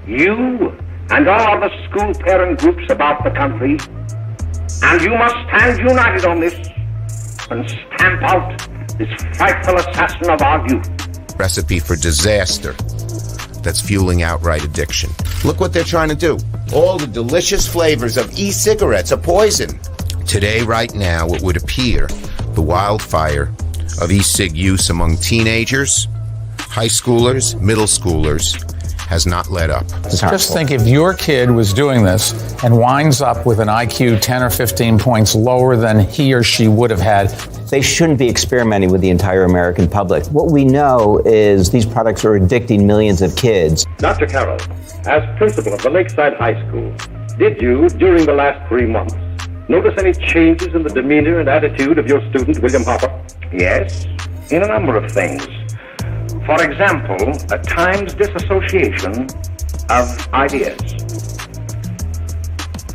You and all other school parent groups about the country, and you must stand united on this and stamp out this frightful assassin of our youth. Recipe for disaster that's fueling outright addiction. Look what they're trying to do. All the delicious flavors of e-cigarettes are poison. Today, right now, it would appear the wildfire of e-cig use among teenagers, high schoolers, middle schoolers has not let up. Just think if your kid was doing this and winds up with an IQ 10 or 15 points lower than he or she would have had. They shouldn't be experimenting with the entire American public. What we know is these products are addicting millions of kids. Dr. Carroll, as principal of the Lakeside High School, did you, during the last 3 months, notice any changes in the demeanor and attitude of your student, William Hopper? Yes, in a number of things. For example, at times disassociation of ideas.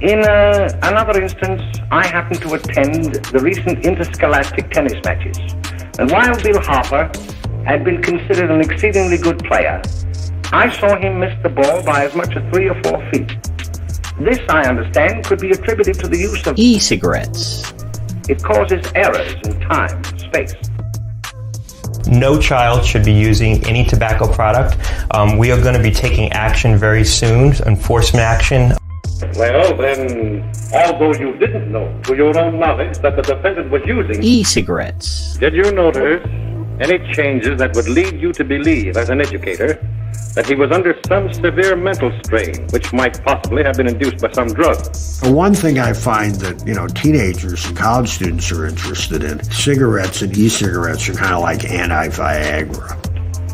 In another instance, I happened to attend the recent interscholastic tennis matches. And while Bill Hopper had been considered an exceedingly good player, I saw him miss the ball by as much as 3 or 4 feet. This, I understand, could be attributed to the use of e-cigarettes. It causes errors in time and space. No child should be using any tobacco product. We are going to be taking action very soon, enforcement action. Well, then, although you didn't know to your own knowledge that the defendant was using e-cigarettes, did you notice any changes that would lead you to believe, as an educator, that he was under some severe mental strain, which might possibly have been induced by some drug? One thing I find that, teenagers and college students are interested in, cigarettes and e-cigarettes are kind of like anti-Viagra.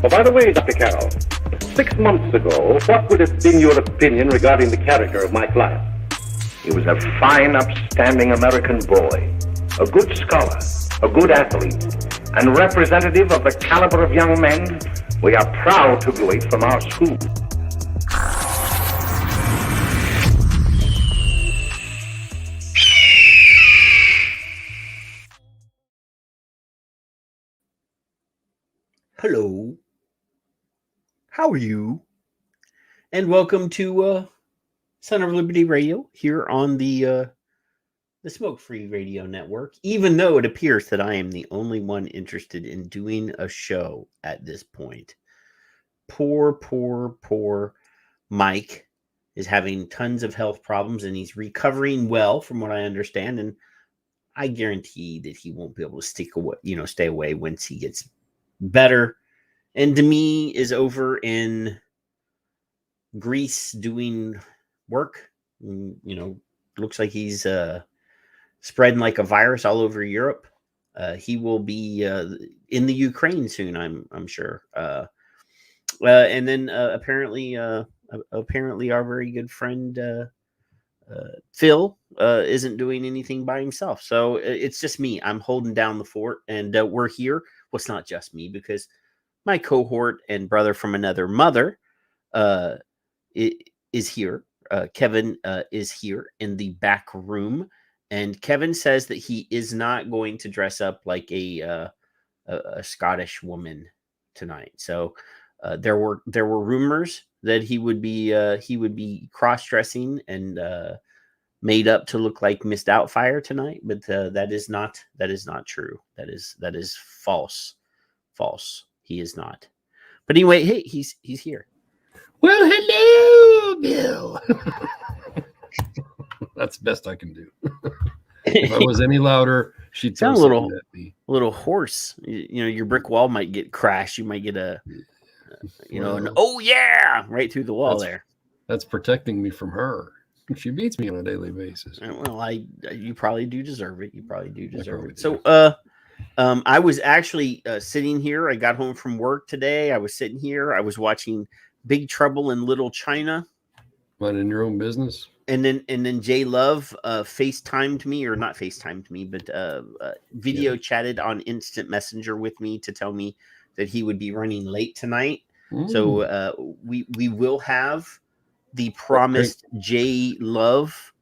Oh, by the way, Dr. Carroll, 6 months ago, what would have been your opinion regarding the character of my client? He was a fine, upstanding American boy, a good scholar, a good athlete, and representative of the caliber of young men we are proud to graduate from our school. Hello. How are you? And welcome to Son of Liberty Radio here on the Smoke-Free Radio Network, even though it appears that I am the only one interested in doing a show at this point. Poor Mike is having tons of health problems, and he's recovering well, from what I understand, and I guarantee that he won't be able to stay away once he gets better. And Demi is over in Greece doing work. Looks like he's spreading like a virus all over Europe. He will be in the Ukraine soon, I'm sure. And then apparently our very good friend Phil isn't doing anything by himself. So it's just me. I'm holding down the fort, and we're here. Well, it's not just me, because my cohort and brother from another mother is here. Kevin is here in the back room. And Kevin says that he is not going to dress up like a Scottish woman tonight. So there were rumors that he would be cross-dressing and made up to look like Miss Doubtfire tonight, but that is not true. That is false. He is not. But anyway, hey, he's here. Well, hello, Bill. That's the best I can do. If I was any louder, she'd sound a little hoarse. Your brick wall might get crashed. You might get an oh yeah right through the wall there. That's protecting me from her. She beats me on a daily basis. Well, you probably do deserve it. So, I was actually sitting here. I got home from work today. I was sitting here. I was watching Big Trouble in Little China. Minding your own business. And then Jay Love FaceTimed me, or not FaceTimed me, but video chatted on Instant Messenger with me to tell me that he would be running late tonight. So we will have the promised Jay Love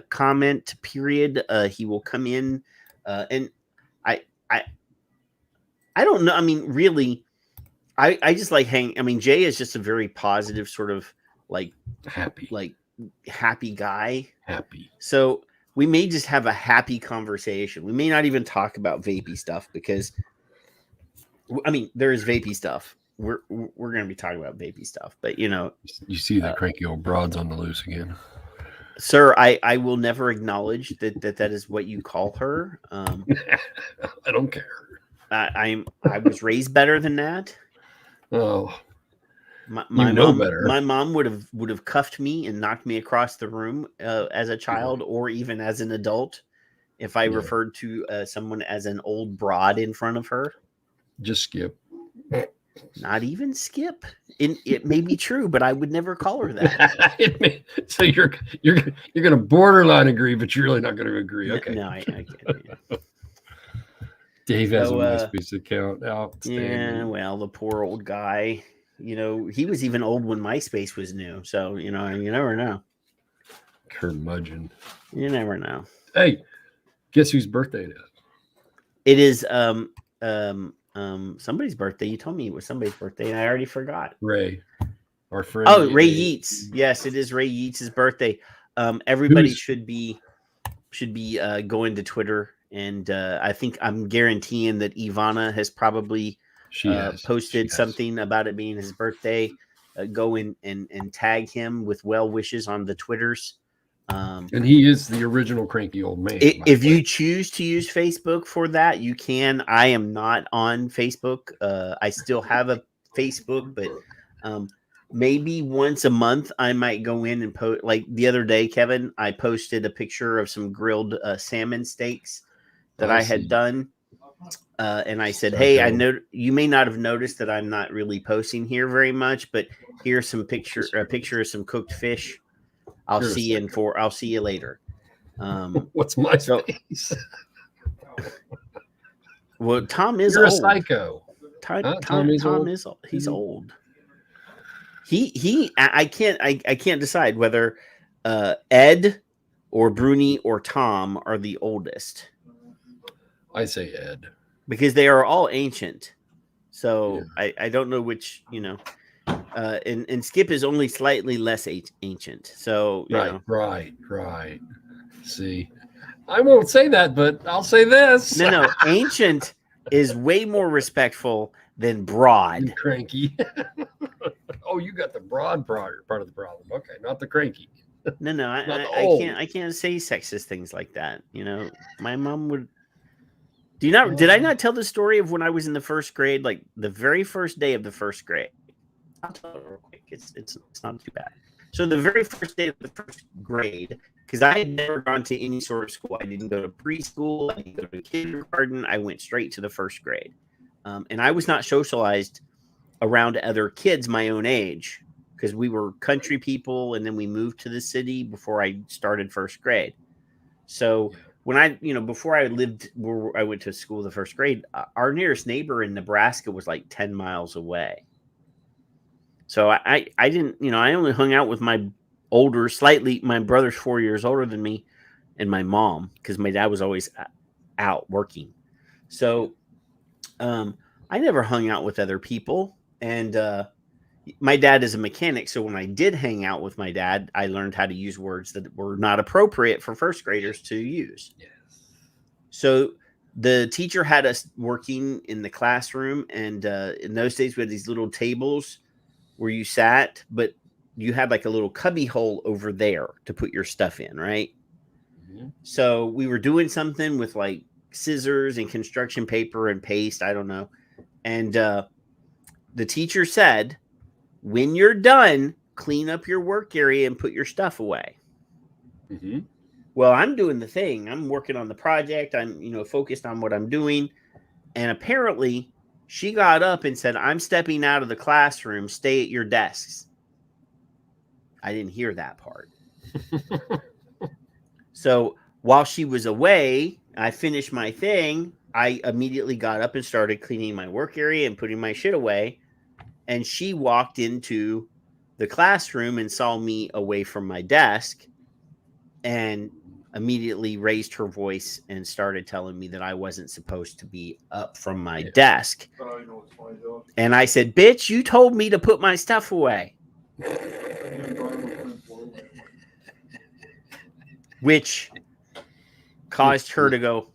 comment period. He will come in, and I don't know. I mean, really, I just like Jay is just a very positive sort of like happy guy. Happy. So we may just have a happy conversation. We may not even talk about vapey stuff because, I mean, there is vapey stuff. We're going to be talking about vapey stuff, but you see the cranky old broads on the loose again. Sir, I will never acknowledge that is what you call her. I don't care. I was raised better than that. Oh, my mom, better. My mom would have cuffed me and knocked me across the room as a child or even as an adult if I referred to someone as an old broad in front of her. Just skip. Not even skip. It may be true, but I would never call her that. So you're going to borderline agree, but you're really not going to agree. Okay. No, I can't. Yeah. Dave has a MySpace account. Yeah, well, the poor old guy. He was even old when MySpace was new. So, you never know. Curmudgeon. You never know. Hey, guess whose birthday it is? It is somebody's birthday. You told me it was somebody's birthday, and I already forgot. Ray, our friend. Oh, Ray Yeats. Yes, it is Ray Yeats' birthday. Everybody should be going to Twitter, and I'm guaranteeing that Ivana has probably posted something about it being his birthday. Go in and tag him with well wishes on the Twitters. And he is the original cranky old man. If you choose to use Facebook for that, you can. I am not on Facebook. I still have a Facebook, but maybe once a month I might go in and post. Like the other day, Kevin, I posted a picture of some grilled salmon steaks that I had done. And I said, hey, I know you may not have noticed that I'm not really posting here very much, but here's a picture of some cooked fish. I'll see you later. What's my face? Well, Tom is You're old. A psycho. Tom is old. He's old. I can't decide whether Ed or Bruni or Tom are the oldest. I say Ed. Because they are all ancient. So I don't know which, and Skip is only slightly less ancient. So right. See, I won't say that, but I'll say this. No, ancient is way more respectful than broad. Cranky. Oh, you got the broad part of the problem. Okay, not the cranky. No, I can't say sexist things like that. My mom would. Did I not tell the story of when I was in the first grade, like the very first day of the first grade? I'll tell it real quick. It's not too bad. So the very first day of the first grade, because I had never gone to any sort of school. I didn't go to preschool. I didn't go to kindergarten. I went straight to the first grade. And I was not socialized around other kids my own age because we were country people, and then we moved to the city before I started first grade. So when before I lived where I went to school the first grade, our nearest neighbor in Nebraska was like 10 miles away. So I didn't, I only hung out with my brother's 4 years older than me and my mom because my dad was always out working. So I never hung out with other people. And my dad is a mechanic. So when I did hang out with my dad, I learned how to use words that were not appropriate for first graders to use. Yes. So the teacher had us working in the classroom. And in those days, we had these little tables where you sat, but you had like a little cubby hole over there to put your stuff in, right? Mm-hmm. So we were doing something with like scissors and construction paper and paste. I don't know. And the teacher said, when you're done, clean up your work area and put your stuff away. Mm-hmm. Well, I'm doing the thing. I'm working on the project. I'm, focused on what I'm doing. And apparently she got up and said, I'm stepping out of the classroom. Stay at your desks. I didn't hear that part. So while she was away, I finished my thing. I immediately got up and started cleaning my work area and putting my shit away. And she walked into the classroom and saw me away from my desk and immediately raised her voice and started telling me that I wasn't supposed to be up from my desk. And I said, bitch, you told me to put my stuff away. which caused her to go,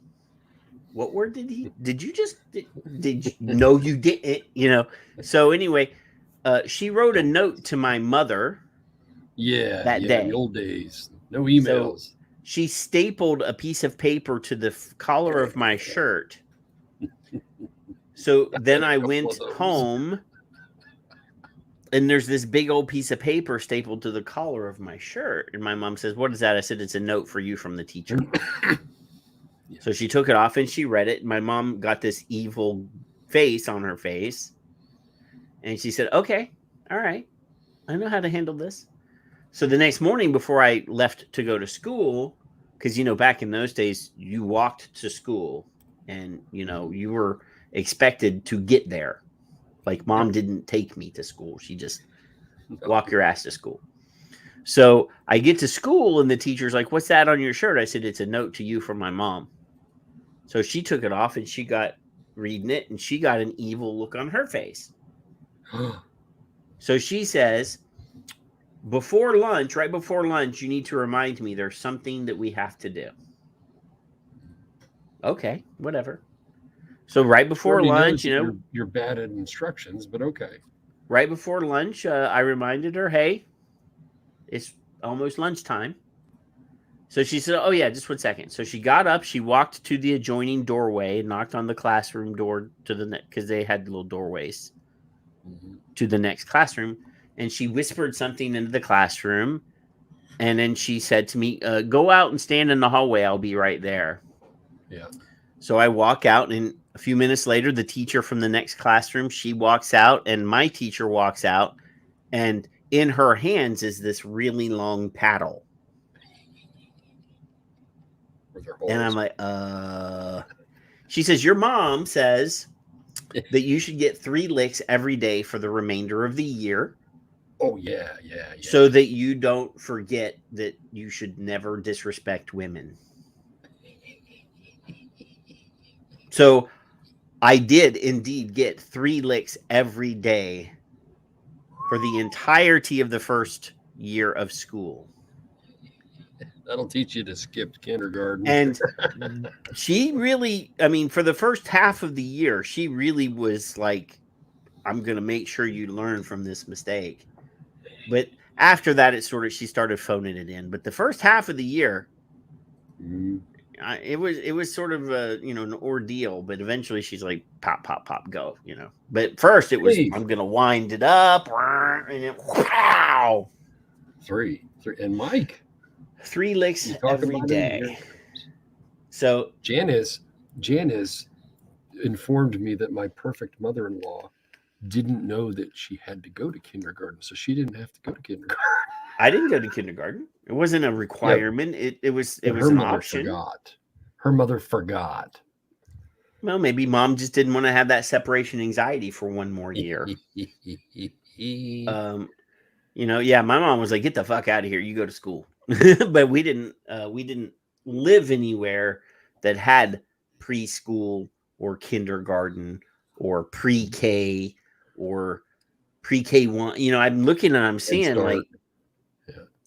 what word did you no, you didn't, So anyway, she wrote a note to my mother that day. The old days. No emails. So she stapled a piece of paper to the collar of my shirt. So then I went home, and there's this big old piece of paper stapled to the collar of my shirt. And my mom says, "What is that?" I said, "It's a note for you from the teacher." So she took it off and she read it. My mom got this evil face on her face. And she said, "Okay, all right. I know how to handle this." So the next morning before I left to go to school, because, back in those days, you walked to school and, you were expected to get there. Like, mom didn't take me to school. She just walk your ass to school. So I get to school and the teacher's like, "What's that on your shirt?" I said, "It's a note to you from my mom." So she took it off and she got reading it and she got an evil look on her face. So she says, right before lunch, you need to remind me there's something that we have to do. Okay, whatever. So right before lunch, you're bad at instructions, but okay. Right before lunch, I reminded her, "Hey, it's almost lunchtime." So she said, "Oh yeah, just 1 second." So she got up, she walked to the adjoining doorway, knocked on the classroom door to the next, because they had little doorways to the next classroom. And she whispered something into the classroom. And then she said to me, "Go out and stand in the hallway. I'll be right there." Yeah. So I walk out, and a few minutes later, the teacher from the next classroom, she walks out, and my teacher walks out, and in her hands is this really long paddle. And I'm like, She says, "Your mom says that you should get 3 licks every day for the remainder of the year." Oh, yeah. So that you don't forget that you should never disrespect women. So I did indeed get 3 licks every day for the entirety of the first year of school. That'll teach you to skip kindergarten. And she really, for the first half of the year, she really was like, "I'm going to make sure you learn from this mistake." But after that, she started phoning it in. But the first half of the year, it was sort of an ordeal. But eventually she's like, "Pop, pop, pop, go," But first it was, "I'm going to wind it up." And it, wow. 3. And Mike. 3 licks every day. So Janice informed me that my perfect mother-in-law didn't know that she had to go to kindergarten, so she didn't have to go to kindergarten. I didn't go to kindergarten. It wasn't a requirement. Yeah. It was an option. Her mother forgot. Well, maybe mom just didn't want to have that separation anxiety for one more year. My mom was like, "Get the fuck out of here. You go to school." But we didn't live anywhere that had preschool or kindergarten or pre-K or pre-K 1. I'm looking and I'm seeing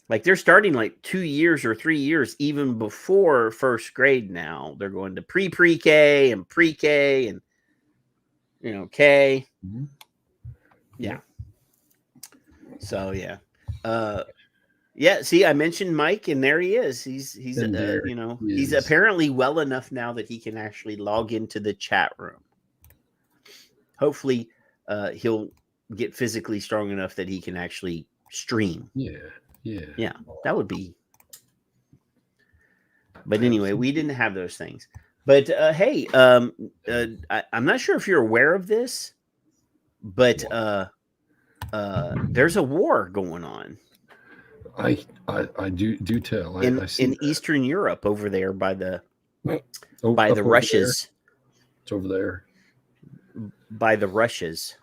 like they're starting like 2 years or 3 years even before first grade now. They're going to pre-K and pre-K and K. Mm-hmm. Yeah. So yeah. Yeah, see, I mentioned Mike, and there he is. He's apparently well enough now that he can actually log into the chat room. Hopefully, he'll get physically strong enough that he can actually stream. Yeah, that would be. But anyway, we didn't have those things. But hey, I'm not sure if you're aware of this, but there's a war going on. I do tell. In Eastern Europe, over there by the Russias. It's over there. By the Russias.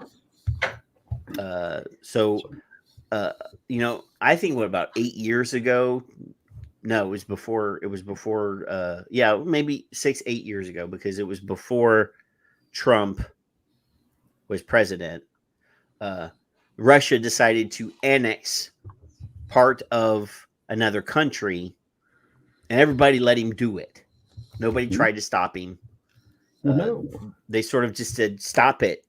I think about 8 years ago. No, it was before. Maybe 6-8 years ago, because it was before Trump was president. Russia decided to annex part of another country, and everybody let him do it. Nobody tried to stop him. No. They sort of just said, "Stop it,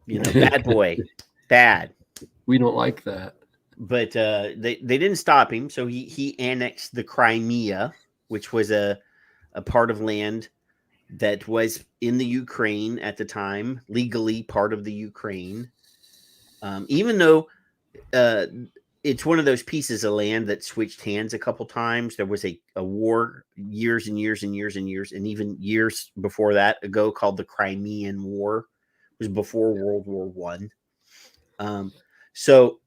bad boy, bad." We don't like that. But they didn't stop him, so he annexed the Crimea, which was a part of land that was in the Ukraine at the time, legally part of the Ukraine. Even though it's one of those pieces of land that switched hands a couple times. There was a war years and years and years and years, and even years before that ago, called the Crimean War. It was before World War I. So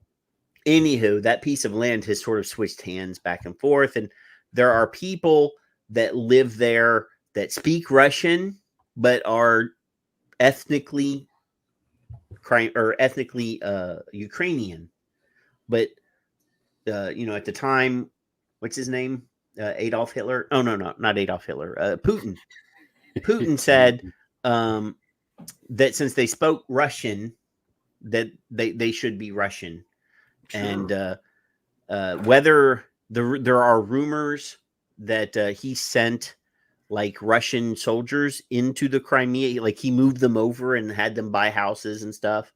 anywho, that piece of land has sort of switched hands back and forth, and there are people that live there that speak Russian but are ethnically Ukrainian. But at the time, what's his name? Adolf Hitler? Oh no, not Adolf Hitler. Putin. Putin said that since they spoke Russian, that they should be Russian. Sure. And whether there are rumors that he sent like Russian soldiers into the Crimea, like he moved them over and had them buy houses and stuff,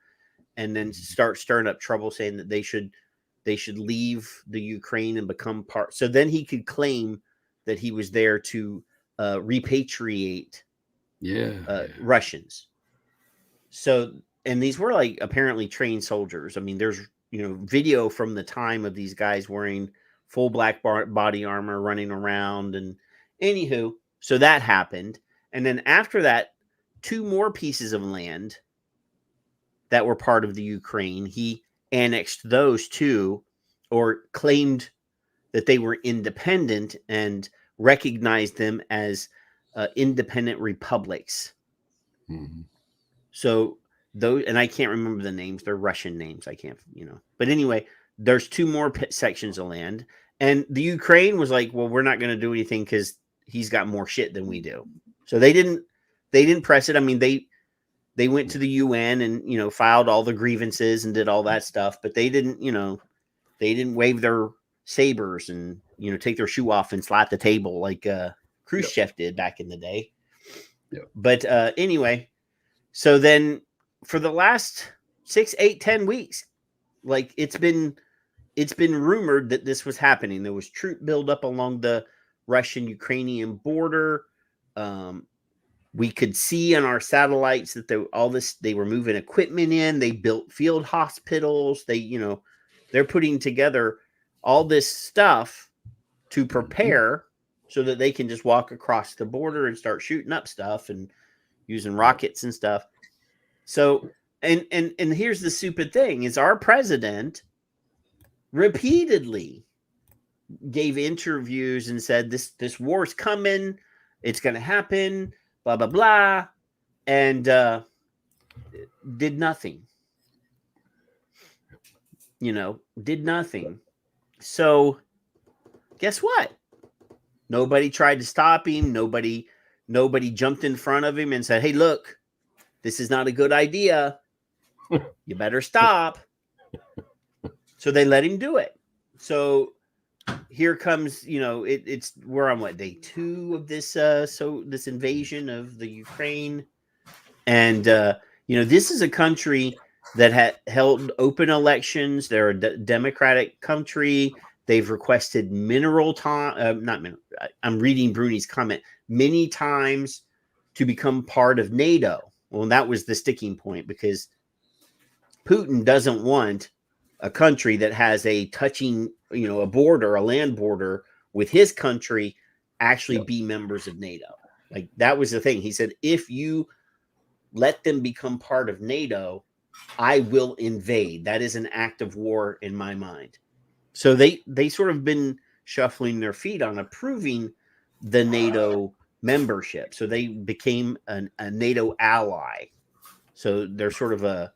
and then start stirring up trouble, saying that they should leave the Ukraine and become part. So then he could claim that he was there to repatriate Russians. So, and these were like apparently trained soldiers. I mean, there's video from the time of these guys wearing full black body armor running around. And anywho, so that happened. And then after that, 2 more pieces of land that were part of the Ukraine, he annexed those 2, or claimed that they were independent and recognized them as independent republics. Mm-hmm. So those, and I can't remember the names. They're Russian names. I can't, But anyway, there's 2 more sections of land, and the Ukraine was like, "Well, we're not going to do anything because he's got more shit than we do." So they didn't press it. I mean, they went to the UN and filed all the grievances and did all that stuff, but they didn't wave their sabers and take their shoe off and slap the table like Khrushchev did back in the day. Yep. But anyway, so then for the last 6, 8, 10 weeks, like it's been rumored that this was happening. There was troop buildup along the Russian-Ukrainian border. We could see on our satellites that they were moving equipment in. They built field hospitals. They're putting together all this stuff to prepare so that they can just walk across the border and start shooting up stuff and using rockets and stuff. So, and here's the stupid thing is our president repeatedly gave interviews and said this war's coming, it's going to happen, blah blah blah, and did nothing. Did nothing. So guess what? Nobody tried to stop him. Nobody jumped in front of him and said, "Hey, look, this is not a good idea. You better stop." So they let him do it. So here comes, we're on day 2 of this this invasion of the Ukraine. And this is a country that had held open elections. They're a democratic country. They've requested I'm reading Bruni's comment, many times to become part of NATO. Well, that was the sticking point, because Putin doesn't want a country that has a border, a land border with his country, actually be members of NATO. Like, that was the thing. He said, if you let them become part of NATO, I will invade. That is an act of war in my mind. So they sort of been shuffling their feet on approving the NATO membership. So they became a NATO ally. So they're sort of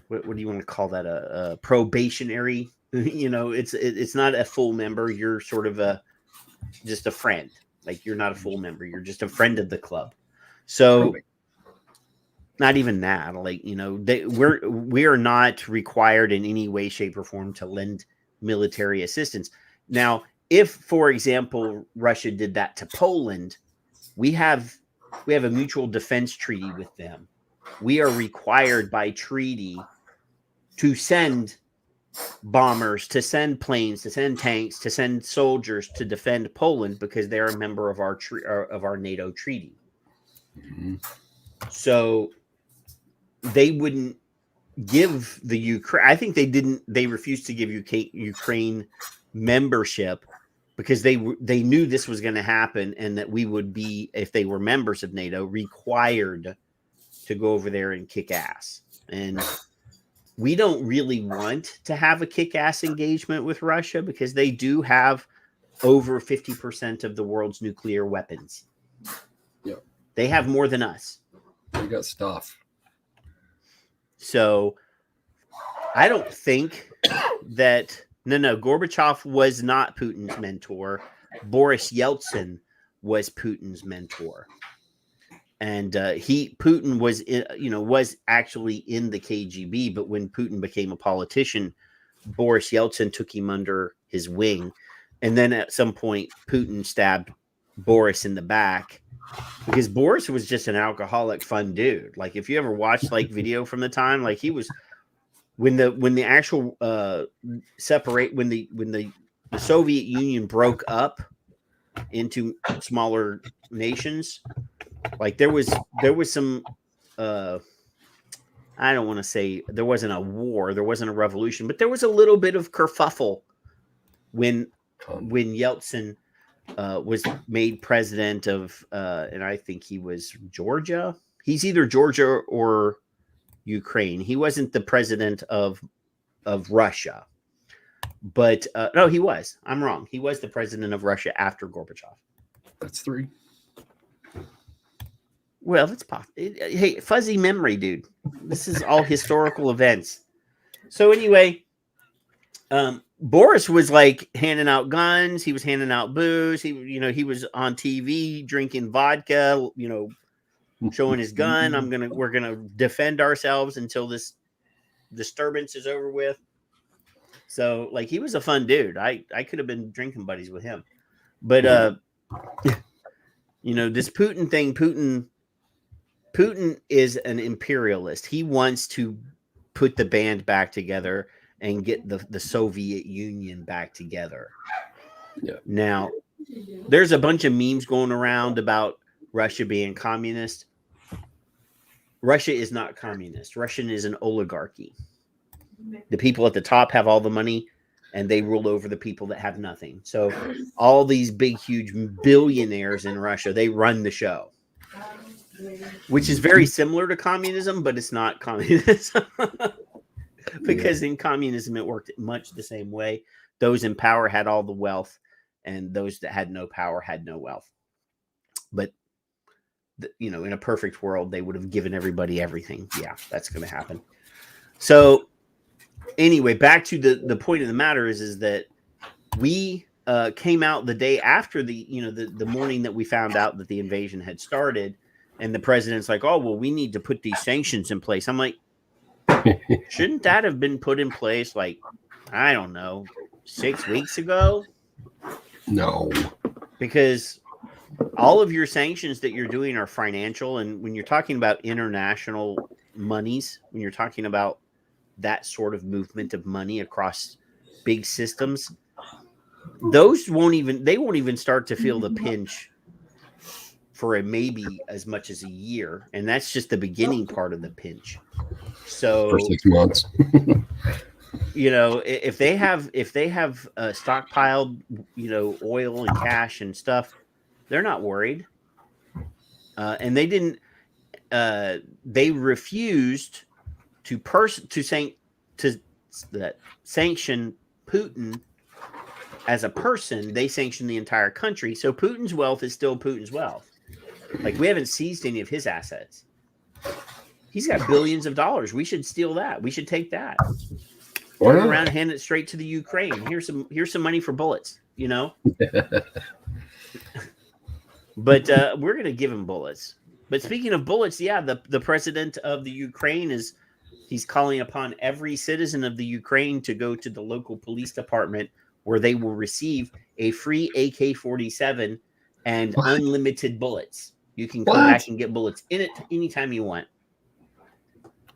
what do you want to call that? A probationary, it's not a full member. You're sort of just a friend. Like, you're not a full member. You're just a friend of the club. So Not even that. Like, we are not required in any way, shape, or form to lend military assistance. Now, if, for example, Russia did that to Poland, we have a mutual defense treaty with them. We are required by treaty to send bombers, to send planes, to send tanks, to send soldiers to defend Poland because they're a member of our NATO treaty. Mm-hmm. So they wouldn't give the Ukraine. I think they refused to give Ukraine membership because they knew this was going to happen and that we would be, if they were members of NATO, required to go over there and kick ass. And we don't really want to have a kick-ass engagement with Russia because they do have over 50% of the world's nuclear weapons. Yeah. They have more than us. They got stuff. So I don't think that... No, Gorbachev was not Putin's mentor. Boris Yeltsin was Putin's mentor. And Putin was actually in the KGB, but when Putin became a politician, Boris Yeltsin took him under his wing. And then at some point, Putin stabbed Boris in the back because Boris was just an alcoholic, fun dude. Like if you ever watched like video from the time, like he was when the actual when the Soviet Union broke up into smaller nations. Like there was some I don't want to say there wasn't a war, there wasn't a revolution, but there was a little bit of kerfuffle when Yeltsin was made president of and I think he was Georgia. He's either Georgia or Ukraine. He wasn't the president of Russia. But no, he was. I'm wrong. He was the president of Russia after Gorbachev. That's 3. Well, it's possible. Hey, fuzzy memory, dude. This is all historical events. So anyway, Boris was like handing out guns. He was handing out booze. He was on TV drinking vodka. Showing his gun. We're gonna defend ourselves until this disturbance is over with. So like he was a fun dude. I could have been drinking buddies with him. But this Putin thing, Putin is an imperialist. He wants to put the band back together and get the Soviet Union back together. Yeah. Now, there's a bunch of memes going around about Russia being communist. Russia is not communist. Russia is an oligarchy. The people at the top have all the money and they rule over the people that have nothing. So all these big, huge billionaires in Russia, they run the show, which is very similar to communism, but it's not communism because in communism, it worked much the same way. Those in power had all the wealth and those that had no power had no wealth. But in a perfect world, they would have given everybody everything. Yeah, that's going to happen. So anyway, back to the point of the matter is that we came out the day after the morning that we found out that the invasion had started. And the president's like, oh, well, we need to put these sanctions in place. I'm like, shouldn't that have been put in place like, I don't know, 6 weeks ago? No. Because all of your sanctions that you're doing are financial. And when you're talking about international monies, when you're talking about that sort of movement of money across big systems, those won't even start to feel the pinch for maybe as much as a year. And that's just the beginning part of the pinch. So for 6 months, if they have stockpiled, oil and cash and stuff, they're not worried. And they didn't, they refused to sanction Putin as a person. They sanctioned the entire country. So Putin's wealth is still Putin's wealth. Like, we haven't seized any of his assets. He's got billions of dollars. We should steal that. We should take that. Turn around, hand it straight to the Ukraine. Here's some money for bullets, But we're going to give him bullets. But speaking of bullets, yeah, the president of the Ukraine he's calling upon every citizen of the Ukraine to go to the local police department where they will receive a free AK-47 and unlimited bullets. You can come back and get bullets in it anytime you want.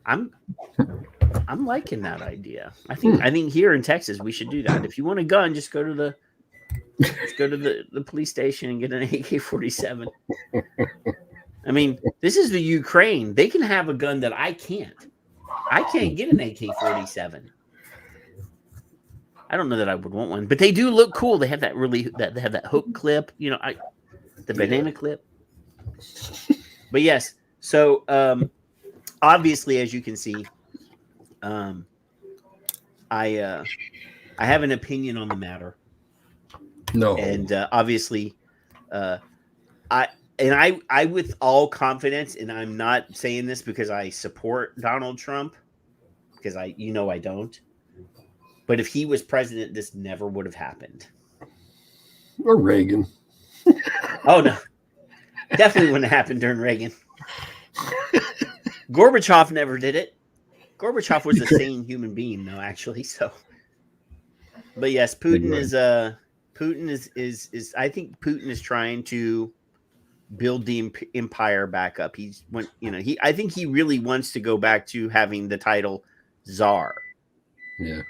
I'm liking that idea. I think here in Texas we should do that. If you want a gun, just go to the police station and get an AK-47. I mean, this is the Ukraine. They can have a gun that I can't. I can't get an AK-47. I don't know that I would want one, but they do look cool. They have they have that hook clip, the banana clip. But yes, so obviously, as you can see, I have an opinion on the matter. No, and obviously, I with all confidence, and I'm not saying this because I support Donald Trump, because I don't. But if he was president, this never would have happened. Or Reagan. Oh no, definitely wouldn't have happened during Reagan. Gorbachev never did it. Gorbachev was a sane human being, though, actually. So, but yes, Putin is I think Putin is trying to build the empire back up. I think he really wants to go back to having the title Tsar. Yeah.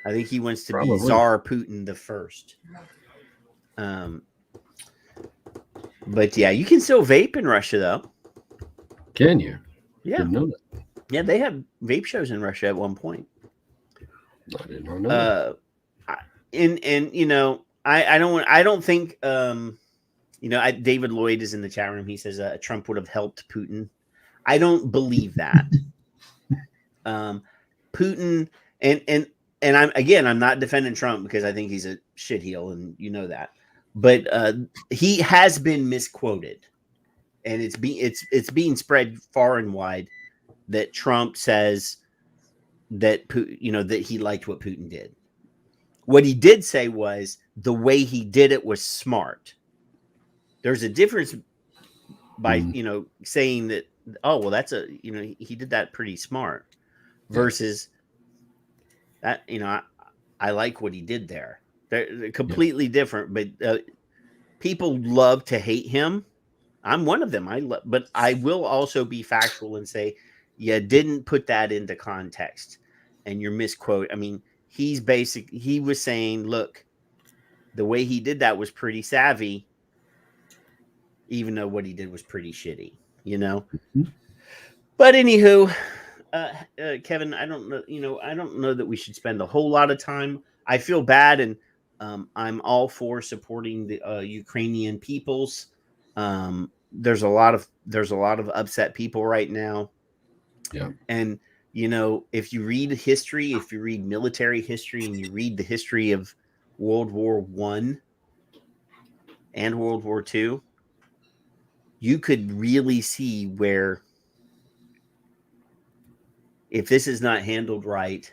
I think he wants to be Tsar Putin the First. But yeah, you can still vape in Russia, though. Can you? Yeah. Didn't know that. Yeah, they have vape shows in Russia at one point. I didn't know that. I don't think David Lloyd is in the chat room. He says Trump would have helped Putin. I don't believe that. Putin and I'm not defending Trump because I think he's a shitheel, and you know that. But he has been misquoted, and it's being spread far and wide that Trump says that that he liked what Putin did. What he did say was the way he did it was smart. There's a difference by saying that, oh well, that's he did that pretty smart, versus that I like what he did there. They're completely different, but people love to hate him. I'm one of them. But I will also be factual and say, you didn't put that into context, and you're misquote. I mean, he was saying, look, the way he did that was pretty savvy, even though what he did was pretty shitty, Mm-hmm. But anywho, Kevin, I don't know. I don't know that we should spend a whole lot of time. I feel bad, and I'm all for supporting the Ukrainian peoples. There's a lot of upset people right now. Yeah. And if you read history, if you read military history, and you read the history of World War I and World War II, you could really see where, if this is not handled right,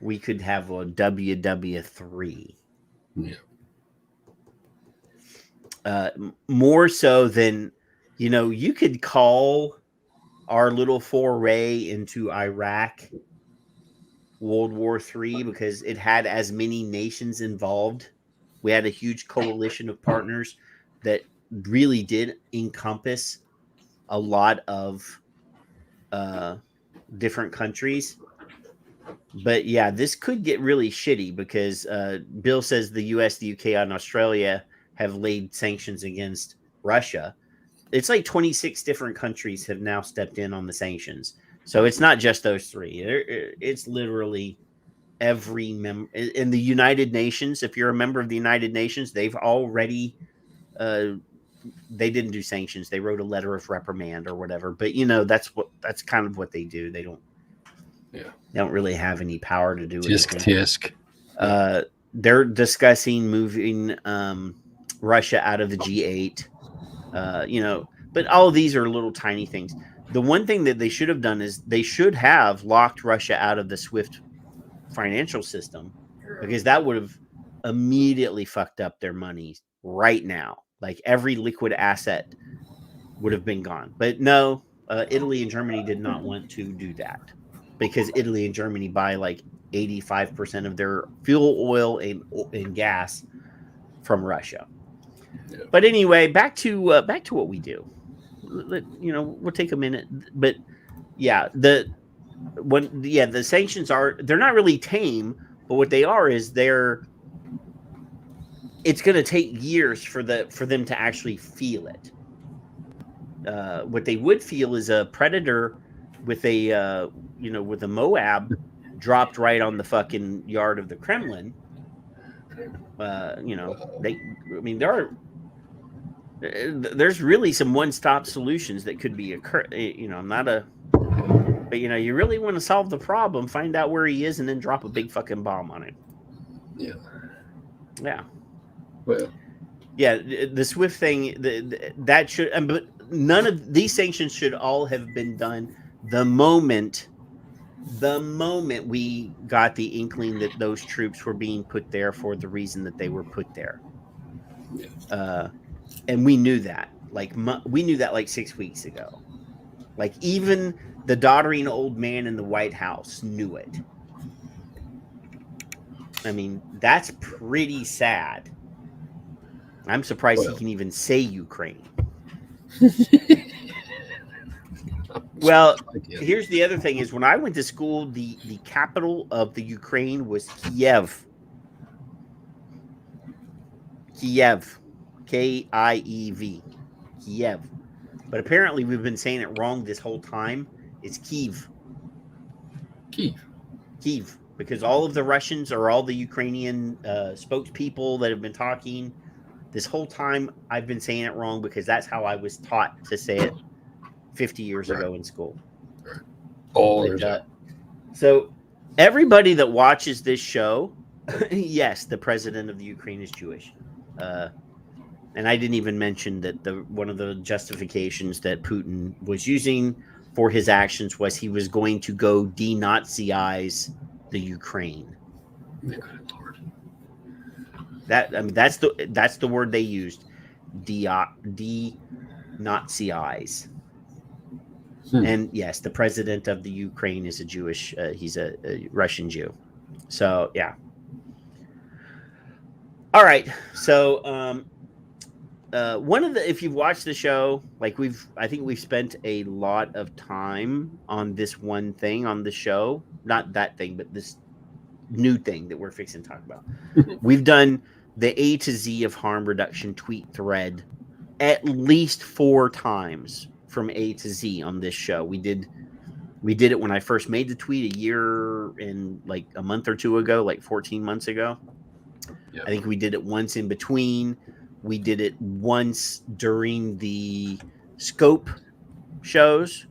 we could have a WW3. Yeah. More so than, you could call our little foray into Iraq World War III because it had as many nations involved. We had a huge coalition of partners that really did encompass a lot of different countries. But yeah, this could get really shitty because Bill says the US, the UK, and Australia have laid sanctions against Russia. It's like 26 different countries have now stepped in on the sanctions. So it's not just those three. It's literally every member in the United Nations. If you're a member of the United Nations, they've already they didn't do sanctions. They wrote a letter of reprimand or whatever. But that's kind of what they do. They don't really have any power to do it. Tisk. They're discussing moving Russia out of the G8. But all of these are little tiny things. The one thing that they should have done is they should have locked Russia out of the SWIFT financial system, because that would have immediately fucked up their money right now. Like every liquid asset would have been gone. But no, Italy and Germany did not want to do that because Italy and Germany buy like 85% of their fuel oil and gas from Russia. Yeah. But anyway, back to what we do. We'll take a minute, but yeah, the sanctions they're not really tame, but what they are is it's going to take years for them to actually feel it. What they would feel is a predator with a Moab dropped right on the fucking yard of the Kremlin. There's really some one-stop solutions that could be but you really want to solve the problem, find out where he is, and then drop a big fucking bomb on him. Yeah. Yeah. Well. Yeah, the SWIFT thing that should, but none of these sanctions should all have been done the moment we got the inkling that those troops were being put there for the reason that they were put there. Yeah. And we knew that. We knew that like 6 weeks ago. Like even the doddering old man in the White House knew it. I mean, that's pretty sad. I'm surprised he can even say Ukraine. Well, here's the other thing is when I went to school, the capital of the Ukraine was Kiev. Kiev. K-I-E-V. Kiev. But apparently we've been saying it wrong this whole time. It's Kiev. Kiev. Because all of the Russians or all the Ukrainian spokespeople that have been talking this whole time, I've been saying it wrong because that's how I was taught to say it 50 years ago in school. So everybody that watches this show, yes, the president of the Ukraine is Jewish. And I didn't even mention that one of the justifications that Putin was using for his actions was he was going to go de-Naziize the Ukraine. That's the word they used, de-Naziize. And yes, the president of the Ukraine is a Jewish. He's a Russian Jew. So yeah. All right. So if you've watched the show, I think we've spent a lot of time on this one thing on the show, not that thing, but this new thing that we're fixing to talk about. We've done the A to Z of harm reduction tweet thread at least 4 times from A to Z on this show. We did it when I first made the tweet a year and like a month or two ago, like 14 months ago. Yep. I think we did it once in between. We did it once during the Scope shows.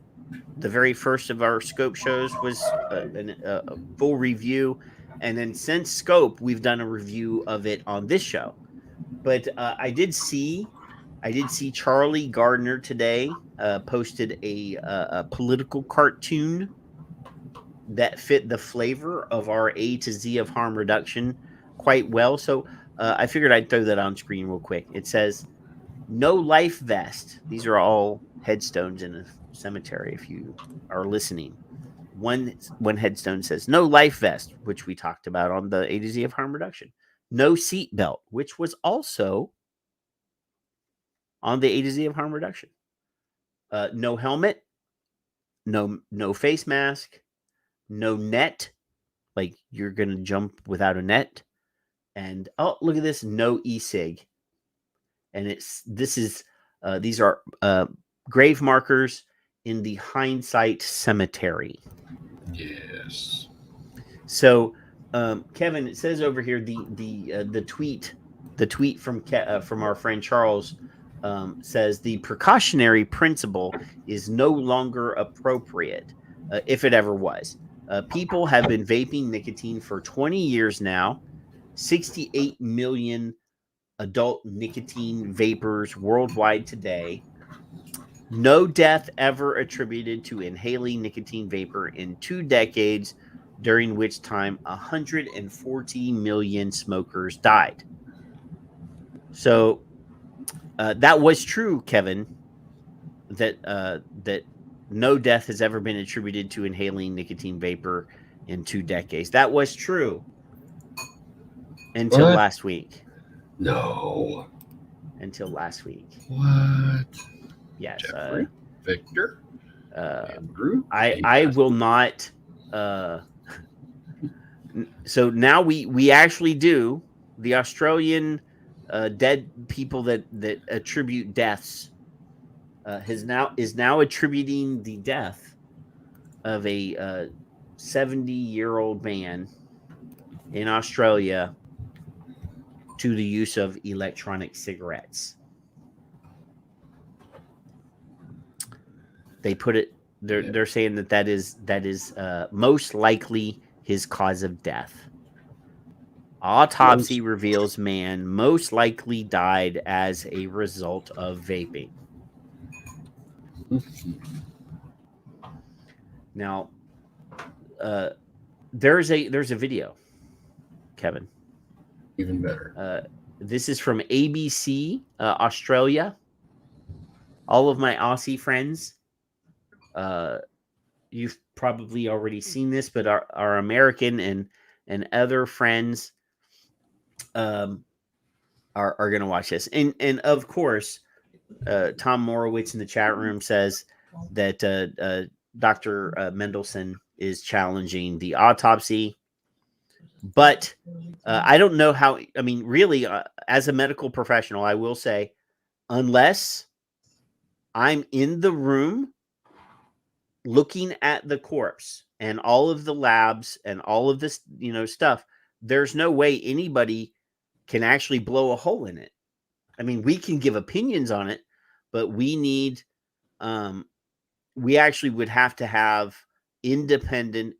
The very first of our Scope shows was a full review. And then since Scope, we've done a review of it on this show. But I did see Charlie Gardner today posted a political cartoon that fit the flavor of our A to Z of harm reduction quite well. So I figured I'd throw that on screen real quick. It says, "No life vest." These are all headstones in a cemetery if you are listening. One headstone says, "No life vest," which we talked about on the A to Z of harm reduction. "No seat belt," which was also on the A to Z of harm reduction. No helmet, no face mask, no net, like you're going to jump without a net. And oh, look at this, no e-cig. And these are grave markers in the Hindsight Cemetery. Yes. So, Kevin, it says over here the tweet from our friend Charles says the precautionary principle is no longer appropriate, if it ever was. People have been vaping nicotine for 20 years now. 68 million adult nicotine vapors worldwide today. No death ever attributed to inhaling nicotine vapor in 2 decades, during which time 140 million smokers died. So That was true, Kevin. That no death has ever been attributed to inhaling nicotine vapor in 2 decades. That was true until What? last week. No. Until last week. What? Yes. Jeffrey? Victor? Andrew? I will not. So now we actually do the Australian dead people that attribute deaths is now attributing the death of a 70-year-old man in Australia to the use of electronic cigarettes. They put it. They're saying that is most likely his cause of death. Autopsy reveals man most likely died as a result of vaping. Now, there's a video, Kevin. Even better. This is from ABC Australia. All of my Aussie friends, you've probably already seen this, but our American and other friends are going to watch this. And of course, Tom Morowitz in the chat room says that Dr. Mendelsohn is challenging the autopsy. But I don't know how, I mean, really, as a medical professional, I will say, unless I'm in the room looking at the corpse and all of the labs and all of this, stuff, there's no way anybody can actually blow a hole in it. I mean, we can give opinions on it, but we need, we actually would have to have independent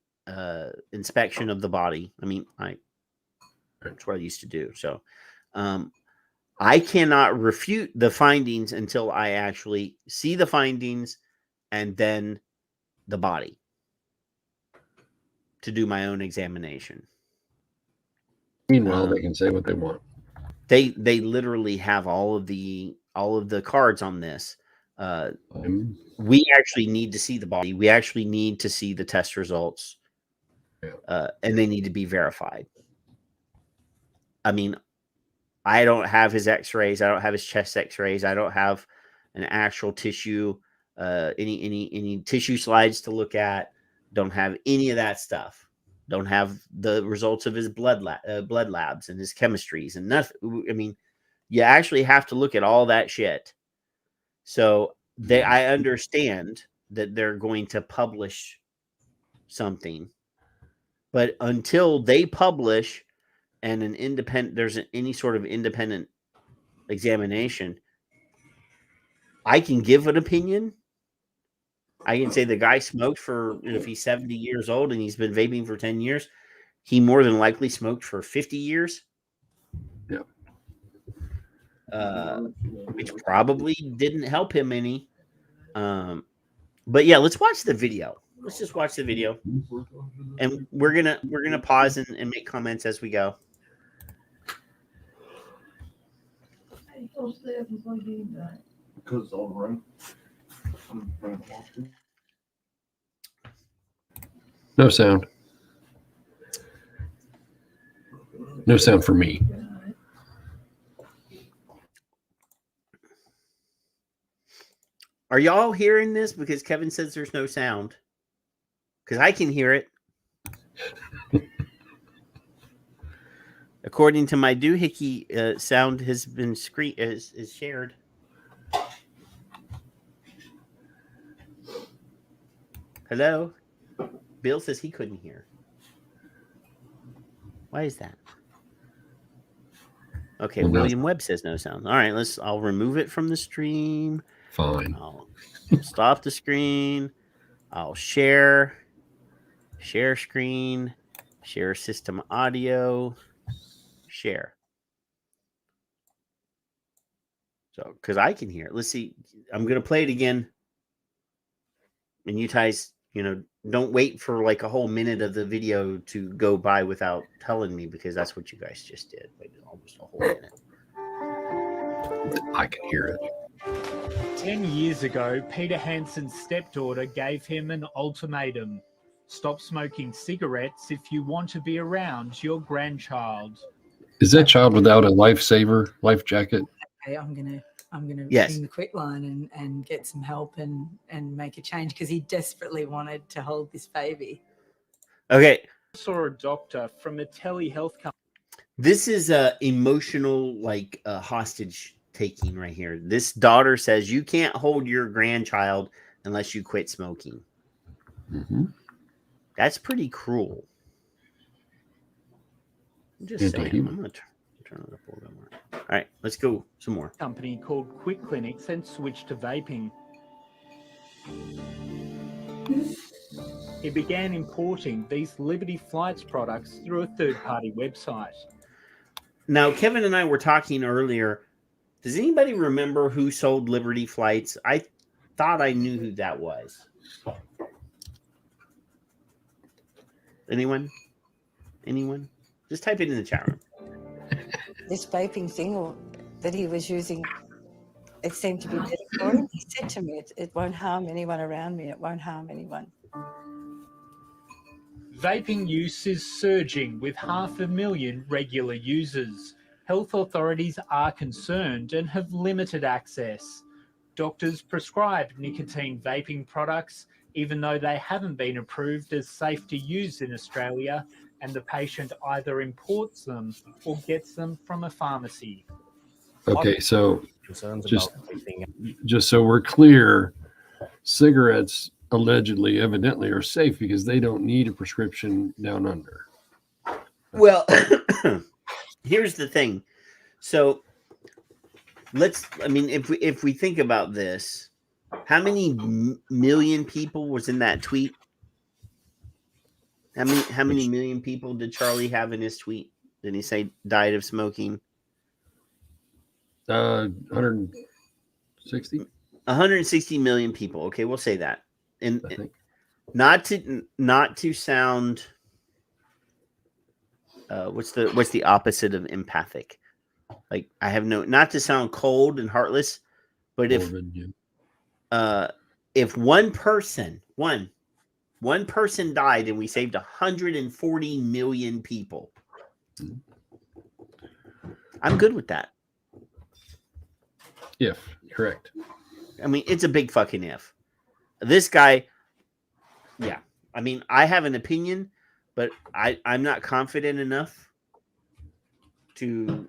inspection of the body. I mean, that's what I used to do. So I cannot refute the findings until I actually see the findings and then the body to do my own examination. Meanwhile, they can say what they want. They literally have all of the cards on this. We actually need to see the body. We actually need to see the test results, and they need to be verified. I mean, I don't have his X-rays. I don't have his chest X-rays. I don't have an actual tissue, any tissue slides to look at. Don't have any of that stuff. Don't have the results of his blood labs and his chemistries and nothing. I mean, you actually have to look at all that shit. So I understand that they're going to publish something, but until they publish and there's any sort of independent examination, I can give an opinion. I can say the guy smoked for, if he's 70 years old and he's been vaping for 10 years, he more than likely smoked for 50 years. Yep. Which probably didn't help him any. But yeah, let's watch the video. Let's just watch the video. And we're gonna pause and make comments as we go. Because all right. No sound. No sound for me. Are y'all hearing this? Because Kevin says there's no sound. Because I can hear it. According to my doohickey, sound has been is shared. Hello? Bill says he couldn't hear. Why is that? Okay, well, William Webb says no sound. All right, I'll remove it from the stream. Fine. I'll stop the screen. I'll share screen, share system audio, share. So, because I can hear it. Let's see. I'm going to play it again. And you guys, don't wait for like a whole minute of the video to go by without telling me, because that's what you guys just did. Wait almost a whole minute. I can hear it. 10 years ago, Peter Hansen's stepdaughter gave him an ultimatum. Stop smoking cigarettes if you want to be around your grandchild. Is that child without a life jacket? Okay, I'm gonna Yes. ring the quick line and get some help and make a change, because he desperately wanted to hold this baby. Okay. I saw a doctor from a telehealth company. This is emotional, like hostage taking right here. This daughter says you can't hold your grandchild unless you quit smoking. Mm-hmm. That's pretty cruel. I'm just saying. I'm going to turn it up a little bit more. All right, let's go some more. Company called Quick Clinics and switched to vaping. He began importing these Liberty Flights products through a third-party website. Now, Kevin and I were talking earlier. Does anybody remember who sold Liberty Flights? I thought I knew who that was. Anyone? Just type it in the chat room. This vaping thing that he was using, it seemed to be better for him. He said to me, it won't harm anyone around me. It won't harm anyone. Vaping use is surging with 500,000 regular users. Health authorities are concerned and have limited access. Doctors prescribe nicotine vaping products, even though they haven't been approved as safe to use in Australia, and the patient either imports them or gets them from a pharmacy. Okay, so just so we're clear, cigarettes evidently are safe because they don't need a prescription down under. Well, here's the thing. So if we think about this, how many million people was in that tweet? How many million people did Charlie have in his tweet? Did he say died of smoking? 160. 160 million people. Okay, we'll say that. And not to sound what's the opposite of empathic? Like not to sound cold and heartless, but if one person died and we saved 140 million people, I'm good with that. If correct. I mean, it's a big fucking if. This guy, yeah. I mean, I have an opinion, but I'm not confident enough to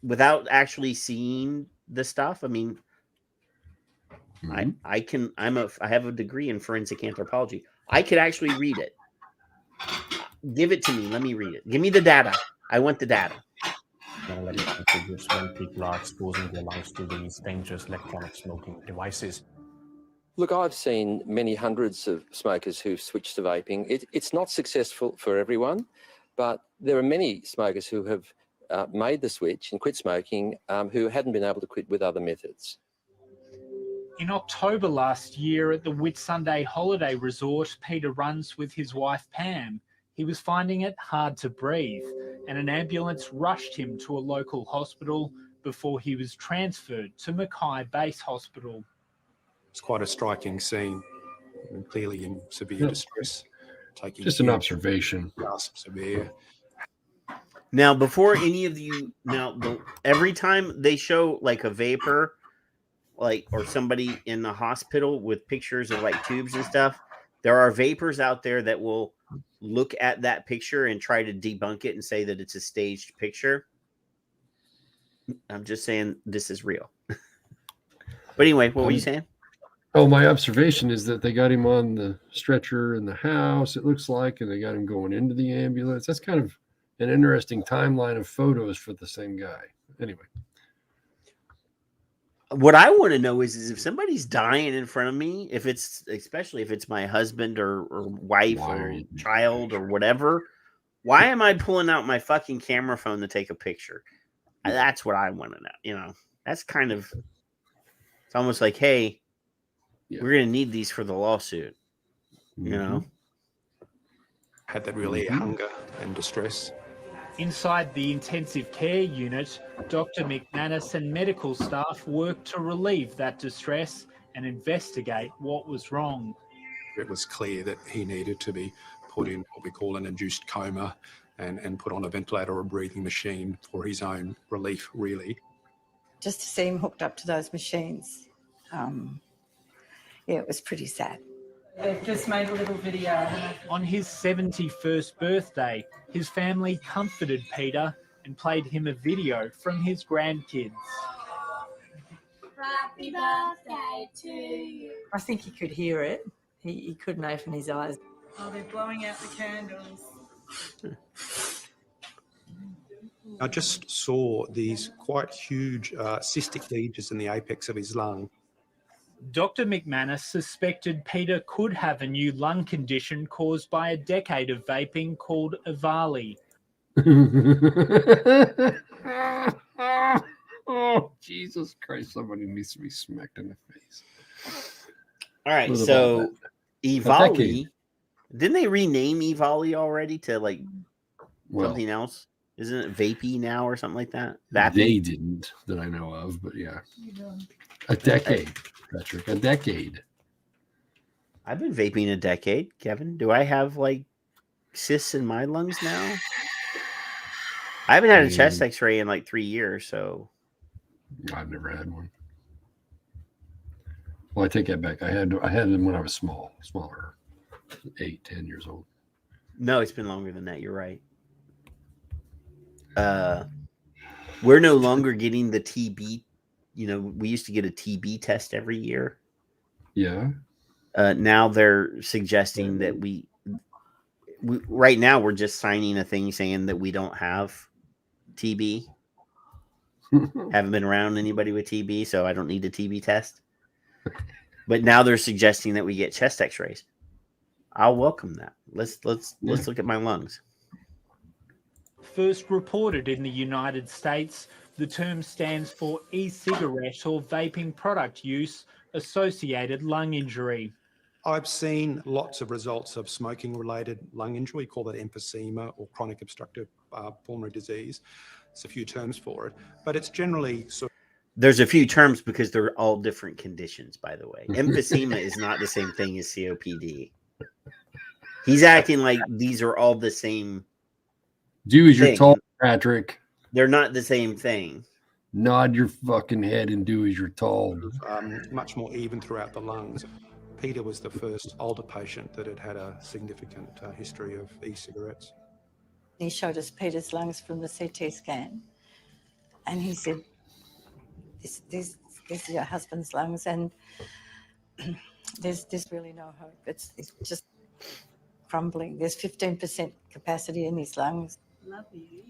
without actually seeing the stuff. I mean, I have a degree in forensic anthropology. I could actually read it. Give it to me. Let me read it. Give me the data. I want the data. When people are exposing their lungs to these dangerous electronic smoking devices. Look, I've seen many hundreds of smokers who've switched to vaping. It's not successful for everyone, but there are many smokers who have made the switch and quit smoking who hadn't been able to quit with other methods. In October last year at the Whitsunday holiday resort Peter runs with his wife Pam, he was finding it hard to breathe, and an ambulance rushed him to a local hospital before he was transferred to Mackay Base Hospital. It's quite a striking scene, and clearly in severe distress. Taking just an observation. Gasps of air. Now, before any of you, every time they show like a vapor, or somebody in the hospital with pictures of like tubes and stuff, there are vapors out there that will look at that picture and try to debunk it and say that it's a staged picture. I'm just saying this is real. But anyway, what were you saying? Oh, my observation is that they got him on the stretcher in the house, it looks like, and they got him going into the ambulance. That's kind of an interesting timeline of photos for the same guy. Anyway. What I want to know is if somebody's dying in front of me, especially if it's my husband or wife or child or whatever, why am I pulling out my fucking camera phone to take a picture? That's what I want to know. You know, that's kind of, it's almost like, hey, we're going to need these for the lawsuit. You know? Had that really hunger and distress. Inside the intensive care unit, Dr. McManus and medical staff worked to relieve that distress and investigate what was wrong. It was clear that he needed to be put in what we call an induced coma and put on a ventilator or breathing machine for his own relief, really. Just to see him hooked up to those machines, it was pretty sad. They've just made a little video. On his 71st birthday, his family comforted Peter and played him a video from his grandkids. Happy birthday to you. I think he could hear it. He couldn't open his eyes. Oh, they're blowing out the candles. I just saw these quite huge cystic lesions in the apex of his lung. Dr. McManus suspected Peter could have a new lung condition caused by a decade of vaping called Earache. Oh, Jesus Christ, somebody needs to be smacked in the face. All right, so Earache, didn't they rename Earache already to like something else? Isn't it Vapey now or something like that? They didn't that I know of, but yeah. A decade, Patrick, a decade. I've been vaping a decade, Kevin. Do I have like cysts in my lungs now? I haven't had a chest x-ray in like 3 years, so. I've never had one. Well, I take that back. I had them when I was smaller, 8, 10 years old. No, it's been longer than that. You're right. We're no longer getting the TB. You know, we used to get a TB test every year. Yeah. Now they're suggesting that we right now we're just signing a thing saying that we don't have TB. Haven't been around anybody with TB, so I don't need a TB test. But now they're suggesting that we get chest x-rays. I'll welcome that. Let's look at my lungs. First reported in the United States, the term stands for e-cigarette or vaping product use associated lung injury. I've seen lots of results of smoking-related lung injury. We call that emphysema or chronic obstructive pulmonary disease. There's a few terms for it, but it's generally There's a few terms because they're all different conditions, by the way. Emphysema is not the same thing as COPD. He's acting like these are all the same. Do as you're told, Patrick. They're not the same thing. Nod your fucking head and do as you're told. much more even throughout the lungs. Peter was the first older patient that had had a significant history of e-cigarettes. He showed us Peter's lungs from the CT scan, and he said, "This is your husband's lungs, and there's really no hope. It's just crumbling. There's 15% capacity in his lungs." Love you.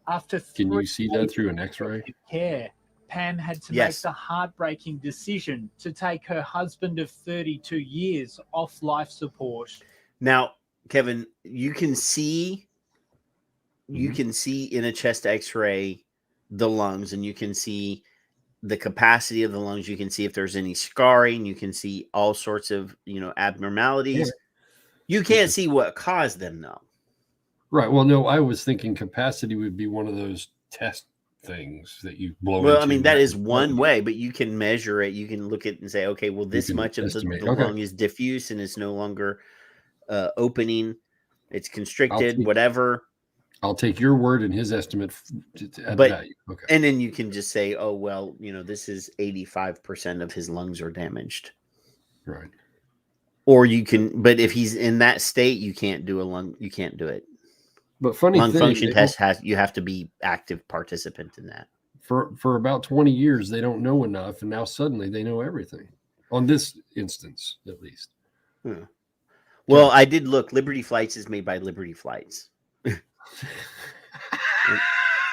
After Can you see that through an X-ray? Care, Pam had to make the heartbreaking decision to take her husband of 32 years off life support. Now, Kevin, you can see in a chest x-ray the lungs, and you can see the capacity of the lungs. You can see if there's any scarring. You can see all sorts of, abnormalities. You can't see what caused them, though. Right. Well, no, I was thinking capacity would be one of those test things that you blow Well, into. I mean, that is one way, but you can measure it. You can look at it and say, okay, well, this much of the lung is diffuse and it's no longer opening. It's constricted, whatever. I'll take your word and his estimate at But value. Okay. and then you can just say, oh, well, this is 85% of his lungs are damaged. Right. Or you can, but if he's in that state, you can't do you can't do it. But funny lung thing, function test you have to be active participant in that. For about 20 years, they don't know enough, and now suddenly they know everything. On this instance, at least. Well, I did look. Liberty Flights is made by Liberty Flights.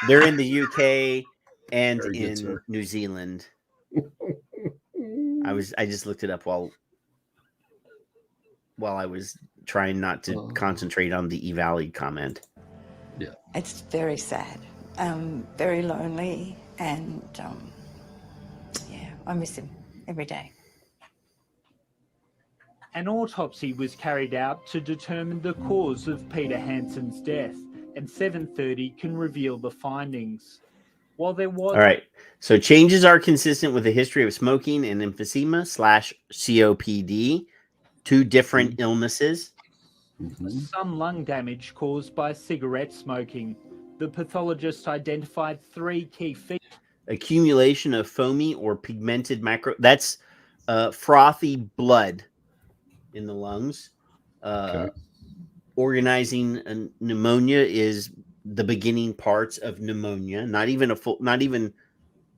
They're in the UK and in New Zealand. I just looked it up while I was trying not to concentrate on the Valley comment. Yeah, it's very sad, very lonely, and I miss him every day. An autopsy was carried out to determine the cause of Peter Hansen's death. and 7:30 can reveal the findings. While there was... All right. So changes are consistent with a history of smoking and emphysema / COPD, two different illnesses. Some lung damage caused by cigarette smoking. The pathologist identified 3 key features. Accumulation of foamy or pigmented that's frothy blood in the lungs. Organizing pneumonia is the beginning parts of pneumonia.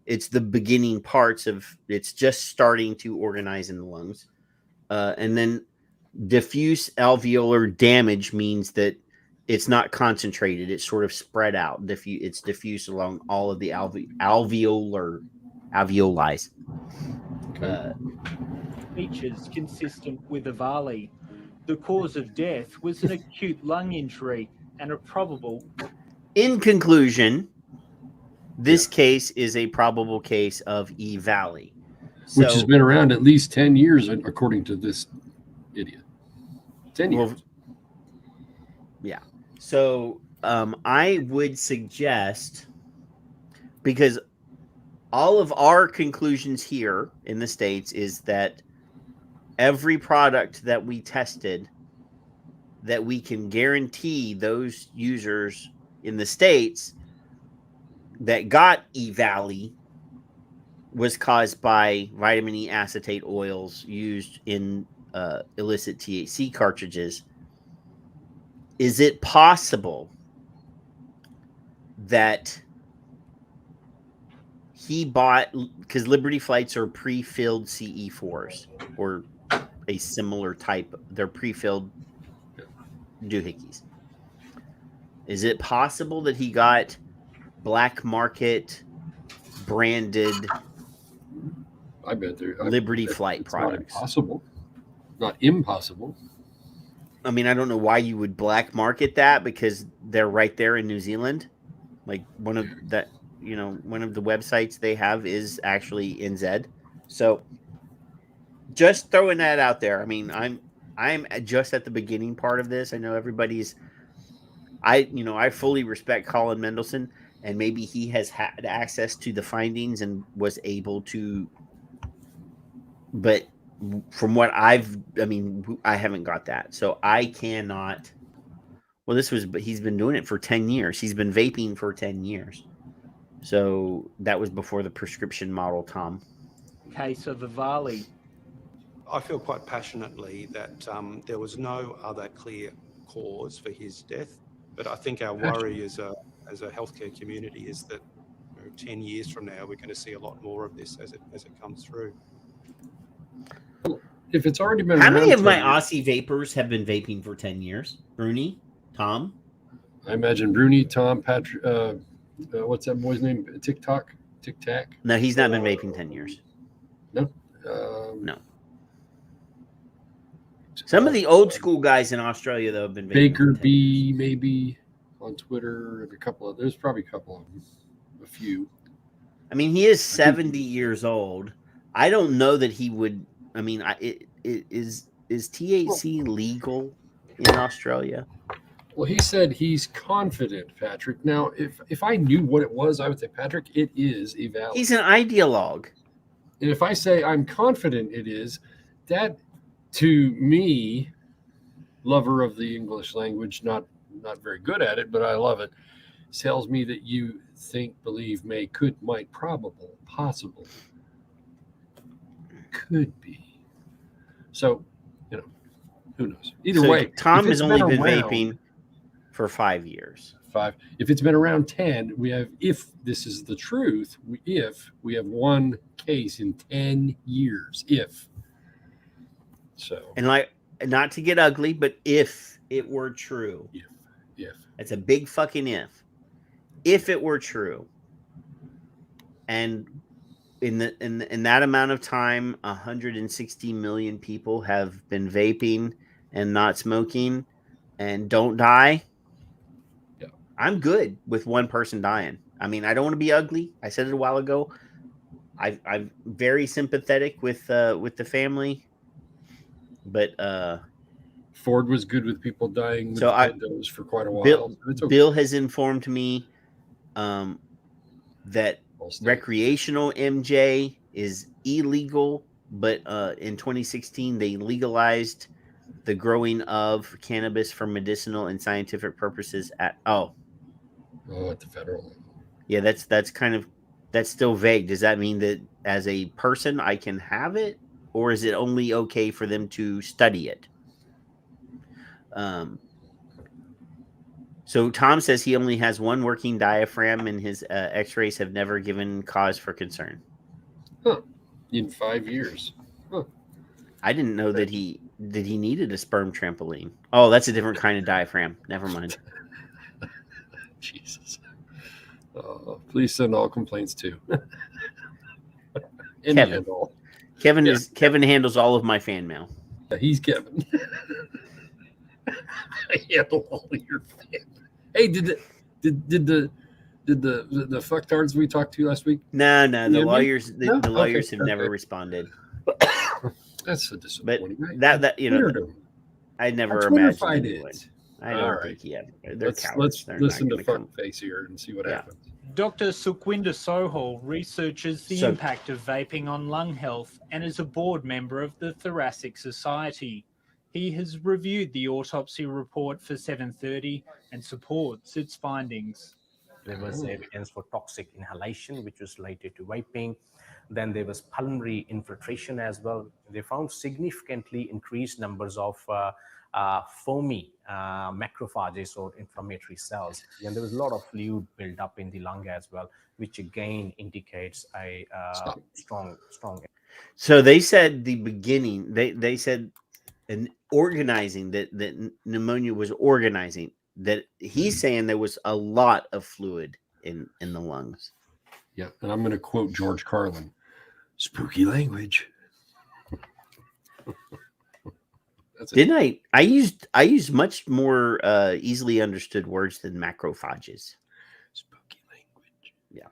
It's the beginning parts of, it's just starting to organize in the lungs. And then diffuse alveolar damage means that it's not concentrated. It's sort of spread out. It's diffuse along all of the alveoli. Features consistent with EVALI. The cause of death was an acute lung injury and a probable... In conclusion, this case is a probable case of EVALI. Which has been around at least 10 years, according to this idiot. 10 years. Well, yeah. So I would suggest, because all of our conclusions here in the States is that every product that we tested, that we can guarantee those users in the States that got EVALI was caused by vitamin E acetate oils used in illicit THC cartridges. Is it possible that he bought, because Liberty Flights are pre-filled CE4s or a similar type, they're pre-filled doohickeys. Is it possible that he got black market branded I bet Liberty Flight products? Not impossible. Not impossible. I mean, I don't know why you would black market that, because they're right there in New Zealand. Like one of the websites they have is actually NZ. So just throwing that out there. I mean, I'm just at the beginning part of this. I know everybody's, I fully respect Colin Mendelsohn, and maybe he has had access to the findings and was able to, but from what I haven't got that. So I cannot. Well, he's been doing it for 10 years. He's been vaping for 10 years. So that was before the prescription model, Tom. Case of EVALI. I feel quite passionately that there was no other clear cause for his death. But I think our worry as a healthcare community is that 10 years from now, we're going to see a lot more of this as it comes through. If it's already been How many of my Aussie vapors have been vaping for 10 years? Bruni? Tom? I imagine Bruni, Tom, Patrick, what's that boy's name? Tic Tac? No, he's not been vaping 10 years. No? No. Some of the old school guys in Australia, though, have been vaping. Baker B, maybe, on Twitter, and there's probably a couple of them. A few. I mean, he is 70 years old. I don't know that he would. I mean, is THC legal in Australia? Well, he said he's confident, Patrick. Now, if I knew what it was, I would say, Patrick, it is EVALI. He's an ideologue. And if I say I'm confident it is, that, to me, lover of the English language, not very good at it, but I love it, tells me that you think, believe, may, could, might, probable, possible, could be. So, who knows? Either way, Tom has only been vaping for 5 years. 5. If it's been around 10, we have, if this is the truth, we have one case in 10 years. If. So. And not to get ugly, but if it were true. If. It's a big fucking if. If it were true. And in that amount of time, 160 million people have been vaping and not smoking and don't die. Yeah. I'm good with one person dying. I mean, I don't want to be ugly. I said it a while ago. I'm very sympathetic with the family, but Ford was good with people dying with So Nintendos for quite a while. Bill has informed me that recreational MJ is illegal, but in 2016 they legalized the growing of cannabis for medicinal and scientific purposes at at the federal level. Yeah, that's still vague. Does that mean that as a person I can have it, or is it only okay for them to study it? So Tom says he only has one working diaphragm, and his X-rays have never given cause for concern. Huh. In 5 years. Huh. I didn't know that he needed a sperm trampoline. Oh, that's a different kind of diaphragm. Never mind. Jesus. Please send all complaints to Kevin. Kevin handles all of my fan mail. He's Kevin. I handle all of your fan. Hey, did the fucktards we talked to last week? No. The lawyers have never responded. That's so disappointing. But that I never imagined it. I don't think he had. They're cowards. Let's listen to Fuckface here and see what happens. Dr. Sukhwinder Sohal researches the impact of vaping on lung health and is a board member of the Thoracic Society. He has reviewed the autopsy report for 730 and supports its findings. There was evidence for toxic inhalation, which was related to vaping. Then there was pulmonary infiltration as well. They found significantly increased numbers of foamy macrophages or inflammatory cells. And there was a lot of fluid built up in the lung as well, which again indicates a strong. So they said the beginning. They said and organizing that pneumonia was organizing. That he's saying there was a lot of fluid in the lungs. Yeah, and I'm going to quote George Carlin: "Spooky language." Didn't I? I used much more easily understood words than macrophages. Spooky language. Yeah.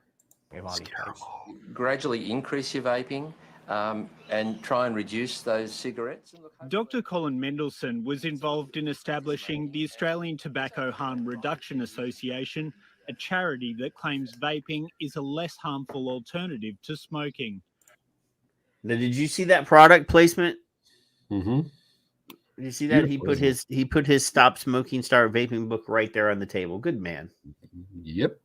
Gradually increase your vaping and try and reduce those cigarettes. Dr. Colin Mendelsohn was involved in establishing the Australian Tobacco Harm Reduction Association, a charity that claims vaping is a less harmful alternative to smoking. Now, did you see that product placement? Mm-hmm. Did you see that? He put his Stop Smoking, Start Vaping book right there on the table. Good man. Yep.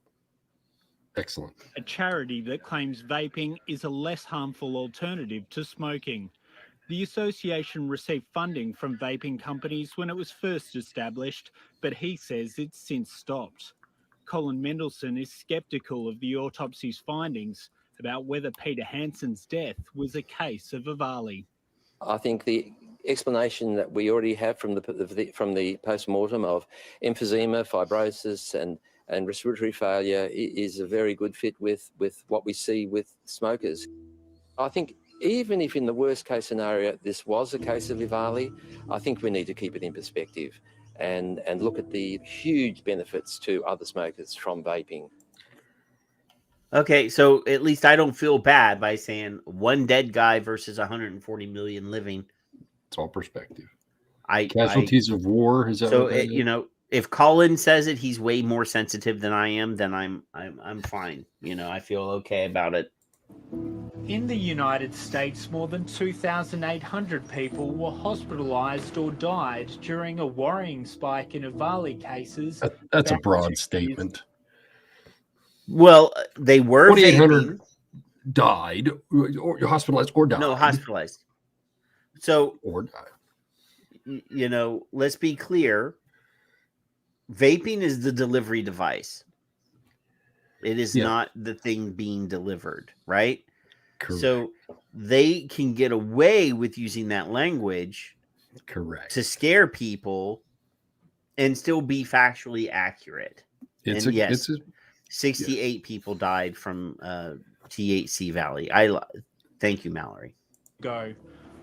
Excellent. A charity that claims vaping is a less harmful alternative to smoking. The association received funding from vaping companies when it was first established, but he says it's since stopped. Colin Mendelsohn is sceptical of the autopsy's findings about whether Peter Hansen's death was a case of EVALI. I think the explanation that we already have from the post-mortem of emphysema, fibrosis, and respiratory failure is a very good fit with what we see with smokers. I think even if in the worst case scenario this was a case of EVALI, I think we need to keep it in perspective and look at the huge benefits to other smokers from vaping. Okay, so at least I don't feel bad by saying one dead guy versus 140 million living. It's all perspective. Casualties of war. Is that so? If Colin says it, he's way more sensitive than I am. Then I'm fine. I feel okay about it. In the United States, more than 2,800 people were hospitalized or died during a worrying spike in EVALI cases. That's a broad statement. Well, they were 2,800 died, or hospitalized, or died. No, hospitalized. So, or died. Let's be clear. Vaping is the delivery device. It is not the thing being delivered, right? Correct. So they can get away with using that language, correct, to scare people and still be factually accurate. 68 people died from THC Valley. Thank you, Mallory.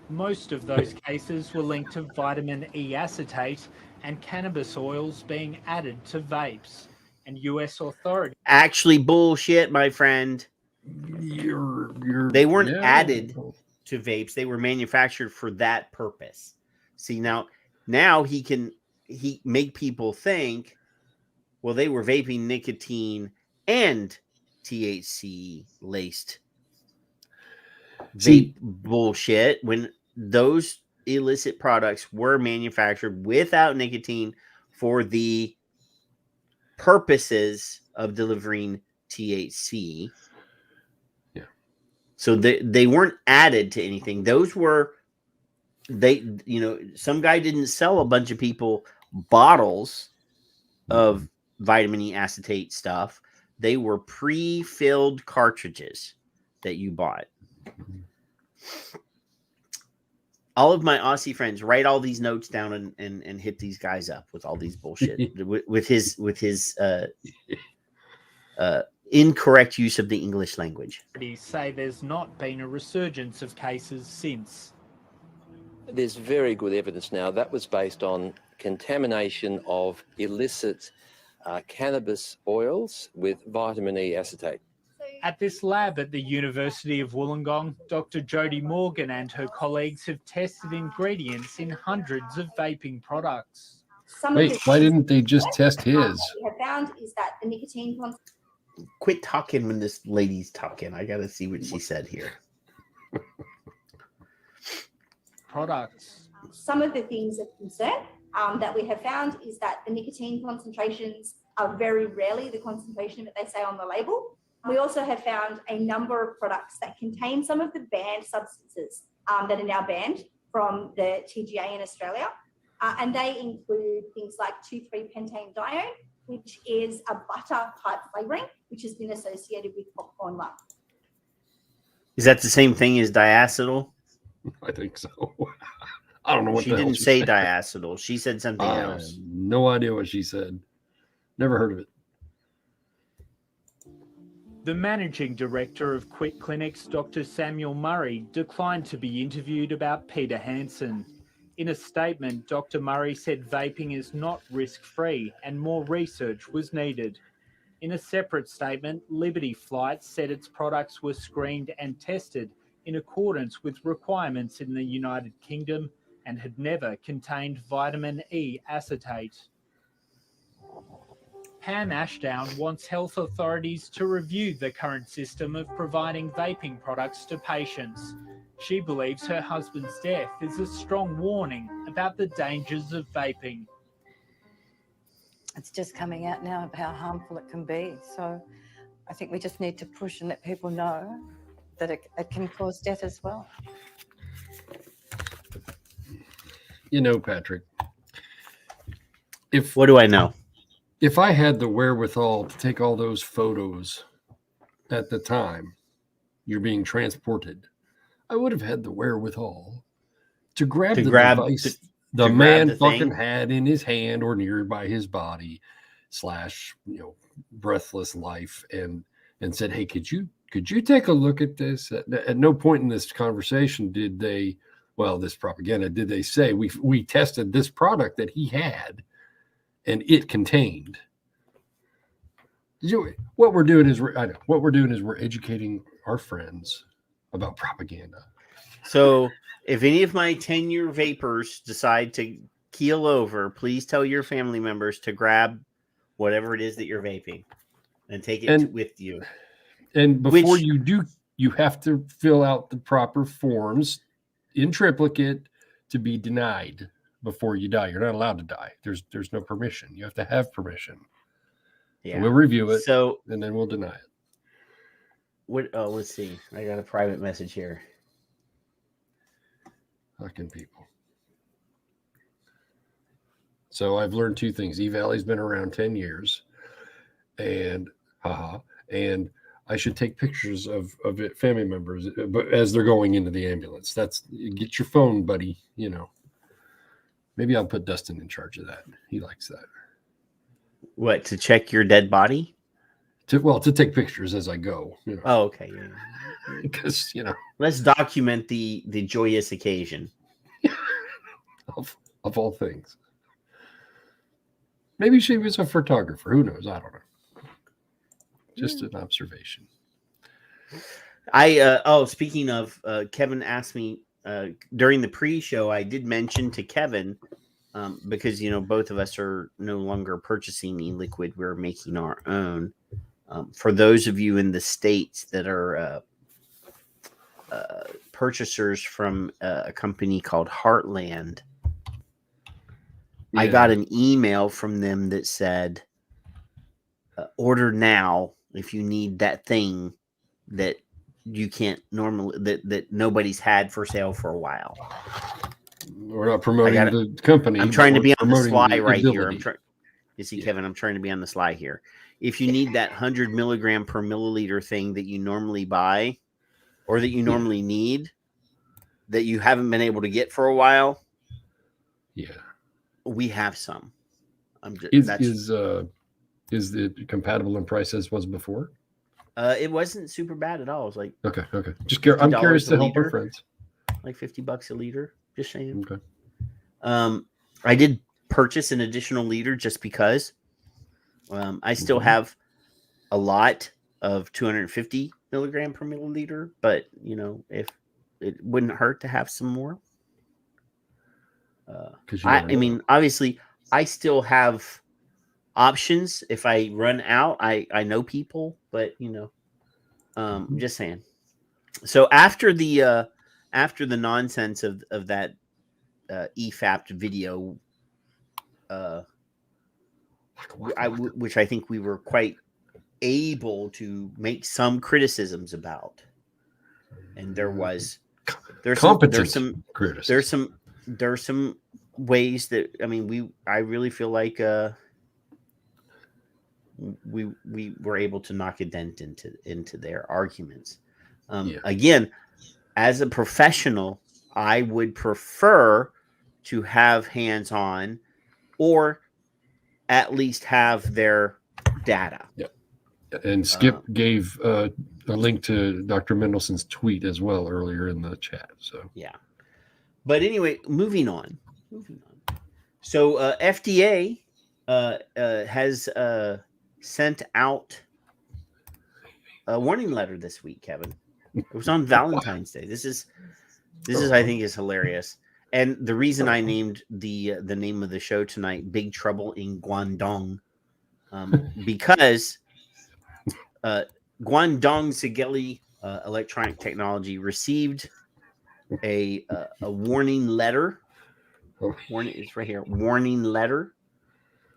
Most of those cases were linked to vitamin E acetate and cannabis oils being added to vapes. And U.S. authorities... Actually, bullshit, my friend. They weren't added to vapes. They were manufactured for that purpose. See, now, Now he make people think, well, they were vaping nicotine and THC laced vape bullshit when those illicit products were manufactured without nicotine for the purposes of delivering THC. Yeah. So they weren't added to anything. Those were some guy didn't sell a bunch of people bottles of vitamin E acetate stuff. They were pre-filled cartridges that you bought. All of my Aussie friends write all these notes down and hit these guys up with all these bullshit with his incorrect use of the English language. Say there's not been a resurgence of cases since. There's very good evidence now that was based on contamination of illicit cannabis oils with vitamin E acetate. At this lab at the University of Wollongong, Dr. Jodie Morgan and her colleagues have tested ingredients in hundreds of vaping products. Wait, why didn't they just test his? What we have found is that the nicotine content. Quit talking when this lady's talking. I got to see what she said here. Products. Some of the things of concern that we have found is that the nicotine concentrations are very rarely the concentration that they say on the label. We also have found a number of products that contain some of the banned substances that are now banned from the TGA in Australia. And they include things like 2,3-pentane-dione, which is a butter type flavoring, which has been associated with popcorn lung. Is that the same thing as diacetyl? I think so. I don't know what she the hell didn't say diacetyl. She said something else. No idea what she said. Never heard of it. The managing director of Quit Clinics, Dr. Samuel Murray, declined to be interviewed about Peter Hansen. In a statement, Dr. Murray said vaping is not risk-free and more research was needed. In a separate statement, Liberty Flight said its products were screened and tested in accordance with requirements in the United Kingdom and had never contained vitamin E acetate. Pam Ashdown wants health authorities to review the current system of providing vaping products to patients. She believes her husband's death is a strong warning about the dangers of vaping. It's just coming out now of how harmful it can be. So I think we just need to push and let people know that it can cause death as well. You know, Patrick, what do I know? If I had the wherewithal to take all those photos at the time you're being transported, I would have had the wherewithal to grab the device the man fucking had in his hand or nearby his body / breathless life and said, hey, could you take a look at this? At no point in this conversation did they, this propaganda, did they say we tested this product that he had and it contained. What we're doing is we're educating our friends about propaganda. So if any of my 10-year vapors decide to keel over, please tell your family members to grab whatever it is that you're vaping and take it with you. And before you do, you have to fill out the proper forms in triplicate to be denied before you die. You're not allowed to die. There's no permission. You have to have permission. Yeah. So we'll review it. And then we'll deny it. Let's see. I got a private message here. Fucking people. So I've learned two things. E-Valley's been around 10 years. And I should take pictures of family members as they're going into the ambulance. Get your phone, buddy. Maybe I'll put Dustin in charge of that. He likes that. What, to check your dead body? To take pictures as I go. Oh, okay. Because, Let's document the joyous occasion. of all things. Maybe she was a photographer. Who knows? I don't know. Just an observation. Speaking of, Kevin asked me during the pre-show, I did mention to Kevin because, you know, both of us are no longer purchasing e-liquid. We're making our own. For those of you in the States that are purchasers from a company called Heartland, I got an email from them that said, order now if you need that thing that you can't normally, that nobody's had for sale for a while. We're not promoting the company. I'm trying to be on the sly right here. ability. I'm trying. You see, Kevin, I'm trying to be on the sly here. If you need that 100 milligram per milliliter thing that you normally buy, or that you normally need, that you haven't been able to get for a while, we have some. Is it compatible in price as was before? It wasn't super bad at all. It was like okay. I'm curious to help our friends. Like $50 a liter. Just saying. Okay. I did purchase an additional liter just because. I still have a lot of 250 milligram per milliliter, but you know, if it wouldn't hurt to have some more. I mean, obviously, I still have options. If I run out, I know people, but you know, just saying. So after the nonsense of that EFAPT video, which I think we were quite able to make some criticisms about, and there's some ways that, I mean, I really feel like we were able to knock a dent into their arguments. Again, as a professional, I would prefer to have hands-on, or at least have their data. And Skip gave a link to Dr. Mendelson's tweet as well earlier in the chat. So but anyway, moving on. So FDA has sent out a warning letter this week, Kevin. It was on Valentine's Day. This is I think is hilarious. And the reason I named the name of the show tonight, Big Trouble in Guangdong, because Guangdong Sigeli Electronic Technology received a warning letter. It's right here. Warning letter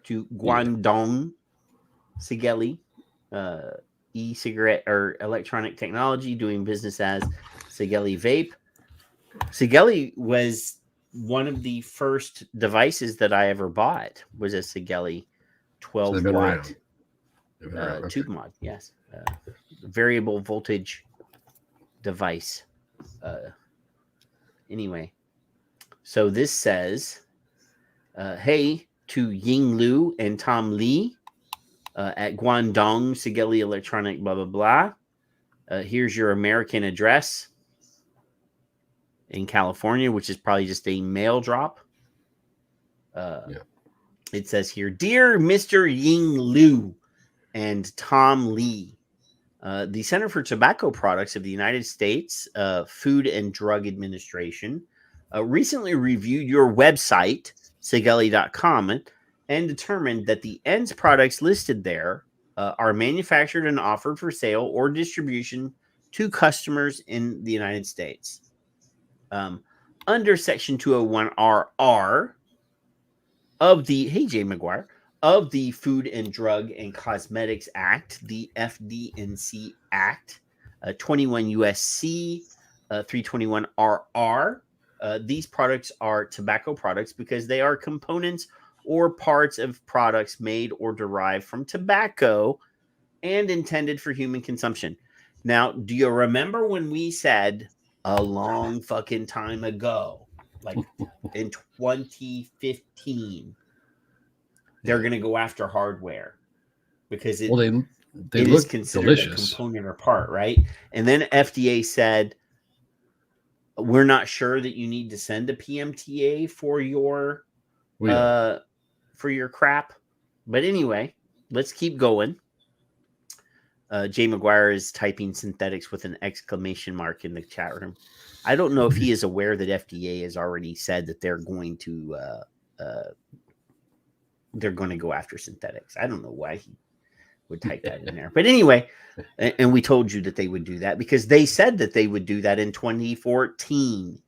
to Guangdong Sigeli e-cigarette or electronic technology, doing business as Sigeli Vape. Sigeli was one of the first devices that I ever bought. Was a Sigeli 12 watt tube mod. Yes, variable voltage device. Anyway, so this says, "Hey to Ying Lu and Tom Lee at Guangdong Sigeli Electronic blah blah blah. Here's your American address in California," which is probably just a mail drop. It says here, "Dear Mr. Ying Lu and Tom Lee, the Center for Tobacco Products of the United States Food and Drug Administration recently reviewed your website, sigeli.com, and determined that the ENDS products listed there are manufactured and offered for sale or distribution to customers in the United States. Under Section 201RR of the, hey, Jay McGuire, of the Food and Drug and Cosmetics Act, the FD&C Act, 21 USC 321RR. These products are tobacco products because they are components or parts of products made or derived from tobacco and intended for human consumption." Now, do you remember when we said a long fucking time ago, like in 2015, they're going to go after hardware because it is considered delicious. A component or part, right? And then FDA said, we're not sure that you need to send a PMTA for your crap. But anyway, let's keep going. Jay McGuire is typing synthetics with an exclamation mark in the chat room. I don't know if he is aware that FDA has already said that they're going to they're going to go after synthetics. I don't know why he would type that in there. But anyway, and we told you that they would do that because they said that they would do that in 2014.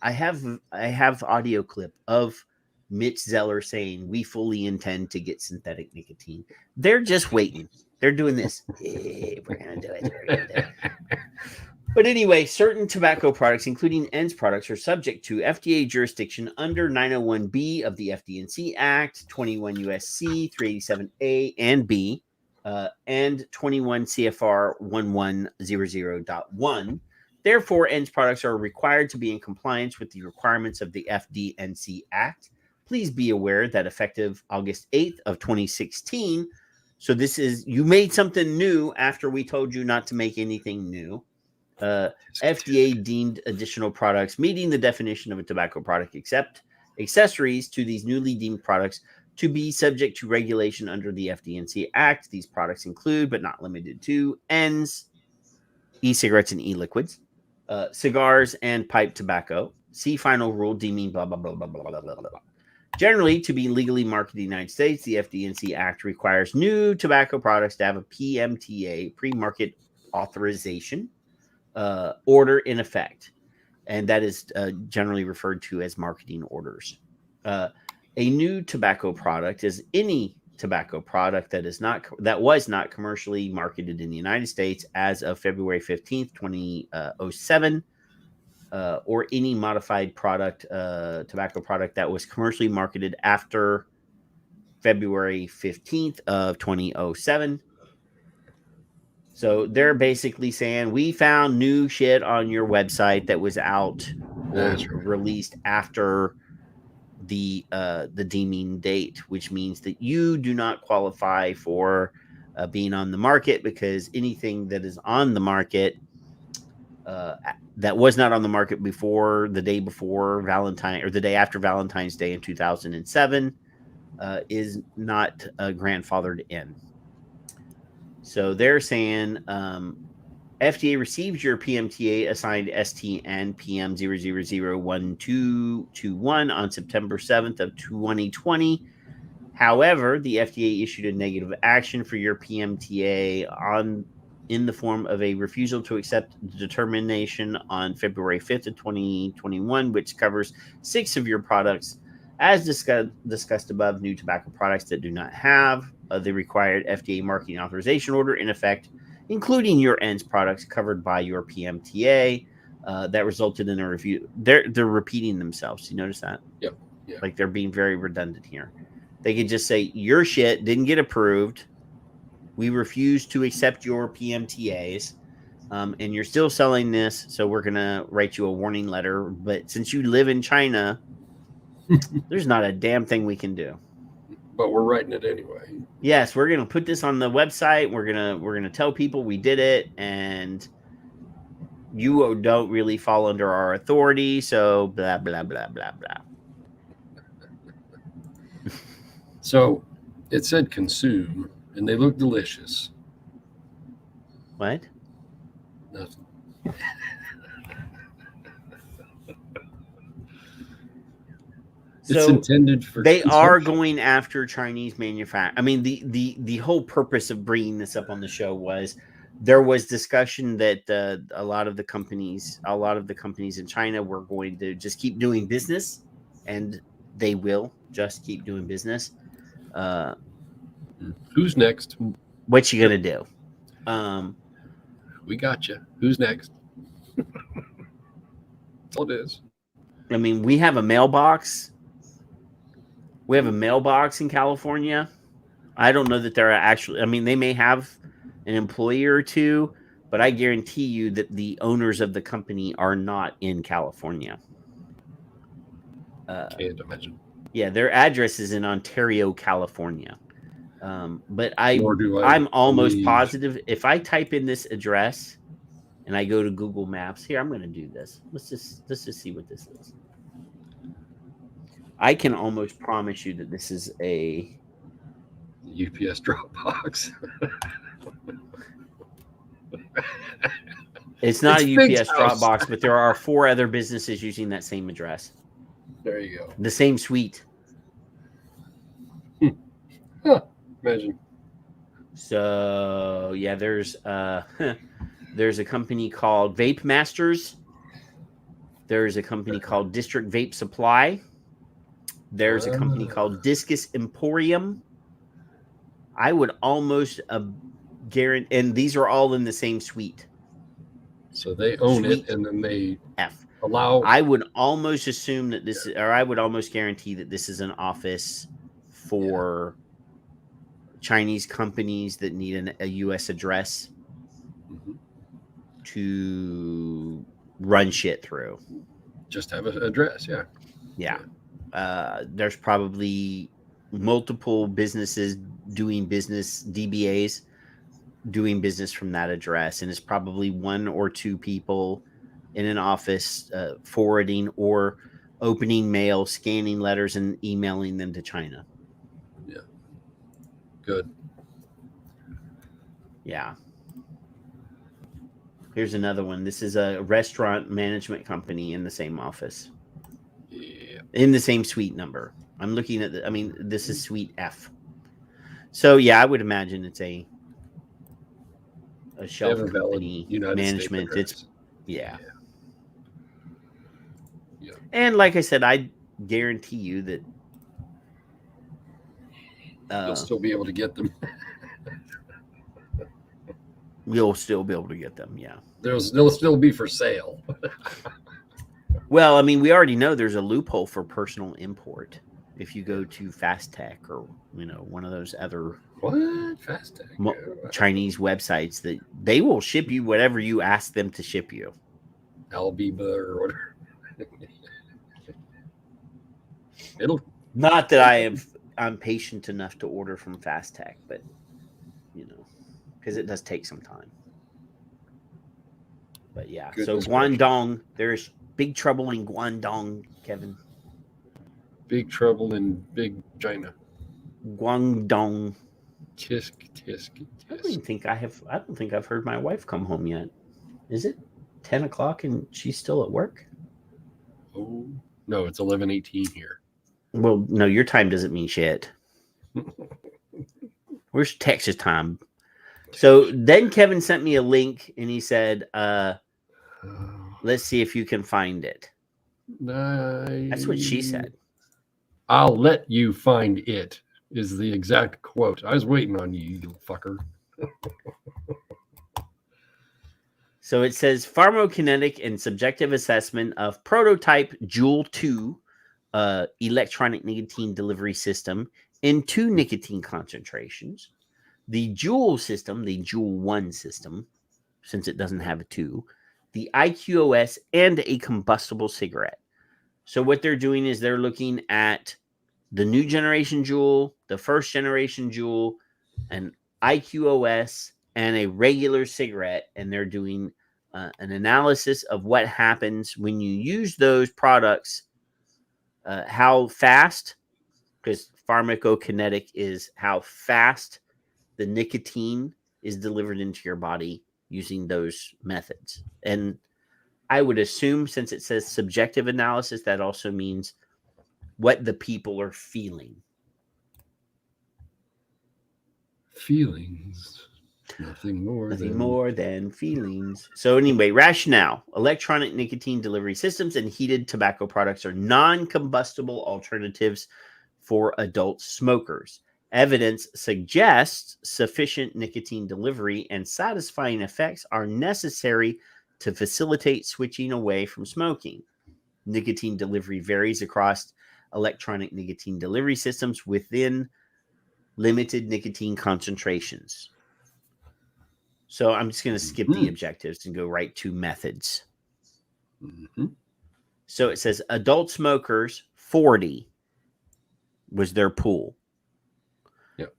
I have audio clip of Mitch Zeller saying we fully intend to get synthetic nicotine. They're just waiting. They're doing this. We're going to do it. We're going to do it. But anyway, certain tobacco products, including ENDS products, are subject to FDA jurisdiction under 901B of the FD&C Act, 21 USC 387A and B, and 21 CFR 1100.1. Therefore, ENDS products are required to be in compliance with the requirements of the FD&C Act. Please be aware that effective August 8th of 2016, so this is, you made something new after we told you not to make anything new. FDA deemed additional products meeting the definition of a tobacco product except accessories to these newly deemed products to be subject to regulation under the FD&C Act. These products include, but not limited to, ENDS, e-cigarettes and e-liquids, cigars and pipe tobacco. See final rule deeming blah, blah, blah, blah, blah, blah, blah, blah. Generally, to be legally marketed in the United States, the FD&C Act requires new tobacco products to have a PMTA, pre-market authorization, order in effect, and that is generally referred to as marketing orders. A new tobacco product is any tobacco product that was not commercially marketed in the United States as of February 15th, 2007, or any modified product, tobacco product that was commercially marketed after February 15th of 2007. So they're basically saying we found new shit on your website that was out or released after the deeming date, which means that you do not qualify for being on the market, because anything that is on the market that was not on the market before the day before Valentine or the day after Valentine's Day in 2007 is not grandfathered in. So they're saying FDA received your PMTA assigned STN PM 0001221 on September 7th of 2020. However, the FDA issued a negative action for your PMTA in the form of a refusal to accept the determination on February 5th of 2021, which covers 6 of your products. As discussed above, new tobacco products that do not have the required FDA marketing authorization order in effect, including your ENDS products covered by your PMTA, that resulted in a review. They're repeating themselves. You notice that? Yep. Like they're being very redundant here. They could just say your shit didn't get approved. We refuse to accept your PMTAs, and you're still selling this, so we're gonna write you a warning letter. But since you live in China, there's not a damn thing we can do. But we're writing it anyway. Yes, we're gonna put this on the website. We're gonna tell people we did it, and you don't really fall under our authority. So blah blah blah blah blah. So it said consume, and they look delicious. What? Nothing. It's intended for. They are going after Chinese manufacturers. I mean, the whole purpose of bringing this up on the show was there was discussion that a lot of the companies in China were going to just keep doing business, and they will just keep doing business. Who's next? What you gonna do? We got you. Who's next? That's all it is. I mean, we have a mailbox. We have a mailbox in California. I don't know that they're actually, I mean, they may have an employee or two, but I guarantee you that the owners of the company are not in California. Can't imagine. Yeah, their address is in Ontario, California. But I'm almost positive if I type in this address and I go to Google Maps, here, I'm going to do this. Let's just see what this is. I can almost promise you that this is a UPS drop box. It's not a UPS drop box, but there are 4 other businesses using that same address. There you go. The same suite. Huh, imagine. So yeah, there's a company called Vape Masters. There's a company called District Vape Supply. There's a company called Discus Emporium. I would almost guarantee, and these are all in the same suite. So they own it, and then they F. allow. I would almost assume that this, or I would almost guarantee that this is an office for Chinese companies that need a U.S. address to run shit through. Just have an address, yeah. Yeah. There's probably multiple businesses doing business, DBAs, doing business from that address. And it's probably one or two people in an office forwarding or opening mail, scanning letters, and emailing them to China. Yeah. Good. Yeah. Here's another one. This is a restaurant management company in the same office. Yeah. In the same suite number. I'm looking at this is suite F. So yeah, I would imagine it's a shelf company management. It's yeah. And like I said, I guarantee you that you'll still be able to get them. You'll still be able to get them, yeah. They'll still be for sale. Well, I mean, we already know there's a loophole for personal import. If you go to Fast Tech or one of those other Fast Tech Chinese websites, that they will ship you whatever you ask them to ship you. Albiba or whatever. It'll not that I'm patient enough to order from Fast Tech, but because it does take some time. But yeah, so Guangdong, there's big trouble in Guangdong, Kevin. Big trouble in Big China. Guangdong. Tisk. I don't think I've heard my wife come home yet. Is it 10 o'clock and she's still at work? Oh no, it's 11:18 here. Well, no, your time doesn't mean shit. Where's Texas time? So then Kevin sent me a link and he said, let's see if you can find it. That's what she said. I'll let you find it is the exact quote. I was waiting on you, you fucker. So it says pharmacokinetic and subjective assessment of prototype Juul 2 electronic nicotine delivery system in 2 nicotine concentrations. The Juul system, the Juul 1 system, since it doesn't have a 2, the IQOS, and a combustible cigarette. So what they're doing is they're looking at the new generation Juul, the first generation Juul, an IQOS, and a regular cigarette, and they're doing an analysis of what happens when you use those products, how fast, because pharmacokinetic is how fast the nicotine is delivered into your body using those methods. And I would assume, since it says subjective analysis, that also means what the people are feeling. Feelings. Nothing more than feelings. So anyway, rationale. Electronic nicotine delivery systems and heated tobacco products are non-combustible alternatives for adult smokers. Evidence suggests sufficient nicotine delivery and satisfying effects are necessary to facilitate switching away from smoking. Nicotine delivery varies across electronic nicotine delivery systems within limited nicotine concentrations. So I'm just going to skip the objectives and go right to methods. So it says adult smokers, 40 was their pool.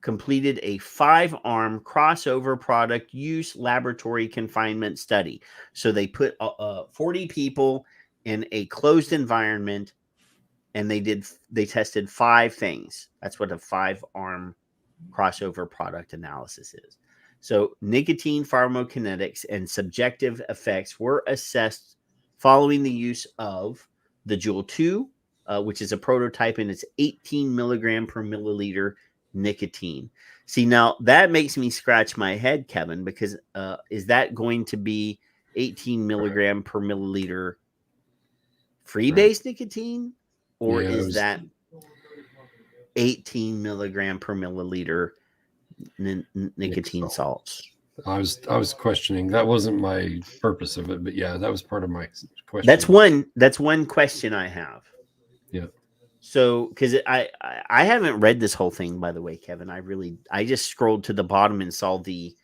Completed a 5-arm crossover product use laboratory confinement study. So they put 40 people in a closed environment, and they tested 5 things. That's what a 5-arm crossover product analysis is. So nicotine pharmacokinetics and subjective effects were assessed following the use of the Juul 2, which is a prototype, and it's 18 milligram per milliliter nicotine. See, now that makes me scratch my head, Kevin, because is that going to be 18 milligram per milliliter free-base nicotine, or is that 18 milligram per milliliter nicotine salts? I was questioning. That wasn't my purpose of it, but yeah, that was part of my question. That's one question I have. Yeah. So, because I haven't read this whole thing, by the way, Kevin. I just scrolled to the bottom and saw the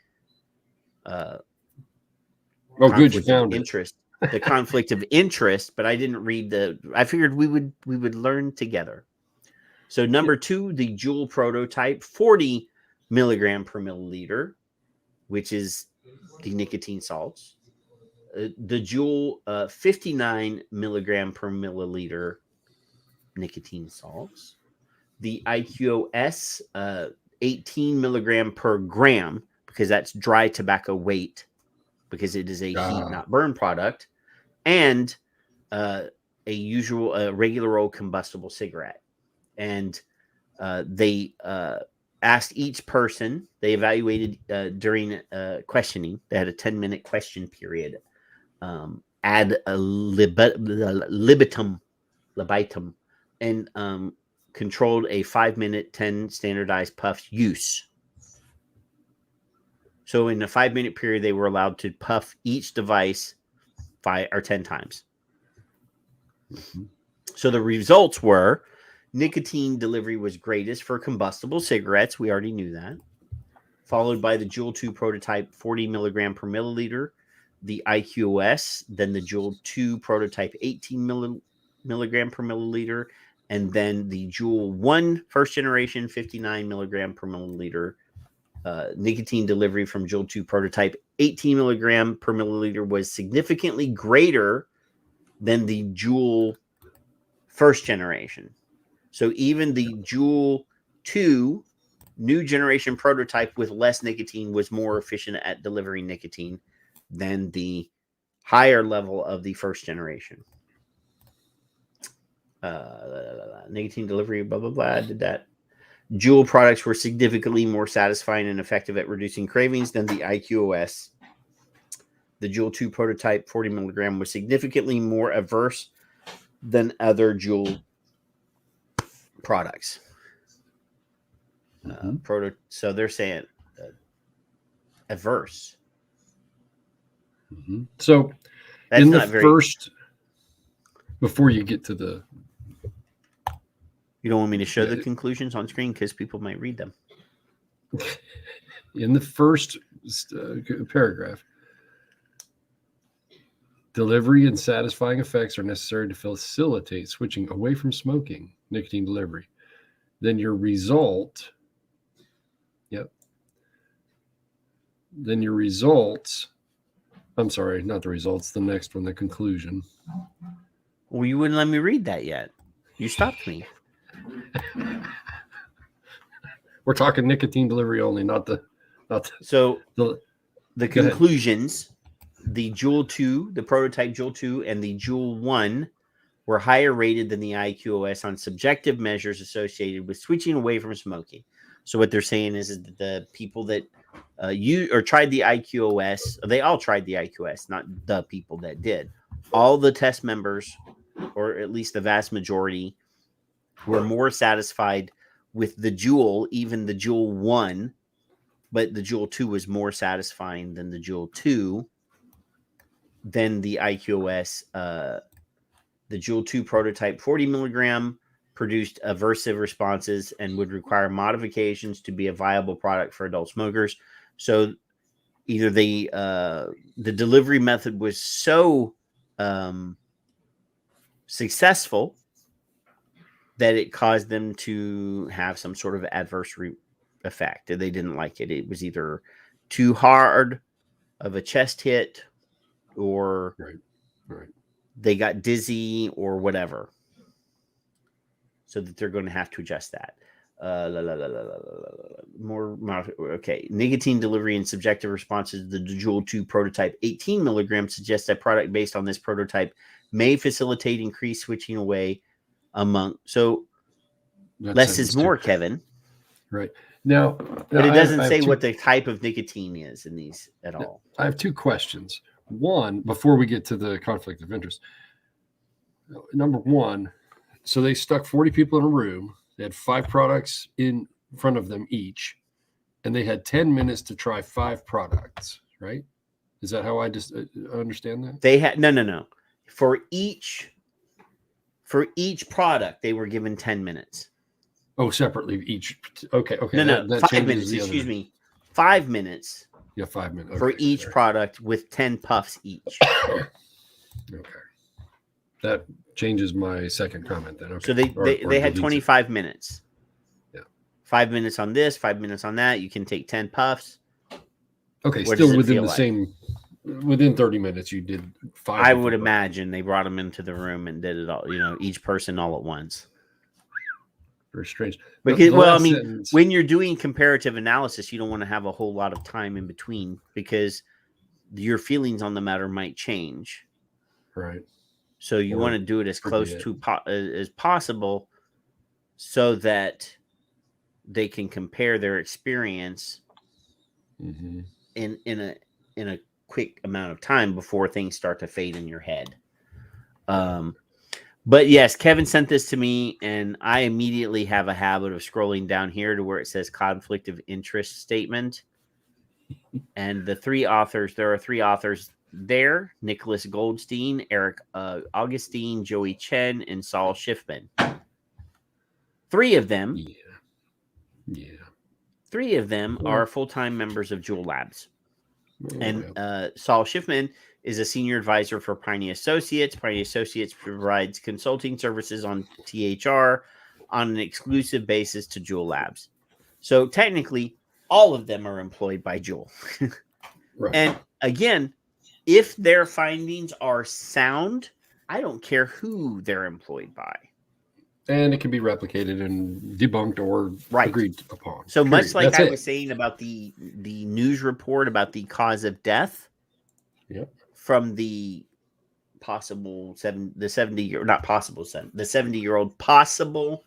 good, you found interest, the conflict of interest, but I didn't read I figured we would learn together. So number 2, the Juul prototype, 40 milligram per milliliter, which is the nicotine salts. The Juul 59 milligram per milliliter nicotine salts. The IQOS 18 milligram per gram, because that's dry tobacco weight, because it is a heat not burn product, and a regular old combustible cigarette. And they asked each person, they evaluated during questioning, they had a 10-minute question period, ad libitum, and controlled a 5-minute 10 standardized puff use. So in a 5-minute period, they were allowed to puff each device 5 or 10 times. Mm-hmm. So the results were nicotine delivery was greatest for combustible cigarettes. We already knew that. Followed by the Juul 2 prototype, 40 milligram per milliliter. The IQOS, then the Juul 2 prototype, 18 milligram per milliliter. And then the Juul 1 first generation, 59 milligram per milliliter. Nicotine delivery from Juul 2 prototype, 18 milligram per milliliter, was significantly greater than the Juul first generation. So even the Juul 2 new generation prototype with less nicotine was more efficient at delivering nicotine than the higher level of the first generation. Nicotine delivery, blah, blah, blah. I did that. Juul products were significantly more satisfying and effective at reducing cravings than the IQOS. The Juul 2 prototype, 40 milligram, was significantly more averse than other Juul products. So they're saying averse. Mm-hmm. So that's in not the first, before you get to the, you don't want me to show the conclusions on screen because people might read them. In the first paragraph, delivery and satisfying effects are necessary to facilitate switching away from smoking, nicotine delivery. Then your result, then your results, I'm sorry, not the results, the next one, the conclusion. Well, you wouldn't let me read that yet. You stopped me. We're talking nicotine delivery only, So the conclusions, the Juul 2, the prototype Juul 2 and the Juul 1 were higher rated than the IQOS on subjective measures associated with switching away from smoking. So what they're saying is that the people that tried the IQOS, they all tried the IQOS, not the people that did. All the test members, or at least the vast majority, were more satisfied with the Juul, even the Juul 1, but the Juul 2 was more satisfying than the Juul 2, than the IQOS. The Juul 2 prototype 40 milligram produced aversive responses and would require modifications to be a viable product for adult smokers. So either the delivery method was so successful that it caused them to have some sort of adverse effect. They didn't like it. It was either too hard of a chest hit, or they got dizzy, or whatever. So that they're going to have to adjust that. Okay. Nicotine delivery and subjective responses to the Juul 2 prototype 18 milligrams suggests that product based on this prototype may facilitate increased switching away So less is more, Kevin. Right. Now, but it doesn't say what the type of nicotine is in these at all. I have two questions. One, before we get to the conflict of interest. Number one, so they stuck 40 people in a room. They had 5 products in front of them each, and they had 10 minutes to try 5 products, right? Is that how I just understand that? They had no. For each product, they were given 10 minutes. Oh, separately each. Okay. No, 5 minutes. Excuse me. 5 minutes. Yeah, 5 minutes. Okay, for each product with 10 puffs each. Okay. That changes my second comment then. Okay. So they had 25 minutes. Yeah. 5 minutes on this, 5 minutes on that. You can take 10 puffs. Okay, still within the same, within 30 minutes, you did 5. I would imagine they brought them into the room and did it all, each person all at once. Very strange. Because, when you're doing comparative analysis, you don't want to have a whole lot of time in between because your feelings on the matter might change. Right. So you want to do it as close to as possible so that they can compare their experience in a quick amount of time before things start to fade in your head. But yes, Kevin sent this to me, and I immediately have a habit of scrolling down here to where it says conflict of interest statement. And there are 3 authors there: Nicholas Goldstein, Earache Augustine, Joey Chen, and Saul Schiffman. 3 of them. Yeah. 3 of them are full-time members of Juul Labs. And Saul Schiffman is a senior advisor for Piney Associates. Piney Associates provides consulting services on THR on an exclusive basis to Juul Labs. So technically, all of them are employed by Juul. Right. And again, if their findings are sound, I don't care who they're employed by. And it can be replicated and debunked or agreed upon. So much like I was saying about the news report about the cause of death from the possible 70-year-old possible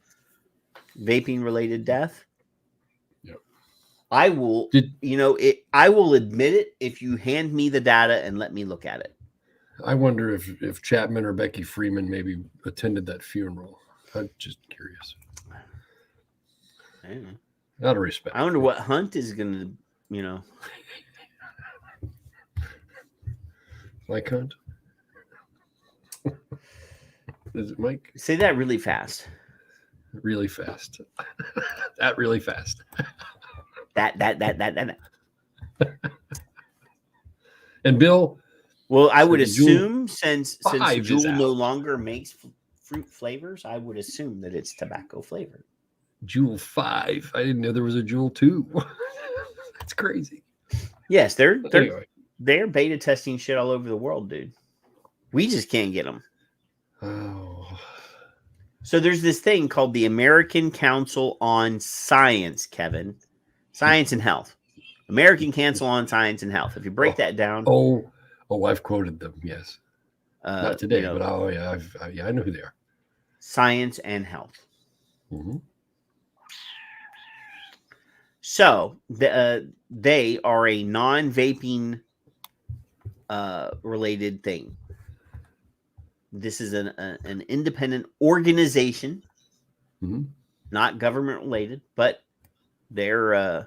vaping related death. I will I will admit it if you hand me the data and let me look at it. I wonder if Chapman or Becky Freeman maybe attended that funeral. I'm just curious. I don't know. Out of respect. I wonder what Hunt is going to, Mike Hunt? Is it Mike? Say that really fast. Really fast. That really fast. That. And Bill? Well, I would assume since Juul no longer makes fruit flavors, I would assume that it's tobacco flavored. Juul 5. I didn't know there was a Juul 2. That's crazy. Yes, they're beta testing shit all over the world, dude. We just can't get them. Oh. So there's this thing called the American Council on Science, Kevin. Science and Health. American Council on Science and Health. If you break that down. Oh, I've quoted them. Yes. Not today, but I know who they are. Science and Health. Mm-hmm. So they are a non-vaping related thing. This is an independent organization, not government related, but they're an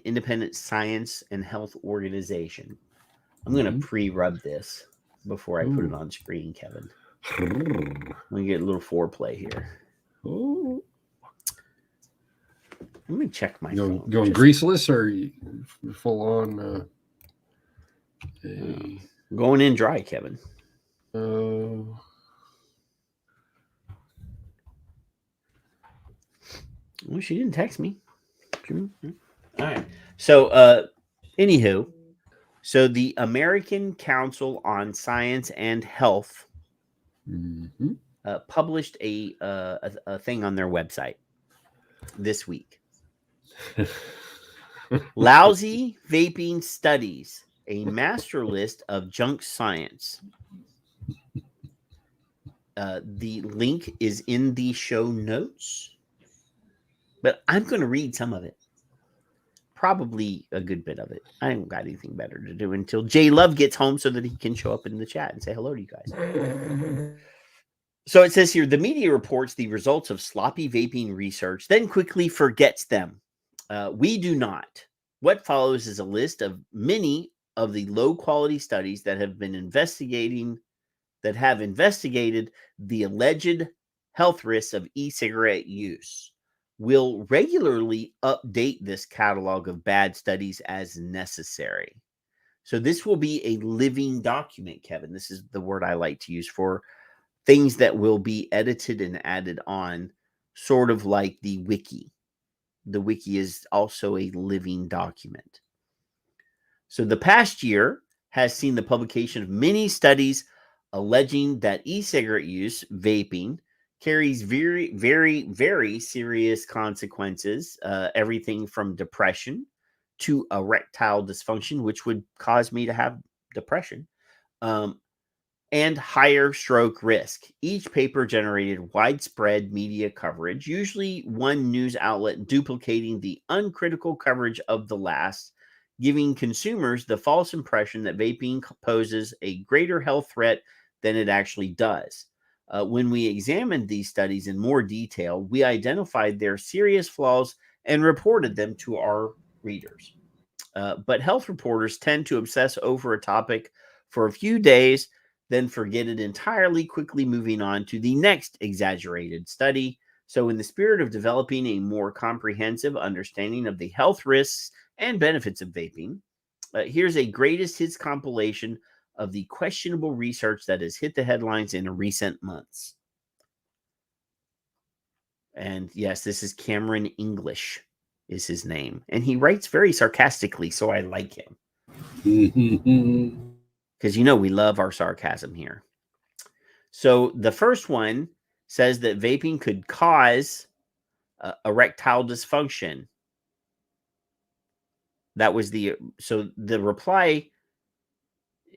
independent science and health organization. I'm going to pre-rub this before I put it on screen, Kevin. Let me get a little foreplay here. Ooh. Let me check my phone. Just Going greaseless or full on? Going in dry, Kevin. Well, she didn't text me. All right. So, anywho, so the American Council on Science and Health published a thing on their website this week. Lousy vaping studies, a master list of junk science. The link is in the show notes, but I'm going to read some of it. Probably a good bit of it. I ain't got anything better to do until J Love gets home so that he can show up in the chat and say hello to you guys. So it says here, the media reports the results of sloppy vaping research, then quickly forgets them. We do not. What follows is a list of many of the low-quality studies that have investigated the alleged health risks of e-cigarette use. We'll regularly update this catalog of bad studies as necessary. So this will be a living document, Kevin. This is the word I like to use for things that will be edited and added on, sort of like the wiki. The wiki is also a living document. So the past year has seen the publication of many studies alleging that e-cigarette use, vaping, carries very, very, very serious consequences, everything from depression to erectile dysfunction, which would cause me to have depression, and higher stroke risk. Each paper generated widespread media coverage, usually one news outlet duplicating the uncritical coverage of the last, giving consumers the false impression that vaping poses a greater health threat than it actually does. When we examined these studies in more detail, we identified their serious flaws and reported them to our readers. But health reporters tend to obsess over a topic for a few days, then forget it entirely, quickly moving on to the next exaggerated study. So in the spirit of developing a more comprehensive understanding of the health risks and benefits of vaping, here's a greatest hits compilation of the questionable research that has hit the headlines in recent months. And yes, this is Cameron English is his name. And he writes very sarcastically, so I like him. Because, we love our sarcasm here. So the first one says that vaping could cause erectile dysfunction. That was the reply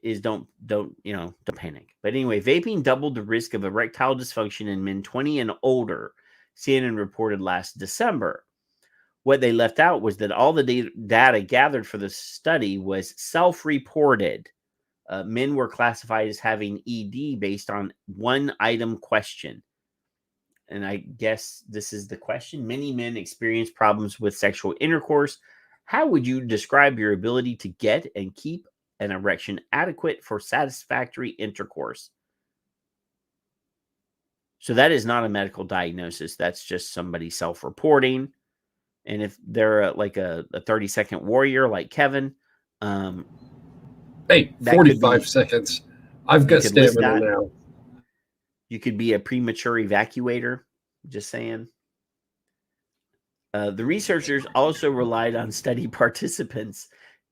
is don't panic. But anyway, vaping doubled the risk of erectile dysfunction in men 20 and older, CNN reported last December. What they left out was that all the data gathered for the study was self-reported. Men were classified as having ED based on one item question. And I guess this is the question. Many men experience problems with sexual intercourse. How would you describe your ability to get and keep an erection adequate for satisfactory intercourse? So that is not a medical diagnosis. That's just somebody self-reporting. And if they're like a 30-second warrior like Kevin, hey, 45 seconds. I've got stamina now. You could be a premature evacuator. Just saying. The researchers also relied on study participants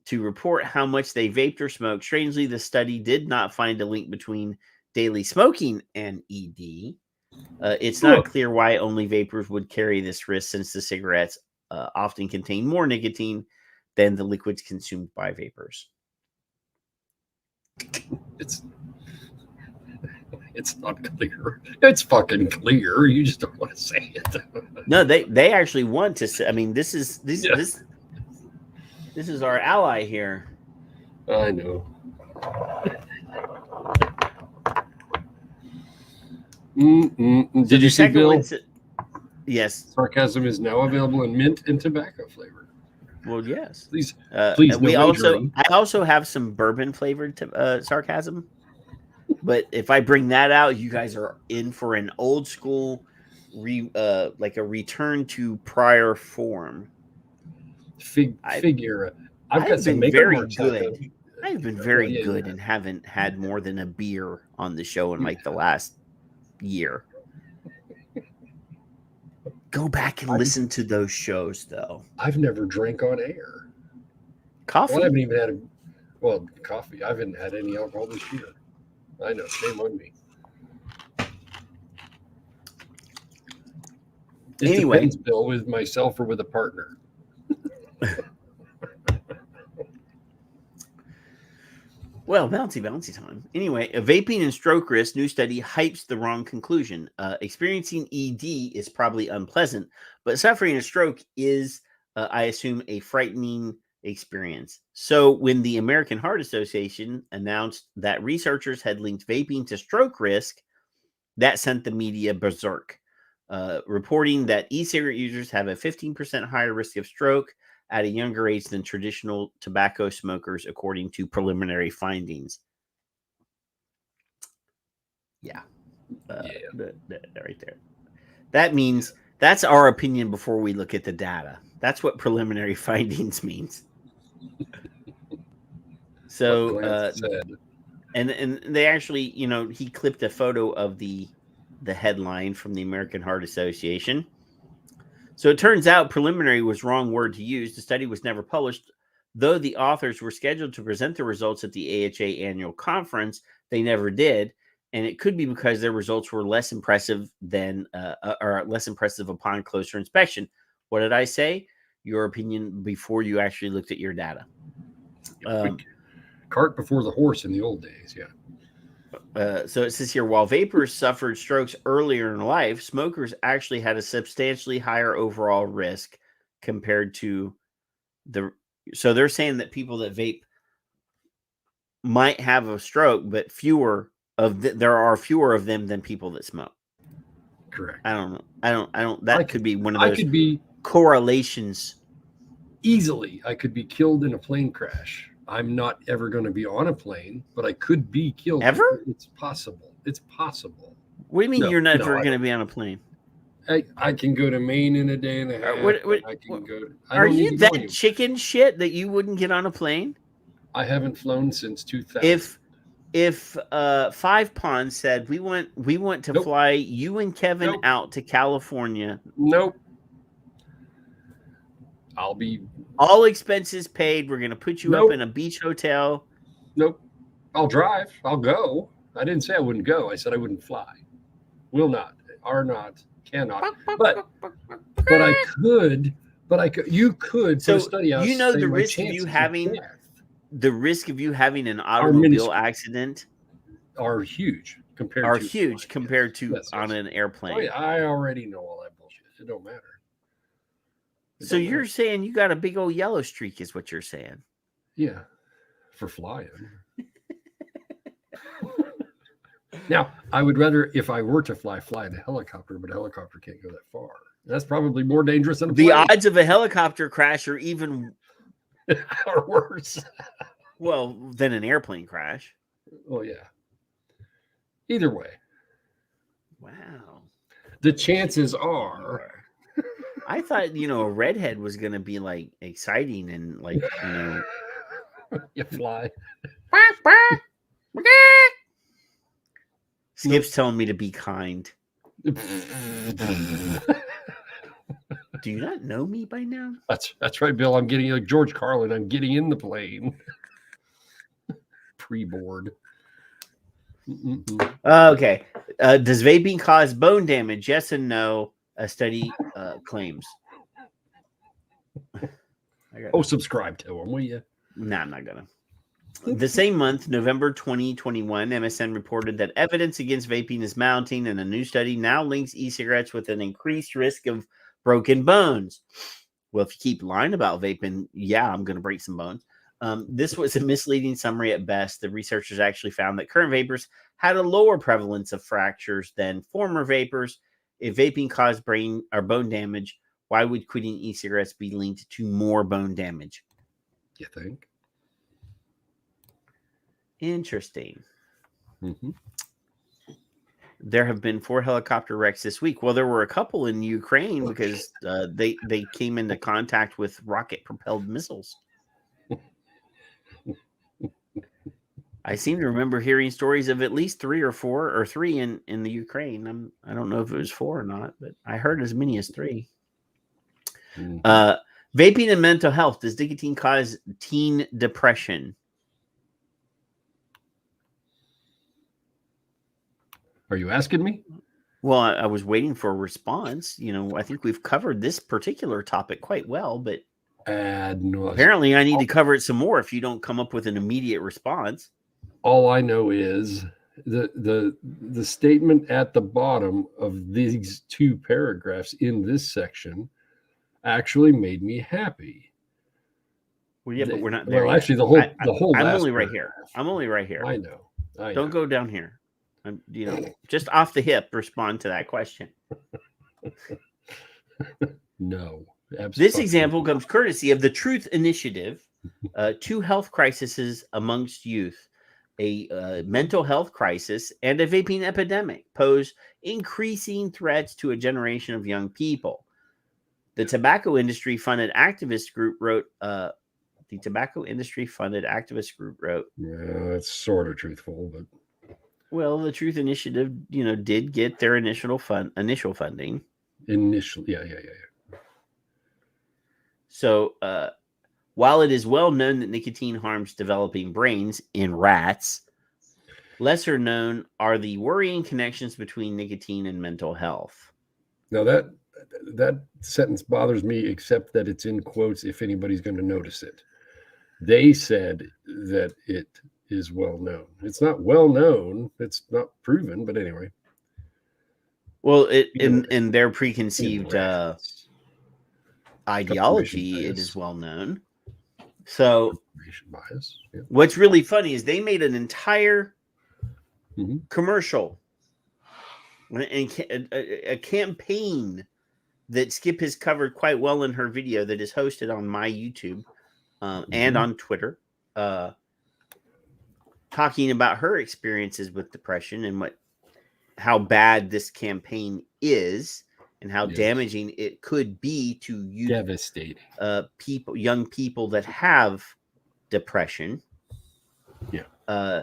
to report how much they vaped or smoked. Strangely, the study did not find a link between daily smoking and ED. It's not clear why only vapors would carry this risk, since the cigarettes often contain more nicotine than the liquids consumed by vapors. It's not clear. It's fucking clear. You just don't want to say it. No, they actually want to say. I mean, this is our ally here. I know. Did you see, Bill? Yes. Sarcasm is now available in mint and tobacco flavor. Well, yes. Please. I also have some bourbon flavored sarcasm. But if I bring that out, you guys are in for an old school, like a return to prior form. Figure. I've been very good. I've been very good and haven't had more than a beer on the show in like the last year. Go back and listen to those shows, though. I've never drank on air. Coffee? Well, I haven't even had coffee. I haven't had any alcohol this year. I know, shame on me. It depends, Bill, with myself or with a partner. Well, bouncy time. Anyway, a vaping and stroke risk new study hypes the wrong conclusion. Experiencing ED is probably unpleasant, but suffering a stroke is, I assume, a frightening experience. So when the American Heart Association announced that researchers had linked vaping to stroke risk, that sent the media berserk, reporting that e-cigarette users have a 15% higher risk of stroke at a younger age than traditional tobacco smokers, according to preliminary findings. Yeah. Right there. That means that's our opinion before we look at the data. That's what preliminary findings means. So, and they actually, he clipped a photo of the headline from the American Heart Association. So it turns out preliminary was wrong word to use. The study was never published, though the authors were scheduled to present the results at the AHA annual conference. They never did, and it could be because their results were less impressive or less impressive upon closer inspection. What did I say? Your opinion before you actually looked at your data. Cart before the horse in the old days, yeah. So it says here, while vapors suffered strokes earlier in life, smokers actually had a substantially higher overall risk compared to so they're saying that people that vape might have a stroke, but there are fewer of them than people that smoke. Correct. I don't know. That could be one of those correlations. Easily, I could be killed in a plane crash. I'm not ever going to be on a plane, but I could be killed. Ever? It's possible. It's possible. What do you mean you're never going to be on a plane? I can go to Maine in a day and a half. Are you that chicken shit that you wouldn't get on a plane? I haven't flown since 2000. If Five Ponds said we want to fly you and Kevin out to California. Nope. I'll be all expenses paid. We're going to put you up in a beach hotel. Nope. I'll drive. I'll go. I didn't say I wouldn't go. I said I wouldn't fly. Will not. Are not. Cannot. But I could. But I could. You could put a study out. The risk of you having an automobile accident are huge compared to on an airplane. Oh, yeah, I already know all that bullshit. It don't matter. So you're saying you got a big old yellow streak is what you're saying. Yeah. For flying. Now, I would rather, if I were to fly in a helicopter, but a helicopter can't go that far. That's probably more dangerous than a plane. The odds of a helicopter crash are even or worse. Well, than an airplane crash. Oh, yeah. Either way. Wow. The chances are. I thought, a redhead was going to be like exciting and like, you fly. Skip's telling me to be kind. Do you not know me by now? That's right, Bill. I'm getting like George Carlin. I'm getting in the plane. Pre-board. Okay. Does vaping cause bone damage? Yes and no. A study claims. Subscribe to them, will you? No, I'm not gonna. The same month, November 2021, MSN reported that evidence against vaping is mounting, and a new study now links e-cigarettes with an increased risk of broken bones. Well, if you keep lying about vaping, yeah, I'm going to break some bones. This was a misleading summary at best. The researchers actually found that current vapors had a lower prevalence of fractures than former vapors. If vaping caused brain or bone damage, why would quitting e-cigarettes be linked to more bone damage? You think? Interesting. Mm-hmm. There have been 4 helicopter wrecks this week. Well, there were a couple in Ukraine because they came into contact with rocket-propelled missiles. I seem to remember hearing stories of at least 3 or 4 or 3 in the Ukraine. I don't know if it was 4 or not, but I heard as many as 3. Mm-hmm. Vaping and mental health. Does nicotine cause teen depression? Are you asking me? Well, I was waiting for a response. I think we've covered this particular topic quite well, but no, apparently I need to cover it some more if you don't come up with an immediate response. all I know is the statement at the bottom of these 2 paragraphs in this section actually made me happy. Well, yeah, but we're not there. Well, yet. actually, the whole I'm last only right paragraph. here. I'm only right here. I know. Don't go down here. I'm, just off the hip, respond to that question. No. Absolutely. This example comes courtesy of the Truth Initiative. 2 health crises amongst youth, a mental health crisis, and a vaping epidemic pose increasing threats to a generation of young people. The tobacco industry funded activist group wrote. Yeah, it's sort of truthful, but well, the Truth Initiative, did get their initial funding. Initially, yeah. So, while it is well known that nicotine harms developing brains in rats, lesser known are the worrying connections between nicotine and mental health. Now that sentence bothers me, except that it's in quotes if anybody's going to notice it. They said that it is well known. It's not well known. It's not proven, but anyway. Well, in their preconceived ideology, it is well known. So bias. Yeah. What's really funny is they made an entire commercial and a campaign that Skip has covered quite well in her video that is hosted on my YouTube and on Twitter, talking about her experiences with depression and how bad this campaign is and how damaging it could be to youth, devastating young people that have depression. Yeah.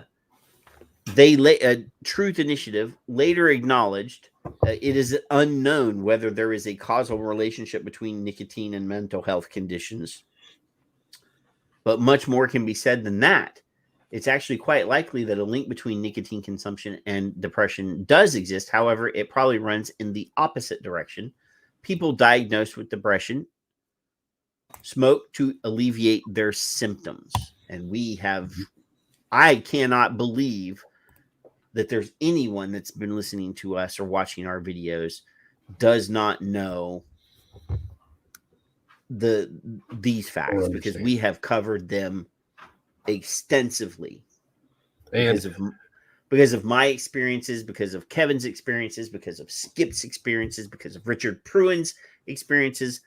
Truth Initiative later acknowledged it is unknown whether there is a causal relationship between nicotine and mental health conditions. But much more can be said than that. It's actually quite likely that a link between nicotine consumption and depression does exist. However, it probably runs in the opposite direction. People diagnosed with depression smoke to alleviate their symptoms. And I cannot believe that there's anyone that's been listening to us or watching our videos does not know these facts, because we have covered them extensively because of my experiences, because of Kevin's experiences, because of Skip's experiences, because of Richard Pruitt's experiences,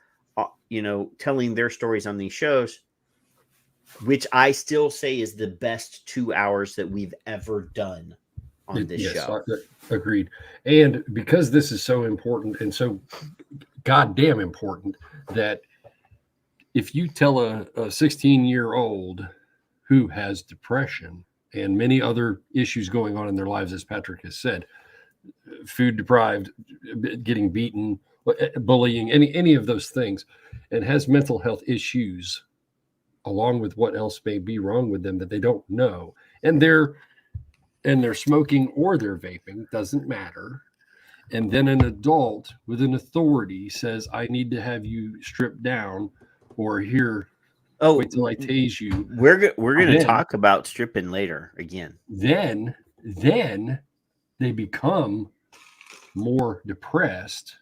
telling their stories on these shows, which I still say is the best 2 hours that we've ever done on this show. Agreed. And because this is so important and so goddamn important, that if you tell a 16-year-old who has depression and many other issues going on in their lives, as Patrick has said, food deprived, getting beaten, bullying, any of those things, and has mental health issues along with what else may be wrong with them that they don't know, and they're smoking or they're vaping, doesn't matter. And then an adult with an authority says, I need to have you stripped down, or here, wait till I tase you. We're going to talk about stripping later again. Then they become more depressed,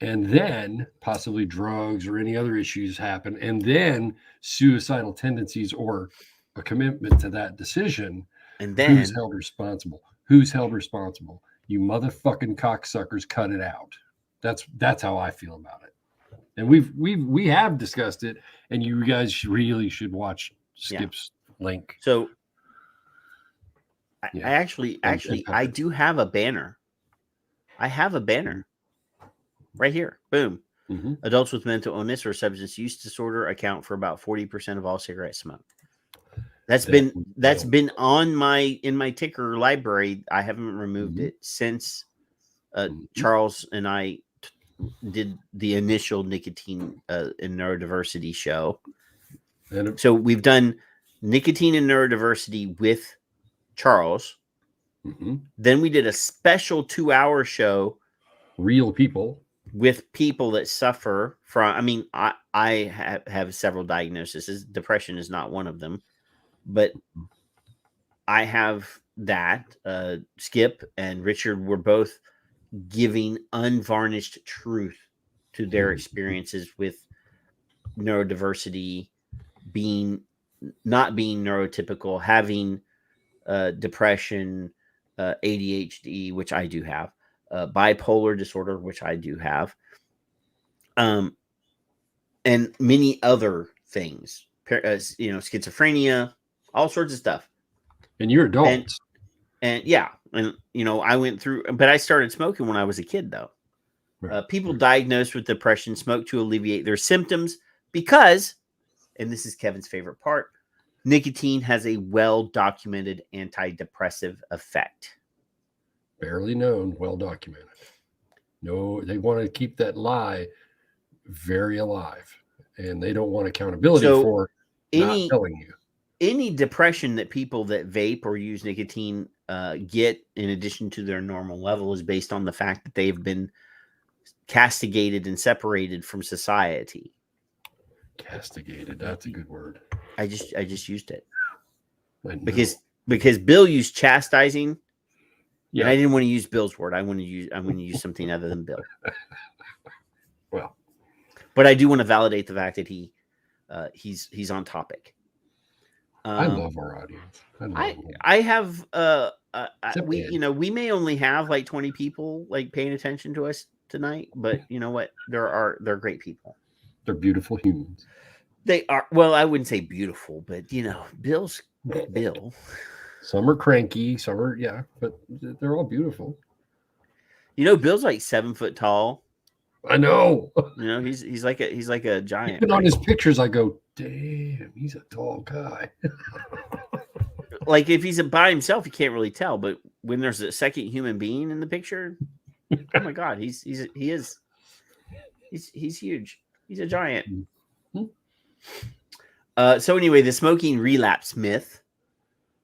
and then possibly drugs or any other issues happen, and then suicidal tendencies or a commitment to that decision. And then who's held responsible? Who's held responsible? You motherfucking cocksuckers, cut it out. That's how I feel about it. And we have discussed it, and you guys really should watch Skip's link. So I actually I do have a banner. I have a banner right here. Boom. Adults with mental illness or substance use disorder account for about 40% of all cigarette smoke. That's been in my ticker library. I haven't removed it since Charles and I did the initial nicotine and neurodiversity show. So we've done nicotine and neurodiversity with Charles. Then we did a special 2-hour show, real people, with people that suffer from, I mean, I have several diagnoses. Depression is not one of them, but I have that. Skip and Richard were both giving unvarnished truth to their experiences with neurodiversity, not being neurotypical, having depression, ADHD, which I do have, bipolar disorder, which I do have, and many other things, schizophrenia, all sorts of stuff. And you're adults. And yeah, and I went through, but I started smoking when I was a kid, though. People diagnosed with depression smoke to alleviate their symptoms because, and this is Kevin's favorite part, nicotine has a well-documented antidepressive effect. Barely known, well-documented. No, they want to keep that lie very alive, and they don't want accountability for not telling you. Any depression that people that vape or use nicotine get, in addition to their normal level, is based on the fact that they've been castigated and separated from society. Castigated, that's a good word. I just used it because Bill used chastising. Yeah, and I didn't want to use Bill's word. I'm going to use something other than Bill. Well, but I do want to validate the fact that he's on topic. I love our audience. I have we may only have like 20 people like paying attention to us tonight, but you know what? They're great people. They're beautiful humans. They are. Well, I wouldn't say beautiful, but Bill's Bill. Some are cranky, some are but they're all beautiful. Bill's like 7 foot tall. I know. He's like a giant. Even on his pictures, I go, damn, he's a tall guy. Like if he's by himself, you can't really tell. But when there's a second human being in the picture, oh my God, he's huge. He's a giant. So anyway, the smoking relapse myth,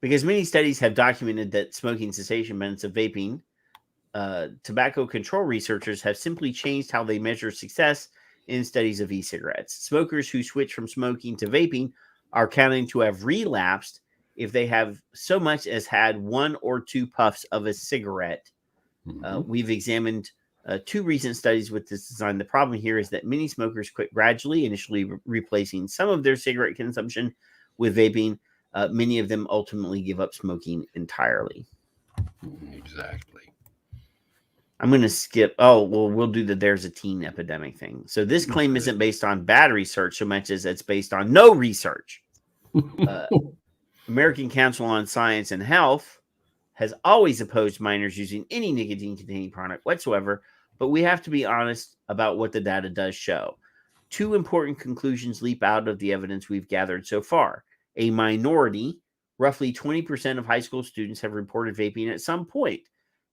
because many studies have documented that smoking cessation benefits of vaping, tobacco control researchers have simply changed how they measure success in studies of e-cigarettes. Smokers who switch from smoking to vaping are counted to have relapsed if they have so much as had 1 or 2 puffs of a cigarette. We've examined 2 recent studies with this design. The problem here is that many smokers quit gradually, initially replacing some of their cigarette consumption with vaping. Many of them ultimately give up smoking entirely. Exactly. I'm going to skip. Oh, well, we'll do there's a teen epidemic thing. So this claim isn't based on bad research so much as it's based on no research. American Council on Science and Health has always opposed minors using any nicotine-containing product whatsoever, but we have to be honest about what the data does show. 2 important conclusions leap out of the evidence we've gathered so far. A minority, roughly 20% of high school students, have reported vaping at some point.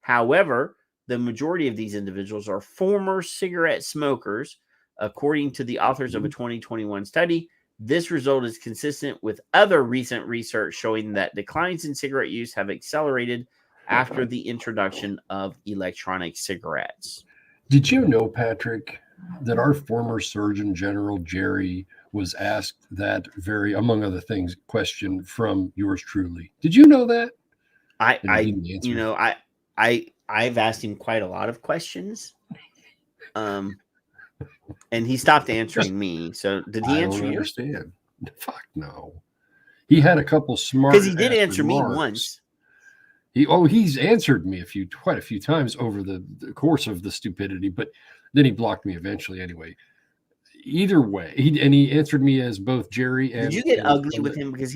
However, the majority of these individuals are former cigarette smokers, according to the authors of a 2021 study. This result is consistent with other recent research showing that declines in cigarette use have accelerated after the introduction of electronic cigarettes. Did you know, Patrick, that our former Surgeon General, Jerry, was asked that very, among other things, question from yours truly? Did you know that? I've asked him quite a lot of questions. And he stopped answering me. So did he answer you? I don't understand. Fuck no. He had a couple smart. Because he did answer me once. He's answered me quite a few times over the course of the stupidity, but then he blocked me eventually anyway. Either way, he answered me as both Jerry and. Did you get ugly with him? Because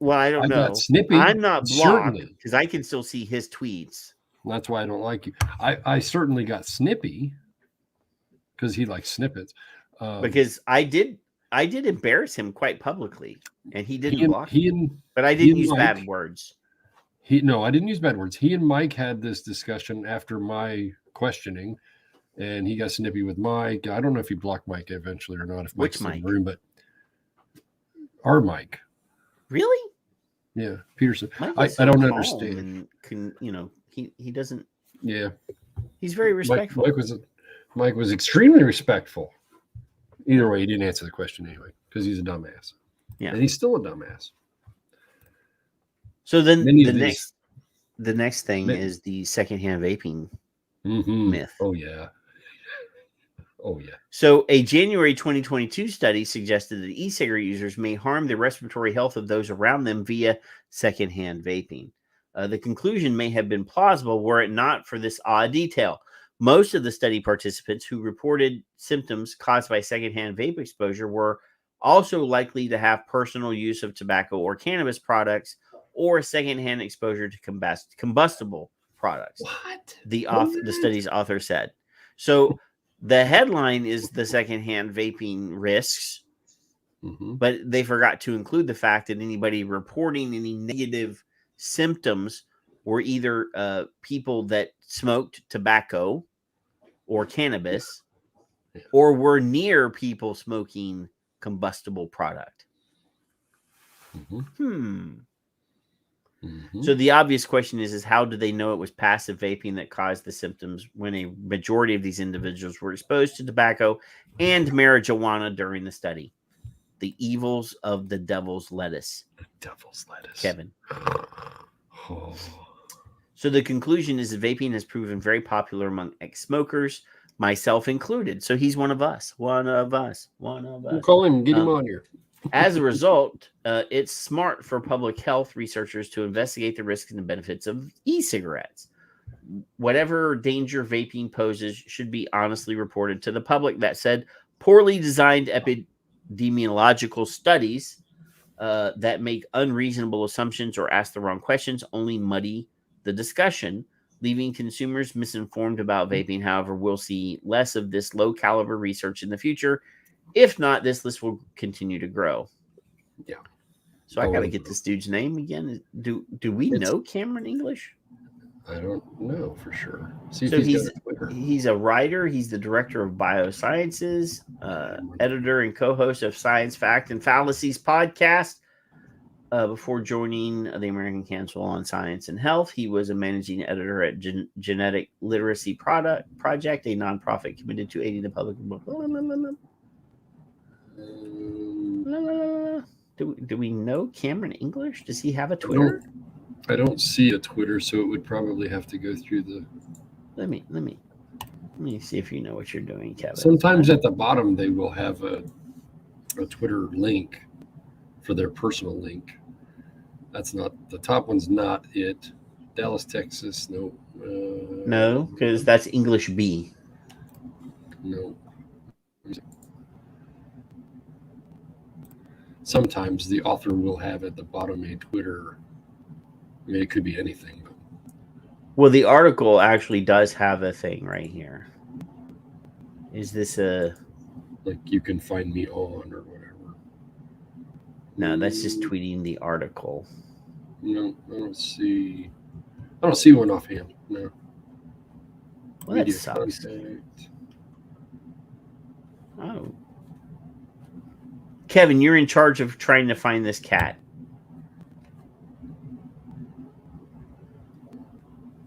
well, I don't know. Not snippy. I'm not blocked because I can still see his tweets. That's why I don't like you. I certainly got snippy because he likes snippets. Because I did embarrass him quite publicly, and he didn't block me. But I didn't use bad words. No, I didn't use bad words. He and Mike had this discussion after my questioning, and he got snippy with Mike. I don't know if he blocked Mike eventually or not. If Mike's in the room, but our Mike. Really? Yeah, Peterson. I don't understand. He doesn't. Yeah, he's very respectful. Mike was extremely respectful. Either way, he didn't answer the question anyway because he's a dumbass. Yeah, and he's still a dumbass. So then Many the of these- next thing is the secondhand vaping myth. Oh yeah. Oh yeah. So a January 2022 study suggested that e-cigarette users may harm the respiratory health of those around them via secondhand vaping. The conclusion may have been plausible were it not for this odd detail. Most of the study participants who reported symptoms caused by secondhand vape exposure were also likely to have personal use of tobacco or cannabis products or secondhand exposure to combustible products. What? The study's author said. So the headline is the secondhand vaping risks, but they forgot to include the fact that anybody reporting any negative symptoms were either people that smoked tobacco or cannabis or were near people smoking combustible product. So the obvious question is how do they know it was passive vaping that caused the symptoms when a majority of these individuals were exposed to tobacco and marijuana during the study? The evils of the devil's lettuce. The devil's lettuce. Kevin. So the conclusion is that vaping has proven very popular among ex-smokers, myself included. So he's one of us. One of us. We'll call him. Get him on here. As a result, it's smart for public health researchers to investigate the risks and the benefits of e-cigarettes. Whatever danger vaping poses should be honestly reported to the public. That said, poorly designed epidemiological studies that make unreasonable assumptions or ask the wrong questions only muddy the discussion, leaving consumers misinformed about vaping. However, we'll see less of this low caliber research in the future. If not, this list will continue to grow. Yeah. So I got to get this dude's name again. Do we know Cameron English? I don't know for sure. See if So he's he's a writer. He's the director of biosciences, editor and co-host of Science, Fact, and Fallacies podcast. Before joining the American Council on Science and Health, he was a managing editor at Genetic Literacy Project, a nonprofit committed to aiding the public. Do we know Cameron English? Does he have a Twitter? I don't see a Twitter, so it would probably have to go through the. Let me see if you know what you're doing, Kevin. Sometimes at the bottom they will have a Twitter link for their personal link. That's not the top one's not it. Dallas, Texas, no. No, because that's English B. No. Sometimes the author will have at the bottom a Twitter. I mean, it could be anything. But... Well, the article actually does have a thing right here. Is this a... Like, you can find me on or whatever. No, that's just tweeting the article. No, I don't see one offhand. No. Well, that sucks. Contact. Oh. Kevin, you're in charge of trying to find this cat.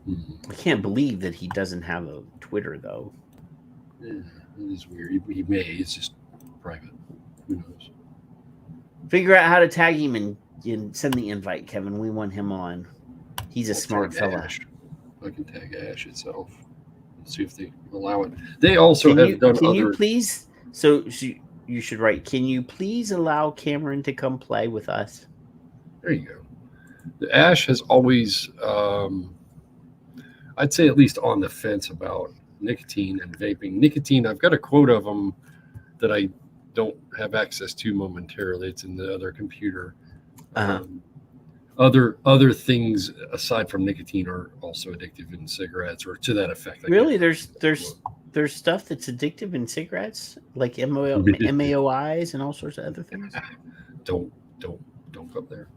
I can't believe that he doesn't have a Twitter, though. Yeah, it is weird. He may. It's just private. Who knows? Figure out how to tag him and send the invite, Kevin. We want him on. He's a smart fella. I can tag Ash itself. Let's see if they allow it. They also have done other... Can you please... So you should write, can you please allow Cameron to come play with us? There you go. The Ash has always... I'd say at least on the fence about nicotine and vaping. Nicotine, I've got a quote of them that I don't have access to momentarily. It's in the other computer. Other things aside from nicotine are also addictive in cigarettes, or to that effect. Really? There's stuff that's addictive in cigarettes, like MAOIs and all sorts of other things. Don't go there.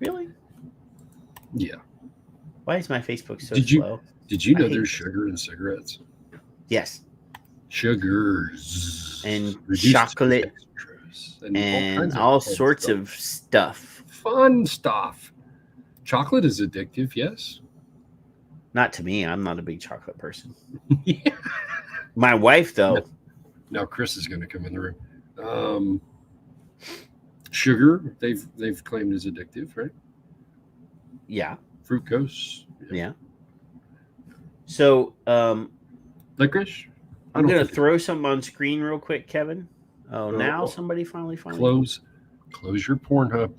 Really? Yeah. Why is my Facebook so slow? Did you know there's sugar in cigarettes? Yes. Sugars and reduced chocolate and all sorts of stuff. Fun stuff. Chocolate is addictive, yes. Not to me. I'm not a big chocolate person. Yeah. My wife, though. Now Chris is going to come in the room. Sugar, they've claimed is addictive, right? Yeah. Fructose. Yeah. So, licorice. I'm going to throw something on screen real quick, Kevin. Oh, now somebody finally close your Pornhub.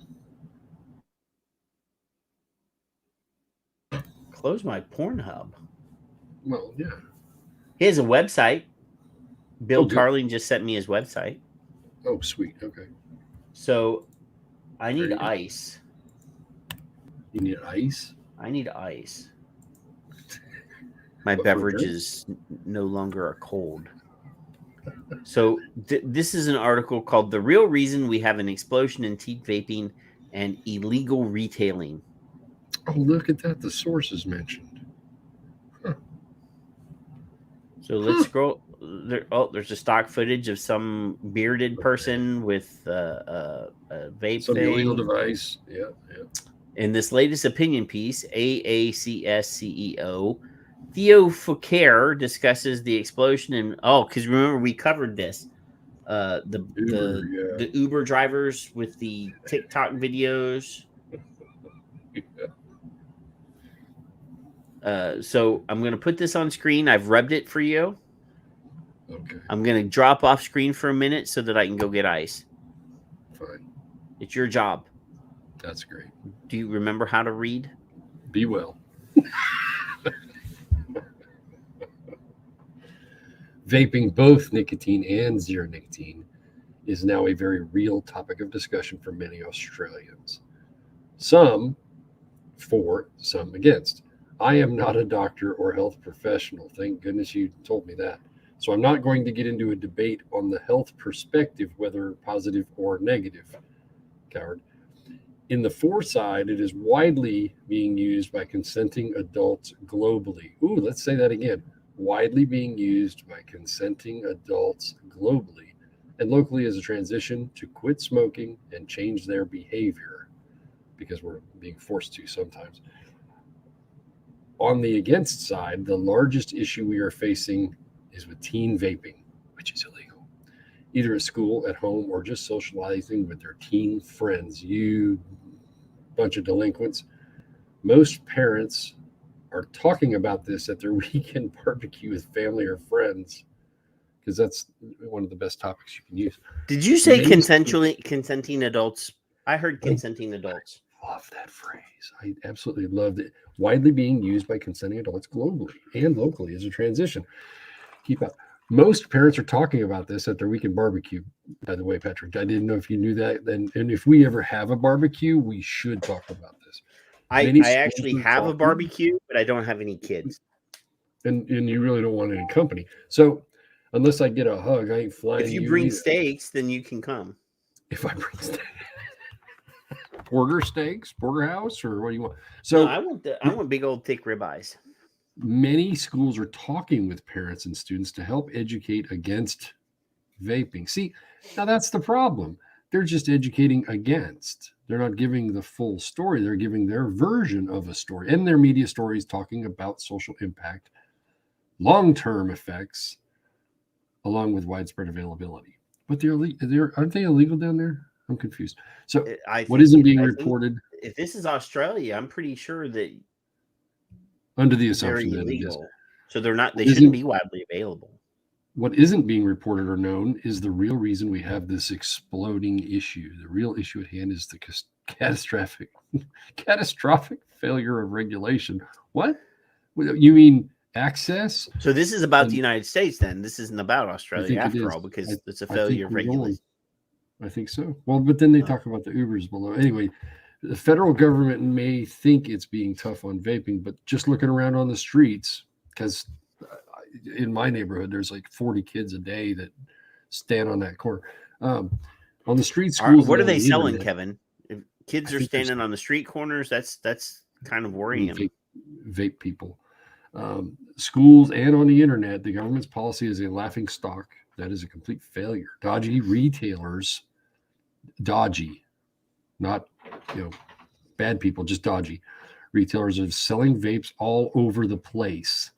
Close my Pornhub. Well, yeah. He has a website. Bill good. Tarling just sent me his website. Oh, sweet. Okay. So, I need ice. You need ice? I need ice. My beverage is no longer a cold. So this is an article called "The Real Reason We Have an Explosion in Teen Vaping and Illegal Retailing." Oh, look at that. The source is mentioned. Huh. So let's scroll. There's a stock footage of some bearded person with a vape Some thing. illegal device. Yeah. In this latest opinion piece, AACS CEO Theo Foucault discusses the explosion in because remember we covered this. The Uber drivers with the TikTok videos. So I'm going to put this on screen. I've rubbed it for you. Okay. I'm going to drop off screen for a minute so that I can go get ice. Fine. It's your job. That's great. Do you remember how to read? Be well. Vaping both nicotine and zero nicotine is now a very real topic of discussion for many Australians. Some for, some against. I am not a doctor or health professional. Thank goodness you told me that. So I'm not going to get into a debate on the health perspective, whether positive or negative. Coward. In the for side, it is widely being used by consenting adults globally. Ooh, let's say that again. Widely being used by consenting adults globally and locally as a transition to quit smoking and change their behavior, because we're being forced to sometimes. On the against side, the largest issue we are facing is with teen vaping, which is illegal, either at school, at home, or just socializing with their teen friends. You bunch of delinquents. Most parents are talking about this at their weekend barbecue with family or friends, because that's one of the best topics you can use. Did you say consenting adults? I heard consenting adults. I love that phrase. I absolutely loved it. Widely being used by consenting adults globally and locally as a transition. Keep up. Most parents are talking about this at their weekend barbecue, by the way, Patrick. I didn't know if you knew that. And if we ever have a barbecue, we should talk about this. I actually have a barbecue, but I don't have any kids. And you really don't want any company. So unless I get a hug, I ain't flying. If you bring steaks, then you can come. If I bring steaks. Porterhouse, or what do you want? So no, I want big old thick ribeyes. Many schools are talking with parents and students to help educate against vaping. See, now that's the problem. They're just educating against. They're not giving the full story. They're giving their version of a story. And their media stories talking about social impact, long-term effects, along with widespread availability. But aren't they illegal down there? I'm confused. So what isn't being reported? If this is Australia, I'm pretty sure that under the assumption that it is. So they shouldn't be widely available. What isn't being reported or known is the real reason we have this exploding issue. The real issue at hand is the catastrophic failure of regulation. What? You mean access? So this is about the United States then. This isn't about Australia after all, because it's a failure of regulation. I think so. Well, but then they talk about the Ubers below. Anyway, the federal government may think it's being tough on vaping, but just looking around on the streets, because in my neighborhood, there's like 40 kids a day that stand on that corner. On the street schools. What are they selling, Kevin? If kids are standing on the street corners, that's kind of worrying. Vape people. Schools and on the internet, the government's policy is a laughing stock. That is a complete failure. Dodgy retailers, not bad people, just dodgy retailers are selling vapes all over the place,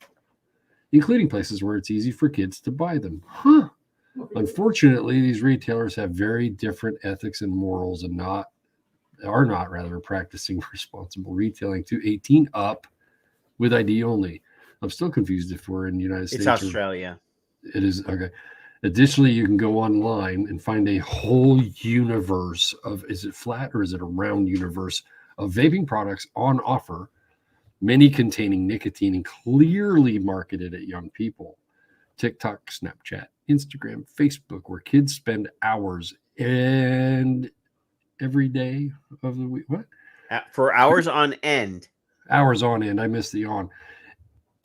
including places where it's easy for kids to buy them. Unfortunately, these retailers have very different ethics and morals and not are not rather practicing responsible retailing to 18 up with ID only. I'm still confused if we're in the United States. It's Australia. It is okay. Additionally, you can go online and find a whole universe of, is it flat or is it a round universe of vaping products on offer, many containing nicotine and clearly marketed at young people. TikTok, Snapchat, Instagram, Facebook, where kids spend hours and every day of the week. What? For hours on end. Hours on end. I missed the on.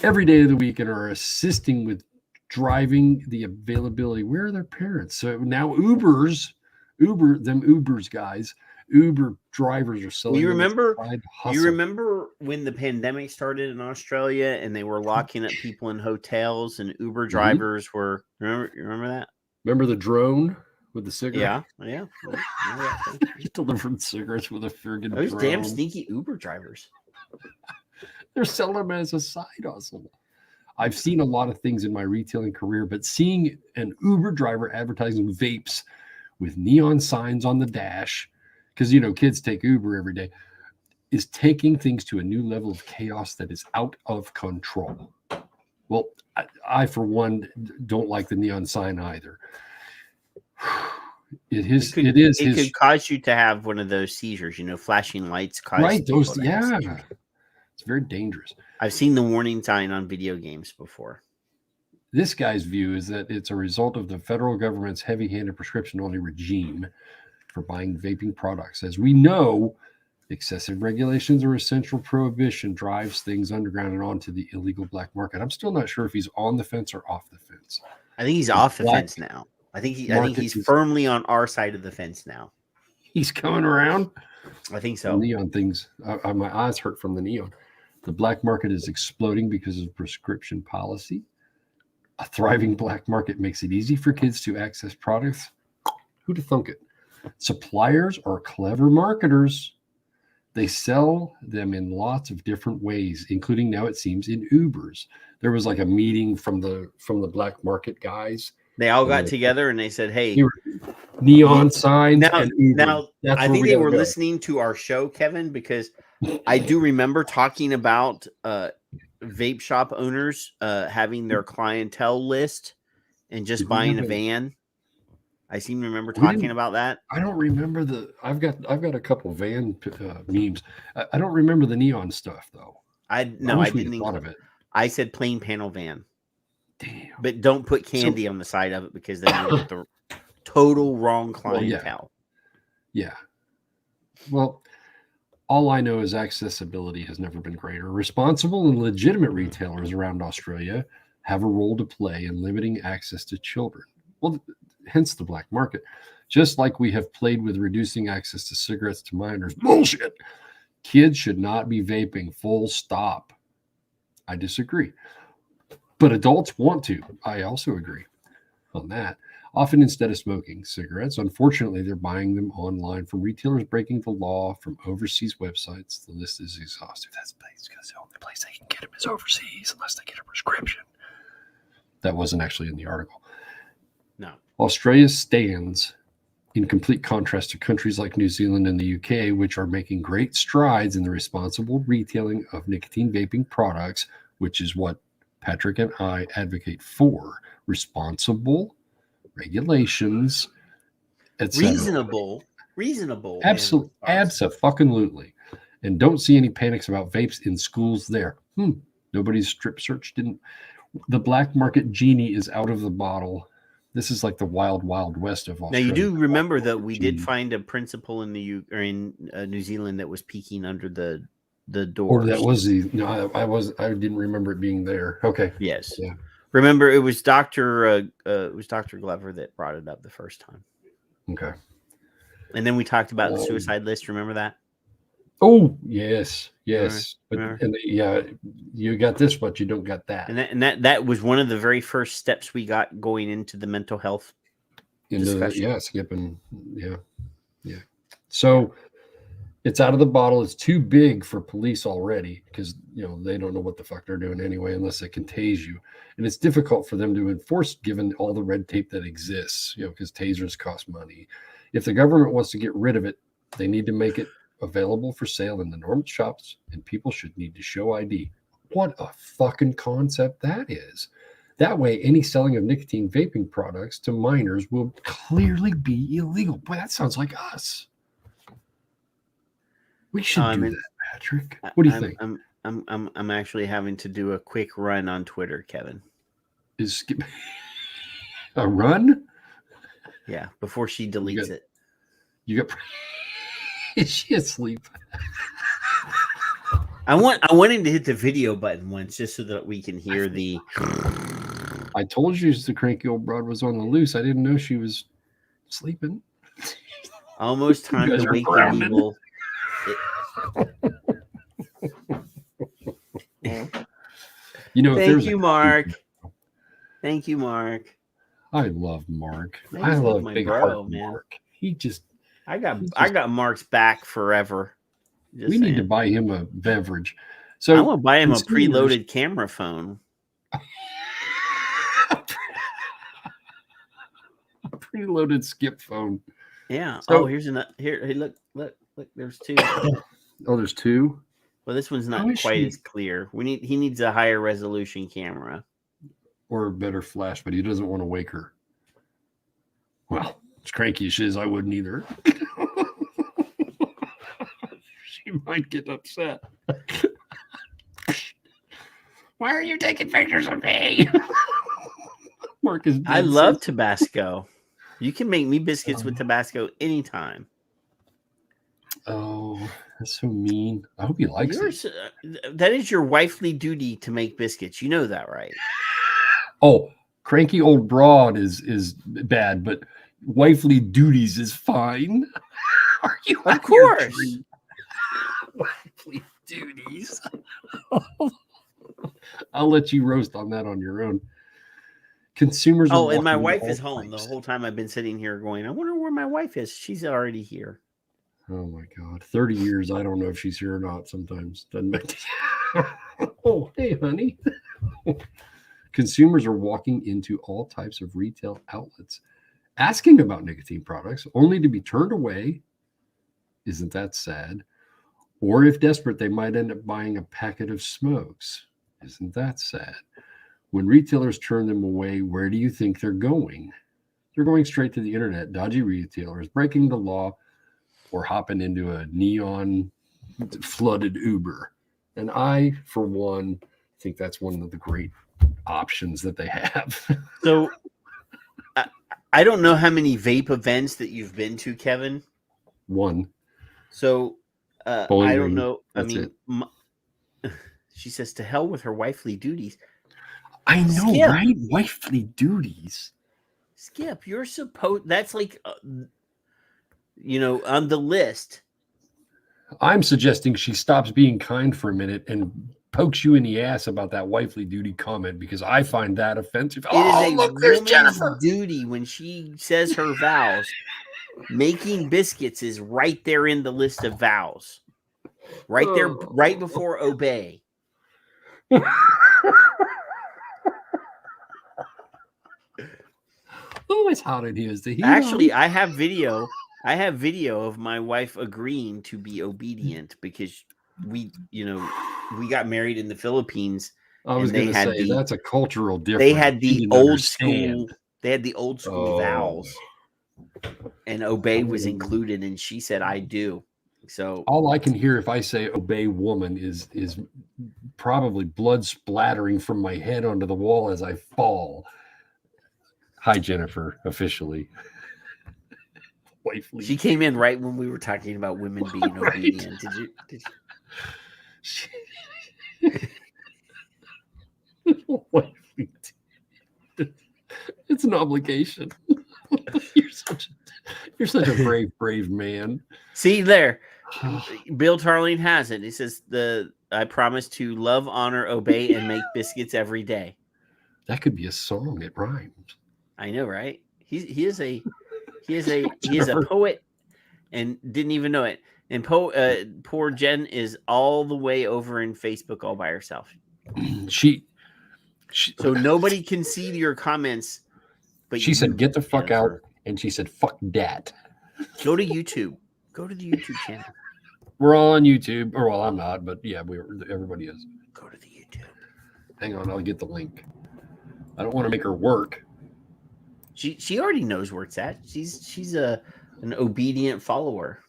Every day of the week and are assisting with driving the availability. Where are their parents? So now Ubers, guys, Uber drivers are selling. You remember when the pandemic started in Australia and they were locking up people in hotels and Uber drivers were, remember that? Remember the drone with the cigarette? Yeah. You delivered cigarettes with a friggin' Those drone. damn sneaky Uber drivers. They're selling them as a side hustle. I've seen a lot of things in my retailing career, but seeing an Uber driver advertising vapes with neon signs on the dash, because, kids take Uber every day, is taking things to a new level of chaos that is out of control. Well, I for one, don't like the neon sign either. It could cause you to have one of those seizures, flashing lights. Right, those, yeah. It's very dangerous. I've seen the warning sign on video games before. This guy's view is that it's a result of the federal government's heavy-handed prescription-only regime for buying vaping products. As we know, excessive regulations or essential prohibition drives things underground and onto the illegal black market. I'm still not sure if he's on the fence or off the fence. I think he's off the fence now. I think he's firmly on our side of the fence now. He's coming around? I think so. Neon things. My eyes hurt from the neon. The black market is exploding because of prescription policy. A thriving black market makes it easy for kids to access products. Who'd have thunk it? Suppliers are clever marketers. They sell them in lots of different ways, including now it seems in Ubers. There was like a meeting from the black market guys. They all got together and they said, "Hey, neon signs." Now I think they were listening to our show, Kevin, because I do remember talking about vape shop owners having their clientele list and just buying a van. I seem to remember talking about that. I don't remember I've got a couple van memes. I don't remember the neon stuff though. I didn't thought of it. I said plain panel van. Damn. But don't put candy on the side of it because then you get the total wrong clientele. Yeah. Well, all I know is accessibility has never been greater. Responsible and legitimate retailers around Australia have a role to play in limiting access to children. Well, hence the black market. Just like we have played with reducing access to cigarettes to minors. Bullshit. Kids should not be vaping, full stop. I disagree. But adults want to. I also agree on that. Often instead of smoking cigarettes, unfortunately, they're buying them online from retailers breaking the law from overseas websites. The list is exhaustive. That's because the only place they can get them is overseas unless they get a prescription. That wasn't actually in the article. No. Australia stands in complete contrast to countries like New Zealand and the UK, which are making great strides in the responsible retailing of nicotine vaping products, which is what Patrick and I advocate for. Responsible regulations, etc. Reasonable. Absolutely. And don't see any panics about vapes in schools there. Nobody's strip search didn't. The black market genie is out of the bottle. This is like the wild, wild west of Australia. Now you do remember that we did find a principal in New Zealand that was peeking under the doors. Oh, that was I didn't remember it being there. Okay. Yes. Yeah. Remember, it was Dr. Glover that brought it up the first time. Okay. And then we talked about the suicide list. Remember that? Oh, yes. Remember? But you got this, but you don't got that. And that was one of the very first steps we got going into the mental health discussion. Skipping. Yeah. So it's out of the bottle. It's too big for police already because they don't know what the fuck they're doing anyway unless they can tase you. And it's difficult for them to enforce given all the red tape that exists, because tasers cost money. If the government wants to get rid of it, they need to make it available for sale in the normal shops, and people should need to show ID. What a fucking concept that is. That way, any selling of nicotine vaping products to minors will clearly be illegal. Boy, that sounds like us. We should do that, Patrick. What do you think? I'm actually having to do a quick run on Twitter, Kevin. Is a run? Yeah, before she deletes it. You got. Is she asleep? I want him to hit the video button once, just so that we can hear the. I told you the cranky old broad was on the loose. I didn't know she was sleeping. Almost time to wake the people. You know, Thank you, Mark. Thank you, Mark. I love Mark. I love my big bro, heart man. Mark. He just. I got Mark's back forever. We need to buy him a beverage. So I want to buy him a preloaded camera phone. A preloaded skip phone. Yeah. So, here's another. Here, hey, look. There's two. Oh, there's two. Well, this one's not quite as clear. He needs a higher resolution camera or a better flash, but he doesn't want to wake her. Well, as cranky as she is, I wouldn't either. She might get upset. Why are you taking pictures of me? Mark is. I love Tabasco. You can make me biscuits with Tabasco anytime. Oh, that's so mean. I hope he likes it. That is your wifely duty to make biscuits. You know that, right? Oh, cranky old broad is bad, but wifely duties is fine. Are you? Of course. Wifely duties. I'll let you roast on that on your own. Consumers. Oh, and my wife is home. The whole time I've been sitting here going, I wonder where my wife is. She's already here. Oh my God. 30 years. I don't know if she's here or not sometimes. Doesn't matter. Oh, hey, honey. Consumers are walking into all types of retail outlets asking about nicotine products only to be turned away. Isn't that sad? Or if desperate, they might end up buying a packet of smokes. Isn't that sad? When retailers turn them away, where do you think they're going? They're going straight to the internet, dodgy retailers, breaking the law, or hopping into a neon flooded Uber. And I, for one, think that's one of the great options that they have. So I don't know how many vape events that you've been to, Kevin. One. So I don't know. That's I mean, she says to hell with her wifely duties. I know, Skip. right? Wifely duties. Skip, you're supposed. That's like, on the list. I'm suggesting she stops being kind for a minute and pokes you in the ass about that wifely duty comment because I find that offensive. It is look, there's Jennifer. Duty when she says her vows. Making biscuits is right there in the list of vows. Right there, right before obey. Oh, it's hot in here. Actually, I have video of my wife agreeing to be obedient because we got married in the Philippines. I was going to say that's a cultural difference. They had the old school. They had the old school vows, and obey was included. And she said, "I do." So all I can hear if I say "obey, woman" is probably blood splattering from my head onto the wall as I fall. Hi, Jennifer. Officially. Wifely. She came in right when we were talking about women being obedient. Did you? It's an obligation. You're such a brave man. See there, Bill Tarling has it. He says I promise to love, honor, obey, and make biscuits every day. That could be a song. It rhymes. I know, right? He is a poet and didn't even know it. And poor Jen is all the way over in Facebook all by herself. So nobody can see your comments. But she said, "Get the fuck out," and she said, "Fuck that." Go to YouTube. Go to the YouTube channel. We're all on YouTube. Or, well, I'm not, but yeah, everybody is. Go to the YouTube. Hang on, I'll get the link. I don't want to make her work. She already knows where it's at. She's an obedient follower.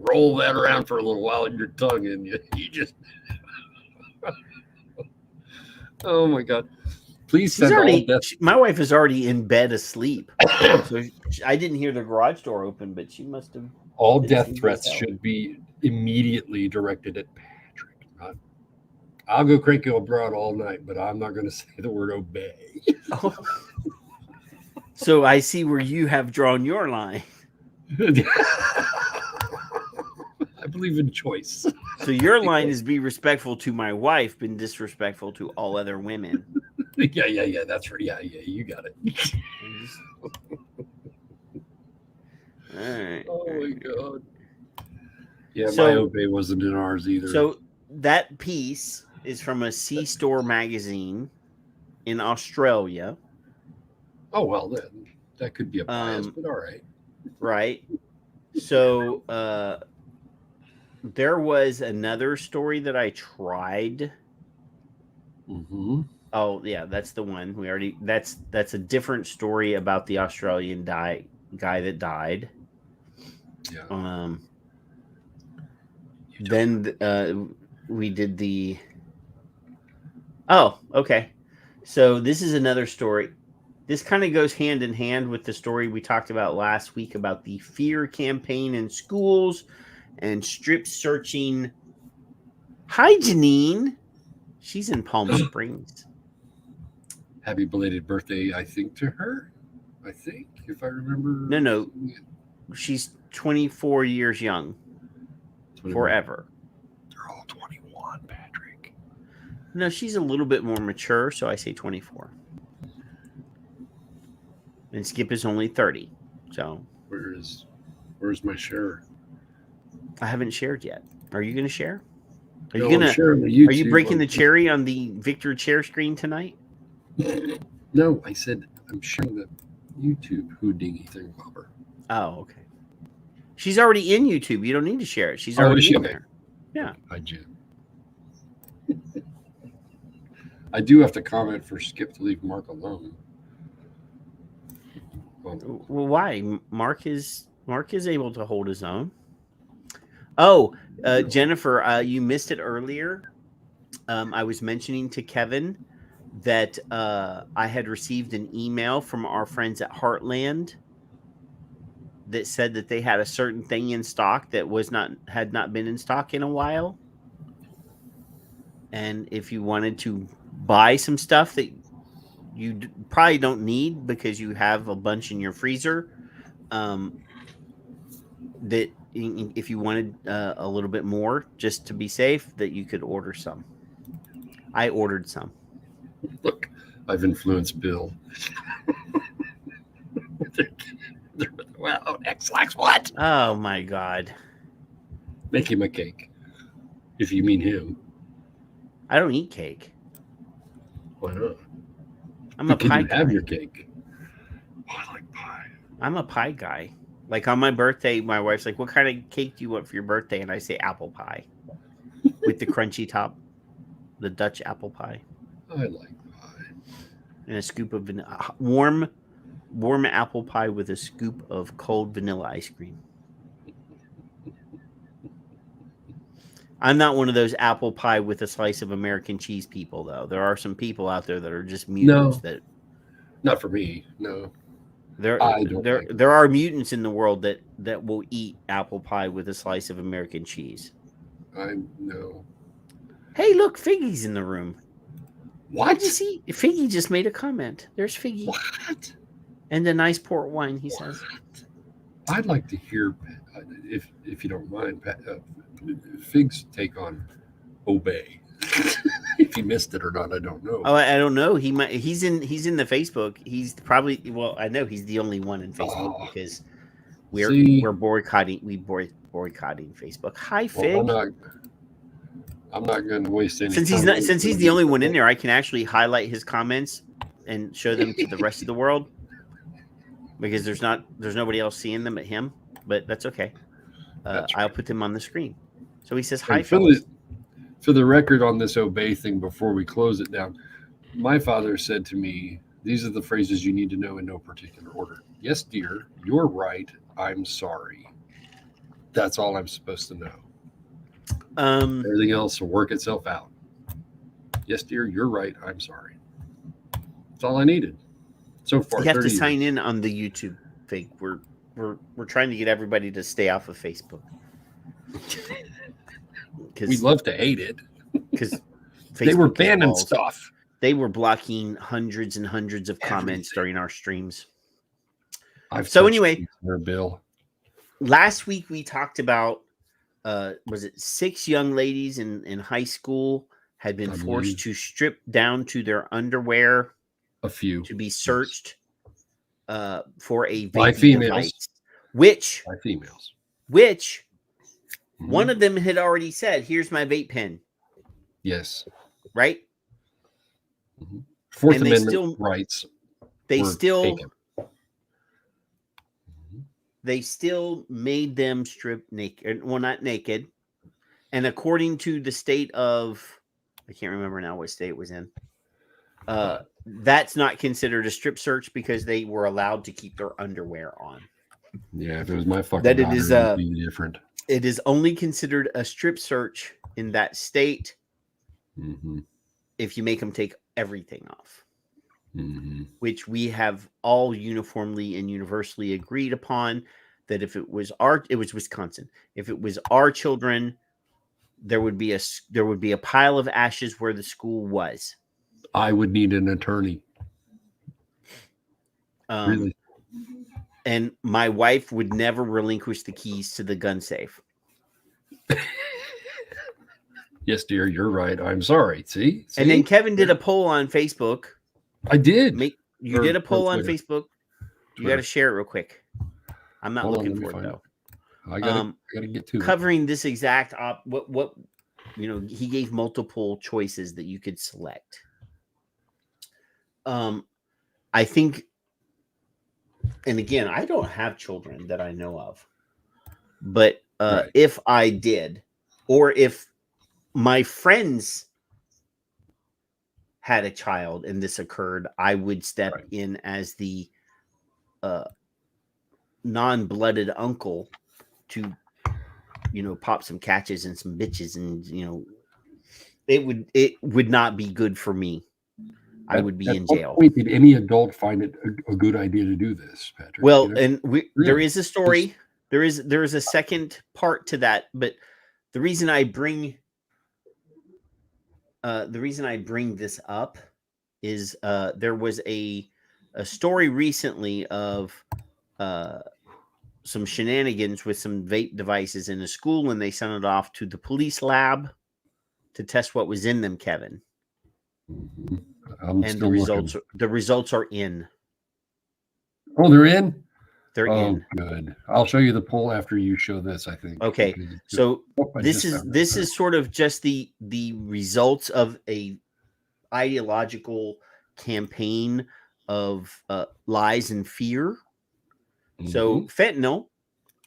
Roll that around for a little while in your tongue, and you just. Oh my God! Please send my wife is already in bed asleep, so I didn't hear the garage door open, but she must have. All death threats should be immediately directed at Patrick. I'll go cranky old broad all night, but I'm not going to say the word obey. Oh. So I see where you have drawn your line. I believe in choice. So your line is be respectful to my wife, but disrespectful to all other women. Yeah. That's right. Yeah. You got it. All right. Oh my God. Yeah, my obey wasn't in ours either. So that piece is from a C-Store magazine in Australia. Oh well, that could be a bias, but all right. Right. So there was another story that I tried. Mm-hmm. Oh yeah, that's the one we already. That's a different story about the Australian guy that died. Yeah. Then we did the. Oh, okay. So this is another story. This kind of goes hand in hand with the story we talked about last week about the fear campaign in schools and strip searching. Hi, Janine. She's in Palm Springs. Happy belated birthday, I think, to her. I think, if I remember. No. She's 24 years young. 21. Forever. They're all 21, Patrick. No, she's a little bit more mature, so I say 24. And Skip is only 30. So where's my share? I haven't shared yet. Are you going to share? Are YouTube, you breaking the cherry on the Victor chair screen tonight? No, I said I'm sharing the YouTube Houdini thing, Bobber. Oh, okay. She's already in YouTube. You don't need to share it. She's already in there. Yeah. I do. I do have to comment for Skip to leave Mark alone. Well, why? Mark is able to hold his own. Oh, Jennifer, you missed it earlier. I was mentioning to Kevin that I had received an email from our friends at Heartland that said that they had a certain thing in stock that had not been in stock in a while. And if you wanted to buy some stuff that you probably don't need because you have a bunch in your freezer, that if you wanted a little bit more just to be safe, that you could order some. I ordered some. Look, I've influenced Bill. Well, X likes what? Oh my God. Make him a cake. If you mean him. I don't eat cake. Why not? I'm a pie guy. Have your cake. Oh, I like pie. I'm a pie guy. Like on my birthday, my wife's like, "What kind of cake do you want for your birthday?" And I say apple pie with the crunchy top, the Dutch apple pie. I like pie. And a scoop of warm apple pie with a scoop of cold vanilla ice cream. I'm not one of those apple pie with a slice of American cheese people, though. There are some people out there that are just mutants. That not for me. No. There are mutants in the world that will eat apple pie with a slice of American cheese. I know. Hey, look, Figgy's in the room. What? Did you see? Figgy just made a comment. There's Figgy. What? And a nice port wine, he says. I'd like to hear, if you don't mind, Fig's take on obey. If he missed it or not, I don't know. Oh, I don't know. He's in the Facebook. He's probably, well, I know he's the only one in Facebook because we're boycotting. Boycotting Facebook. Hi, Fig. Well, I'm not going to waste any time. Since he's the only one in there, I can actually highlight his comments and show them to the rest of the world. because there's nobody else seeing them but him. But that's okay. I'll put them on the screen. So he says, "Hi, fellas." For the record on this obey thing, before we close it down, my father said to me, these are the phrases you need to know in no particular order. Yes, dear, you're right. I'm sorry. That's all I'm supposed to know. Everything else will work itself out. Yes, dear, you're right. I'm sorry. That's all I needed. So far, you have to sign in on the YouTube thing. We're trying to get everybody to stay off of Facebook. We'd love to hate it because they were banning stuff. They were blocking hundreds and hundreds of comments during our streams. So anyway, Bill. Last week we talked about was it 6 young ladies in high school had been forced to strip down to their underwear. A few to be searched for a by females, which one of them had already said, "Here's my vape pen." Yes, right. Fourth Amendment rights. They still made them strip naked. Well, not naked. And according to the state of, I can't remember now what state it was in. That's not considered a strip search because they were allowed to keep their underwear on. Yeah, if it was my fucking that daughter, it would be different. It is only considered a strip search in that state if you make them take everything off, which we have all uniformly and universally agreed upon that if it was Wisconsin, if it was our children, there would be a pile of ashes where the school was. I would need an attorney. Really? And my wife would never relinquish the keys to the gun safe. Yes, dear, you're right. I'm sorry. See? And then Kevin did a poll on Facebook. I did. You did a poll on Facebook. You got to share it real quick. I'm not looking for it though. I gotta get to covering this exact what he gave multiple choices that you could select. I think, and again, I don't have children that I know of, but if I did, or if my friends had a child and this occurred, I would step in as the non-blooded uncle to, pop some catches and some bitches, and it would not be good for me. I would be in jail. Wait, did any adult find it a good idea to do this, Patrick? Well, and there is a story. There is a second part to that, but the reason I bring this up is there was a story recently of some shenanigans with some vape devices in a school, and they sent it off to the police lab to test what was in them, Kevin. And the results are in. Oh, they're in? They're in. Good. I'll show you the poll after you show this, I think. Okay. So this is sort of just the results of a ideological campaign of lies and fear. So fentanyl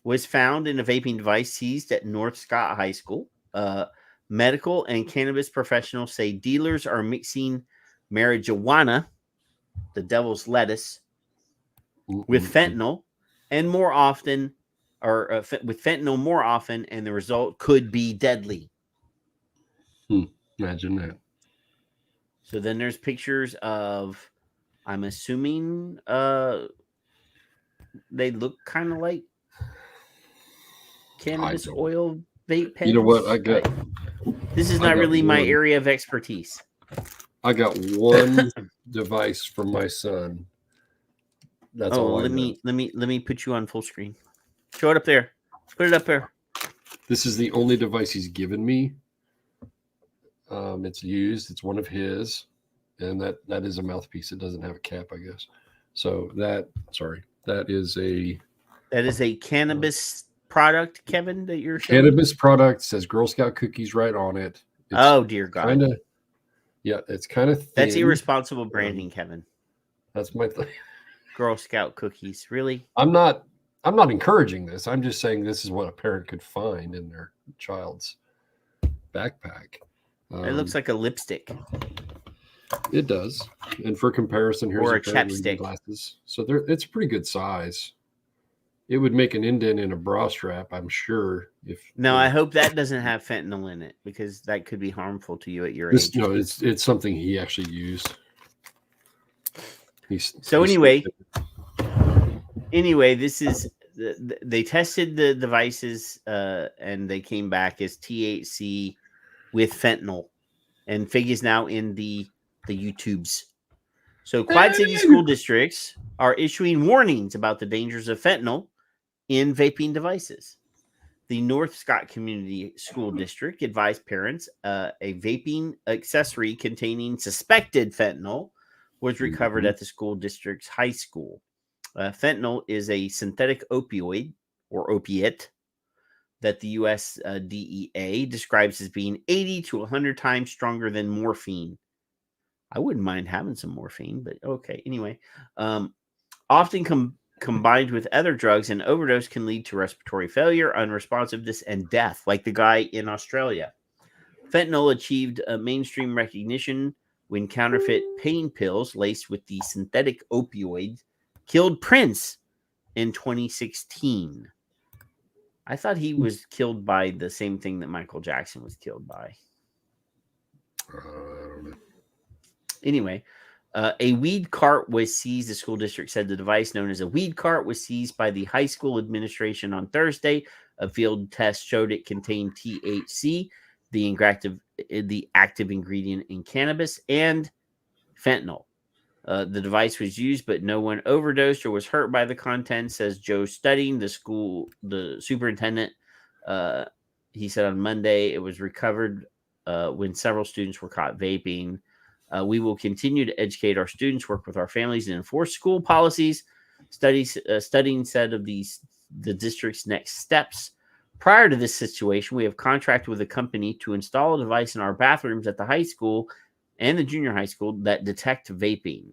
was found in a vaping device seized at North Scott High School. Medical and cannabis professionals say dealers are mixing marijuana, the devil's lettuce, with fentanyl, and more often, with fentanyl more often, and the result could be deadly. Imagine that. So then there's pictures of, I'm assuming, they look kind of like cannabis oil vape pens. You know what? This is not really my area of expertise. I got one device from my son. That's all. Let me put you on full screen. Show it up there. Put it up there. This is the only device he's given me. It's used. It's one of his, and that is a mouthpiece. It doesn't have a cap, I guess. So that is a cannabis product, Kevin, that you're showing? Cannabis product. Says Girl Scout cookies right on it. It's dear God. It's kind of thin. That's irresponsible branding, Kevin. That's my thing. Girl Scout cookies. Really? I'm not encouraging this. I'm just saying this is what a parent could find in their child's backpack. It looks like a lipstick. It does. And for comparison, here's Or a a pair of reading chapstick. glasses. So it's a pretty good size. It would make an indent in a bra strap, I'm sure. No, I hope that doesn't have fentanyl in it, because that could be harmful to you at your age. No, it's something he actually used. Anyway, this is they tested the devices and they came back as THC with fentanyl, and Fig is now in the YouTubes. So Quad City school districts are issuing warnings about the dangers of fentanyl in vaping devices. The North Scott Community School District advised parents a vaping accessory containing suspected fentanyl was recovered at the school district's high school. Fentanyl is a synthetic opioid or opiate that the U.S. DEA describes as being 80 to 100 times stronger than morphine. I wouldn't mind having some morphine, but okay. Anyway, often combined with other drugs, an overdose can lead to respiratory failure, unresponsiveness, and death, like the guy in Australia. Fentanyl achieved mainstream recognition when counterfeit pain pills laced with the synthetic opioid killed Prince in 2016. I thought he was killed by the same thing that Michael Jackson was killed by. Anyway, a weed cart was seized. The school district said the device, known as a weed cart, was seized by the high school administration on Thursday. A field test showed it contained THC, the active ingredient in cannabis, and fentanyl. The device was used, but no one overdosed or was hurt by the content, says Joe Studding, the superintendent. He said on Monday it was recovered when several students were caught vaping. We will continue to educate our students, work with our families, and enforce school policies. Studying said of the district's next steps. Prior to this situation, we have contracted with a company to install a device in our bathrooms at the high school and the junior high school that detect vaping.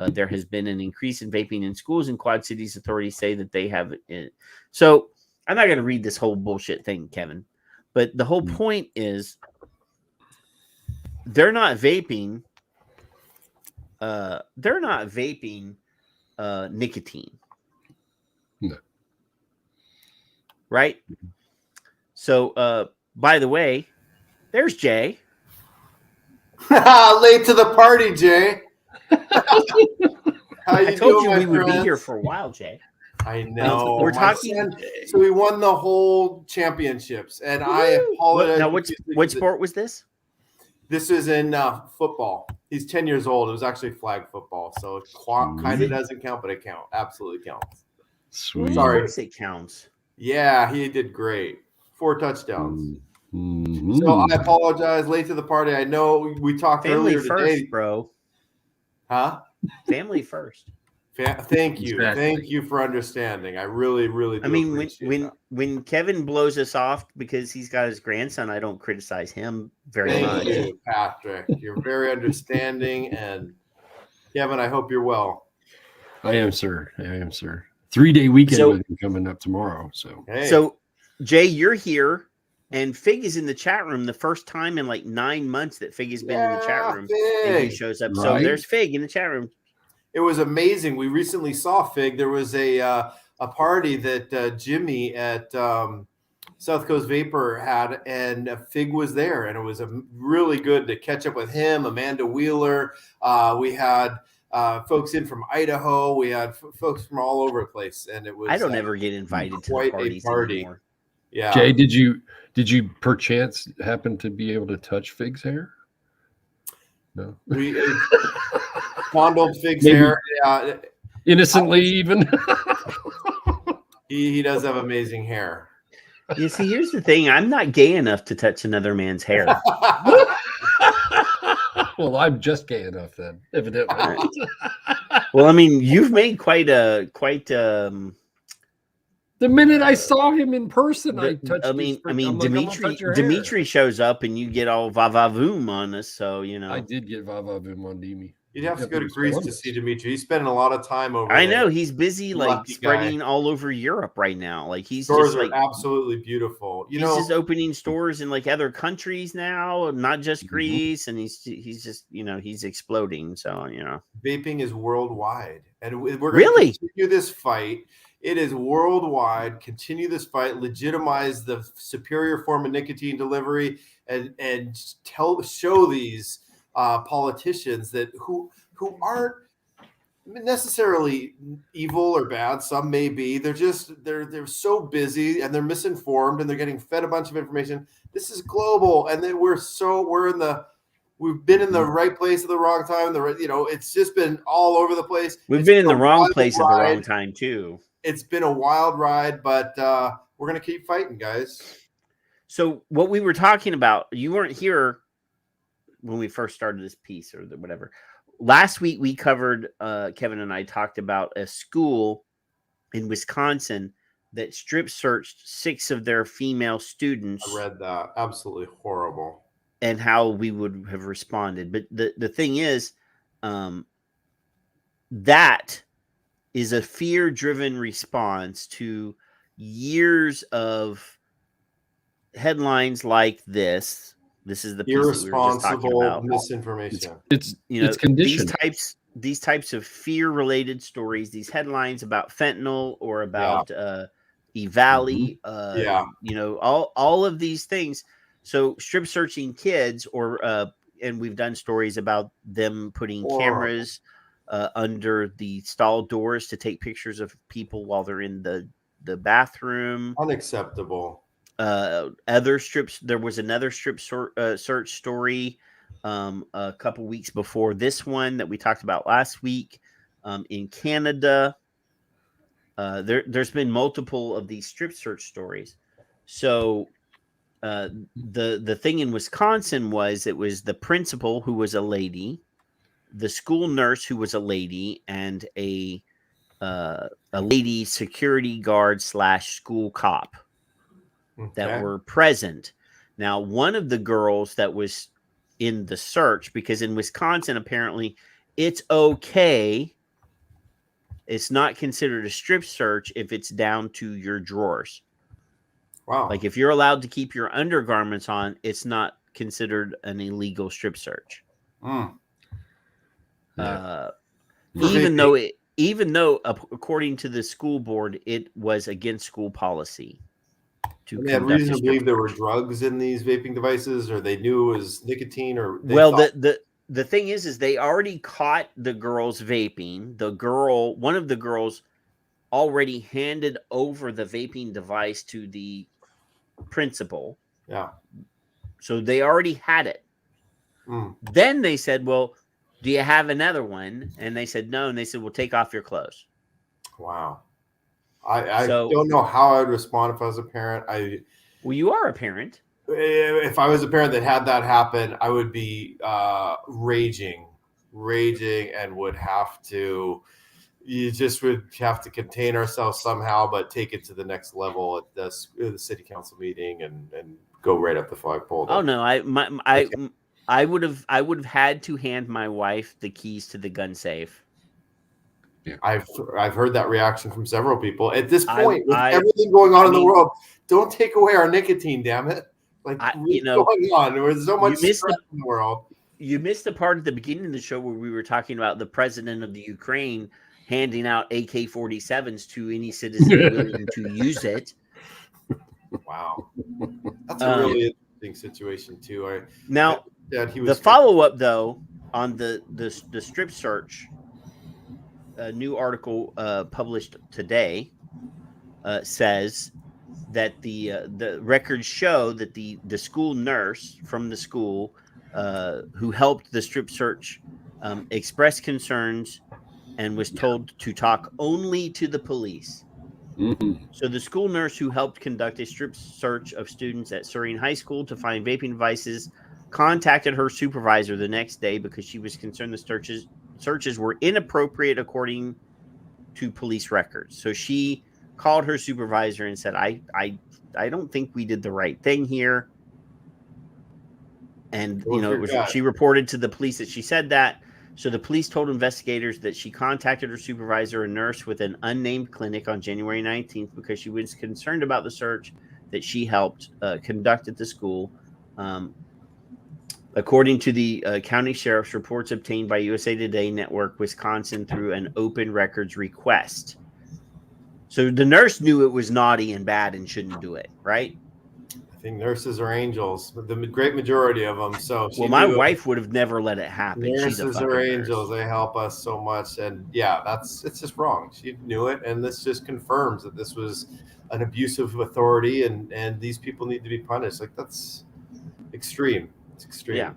There has been an increase in vaping in schools, and Quad Cities authorities say that they have it. So I'm not going to read this whole bullshit thing, Kevin, but the whole point is they're not vaping. Nicotine. No. Right? So, by the way, there's Jay. Late to the party, Jay. How you I told doing, you we my would be friends? here for a while, Jay. I know. We're My talking. son- So we won the whole championships, and I apologize. Now, what sport was this? This is in football. He's 10 years old. It was actually flag football, so it kind of doesn't count, but it counts. Absolutely counts. Sweet. Sorry. Of course it counts. Yeah, he did great. 4 touchdowns. Mm-hmm. So I apologize. Late to the party. I know we talked Family earlier first, today. bro. Huh? Family first. Thank you. Exactly. Thank you for understanding. I really, really do I mean, appreciate that. when Kevin blows us off because he's got his grandson, I don't criticize him very much. Thank you, Patrick. You're very understanding, and Kevin, I hope you're well. I am, sir. 3-day weekend So- with him coming up tomorrow. So Hey. So, Jay, you're here, and Fig is in the chat room the first time in like 9 months that Fig has been in the chat room, and he Fig. shows up. So Right. there's Fig in the chat room. It was amazing. We recently saw Fig. There was a party that Jimmy at South Coast Vapor had, and Fig was there, and it was really good to catch up with him. Amanda Wheeler. We had folks in from Idaho. We had folks from all over the place, and it was. I don't ever get invited to the quite parties a party. anymore. Yeah. Jay, did you perchance happen to be able to touch Fig's hair? No. We fondled Fig's Maybe. hair. Yeah. Innocently, even. He does have amazing hair. You see, here's the thing: I'm not gay enough to touch another man's hair. Well, I'm just gay enough then, evidently. Well, I mean, you've made quite. The minute I saw him in person, I touched. I mean, I'm like, I'm gonna touch your hair. Dimitri shows up and you get all va va voom on us. So you know, I did get va va voom on Demi. You'd have to go to Greece to see Dimitri. He's spending a lot of time over there. I know he's busy, like Lucky spreading guy. all over Europe right now. Like he's Stores just are like absolutely beautiful. You he's know, just opening stores in like other countries now, not just Greece, and he's just he's exploding. So vaping is worldwide, and we're going Really? to continue this fight. It is worldwide. Continue this fight. Legitimize the superior form of nicotine delivery, and show these politicians that who aren't necessarily evil or bad. Some may be. They're so busy and they're misinformed and they're getting fed a bunch of information. This is global, and then we've been in the right place at the wrong time. It's just been all over the place. We've been in the wrong place at the wrong time too. It's been a wild ride, but we're gonna keep fighting, guys. So what we were talking about, you weren't here when we first started this piece or whatever. Last week we covered, Kevin and I talked about a school in Wisconsin that strip searched 6 of their female students. I read that. Absolutely horrible. And how we would have responded. But the thing is, that is a fear-driven response to years of headlines like this. This is the piece that we were just talking about. Misinformation. It's conditioned. These types of fear-related stories, these headlines about fentanyl or about EVALI, all of these things. So strip searching kids, and we've done stories about them putting cameras under the stall doors to take pictures of people while they're in the bathroom. Unacceptable. Other strips. There was another strip search story a couple weeks before this one that we talked about last week in Canada. There's been multiple of these strip search stories. So the thing in Wisconsin was it was the principal who was a lady, the school nurse who was a lady, and a lady security guard / school cop that were present. Now, one of the girls that was in the search, because in Wisconsin, apparently it's okay. It's not considered a strip search if it's down to your drawers. Wow. Like if you're allowed to keep your undergarments on, it's not considered an illegal strip search. Even though according to the school board, it was against school policy. They had reason to believe there were drugs in these vaping devices, or they knew it was nicotine, or the thing is they already caught the girls vaping. One of the girls already handed over the vaping device to the principal. Yeah. So they already had it. Then they said, well, do you have another one? And they said no. And they said, well, take off your clothes. Wow. I don't know how I would respond if I was a parent. Well, you are a parent. If I was a parent that had that happen, I would be raging, and would have to. You just would have to contain ourselves somehow, but take it to the next level at the city council meeting and go right up the flagpole. Oh no, I would have had to hand my wife the keys to the gun safe. Yeah. I've heard that reaction from several people. At this point, with everything going on in the world, don't take away our nicotine, damn it! Like what's going on? There's so much stress in the world. You missed the part at the beginning of the show where we were talking about the president of the Ukraine handing out AK-47s to any citizen willing to use it. Wow, that's a really interesting situation too. The follow-up though on the strip search. A new article published today says that the records show that the school nurse from the school who helped the strip search expressed concerns and was told to talk only to the police. So the school nurse who helped conduct a strip search of students at Surrey High School to find vaping devices contacted her supervisor the next day because she was concerned the searches were inappropriate according to police records. So she called her supervisor and said, I don't think we did the right thing here. And, she reported to the police that she said that. So the police told investigators that she contacted her supervisor, a nurse with an unnamed clinic, on January 19th because she was concerned about the search that she helped conduct at the school. According to the county sheriff's reports obtained by USA Today Network Wisconsin through an open records request. So the nurse knew it was naughty and bad and shouldn't do it, right? I think nurses are angels, the great majority of them. So my wife would have never let it happen. Nurses are angels. They help us so much. And yeah, it's just wrong. She knew it. And this just confirms that this was an abuse of authority and these people need to be punished. Like, that's extreme. It's extreme. Yeah.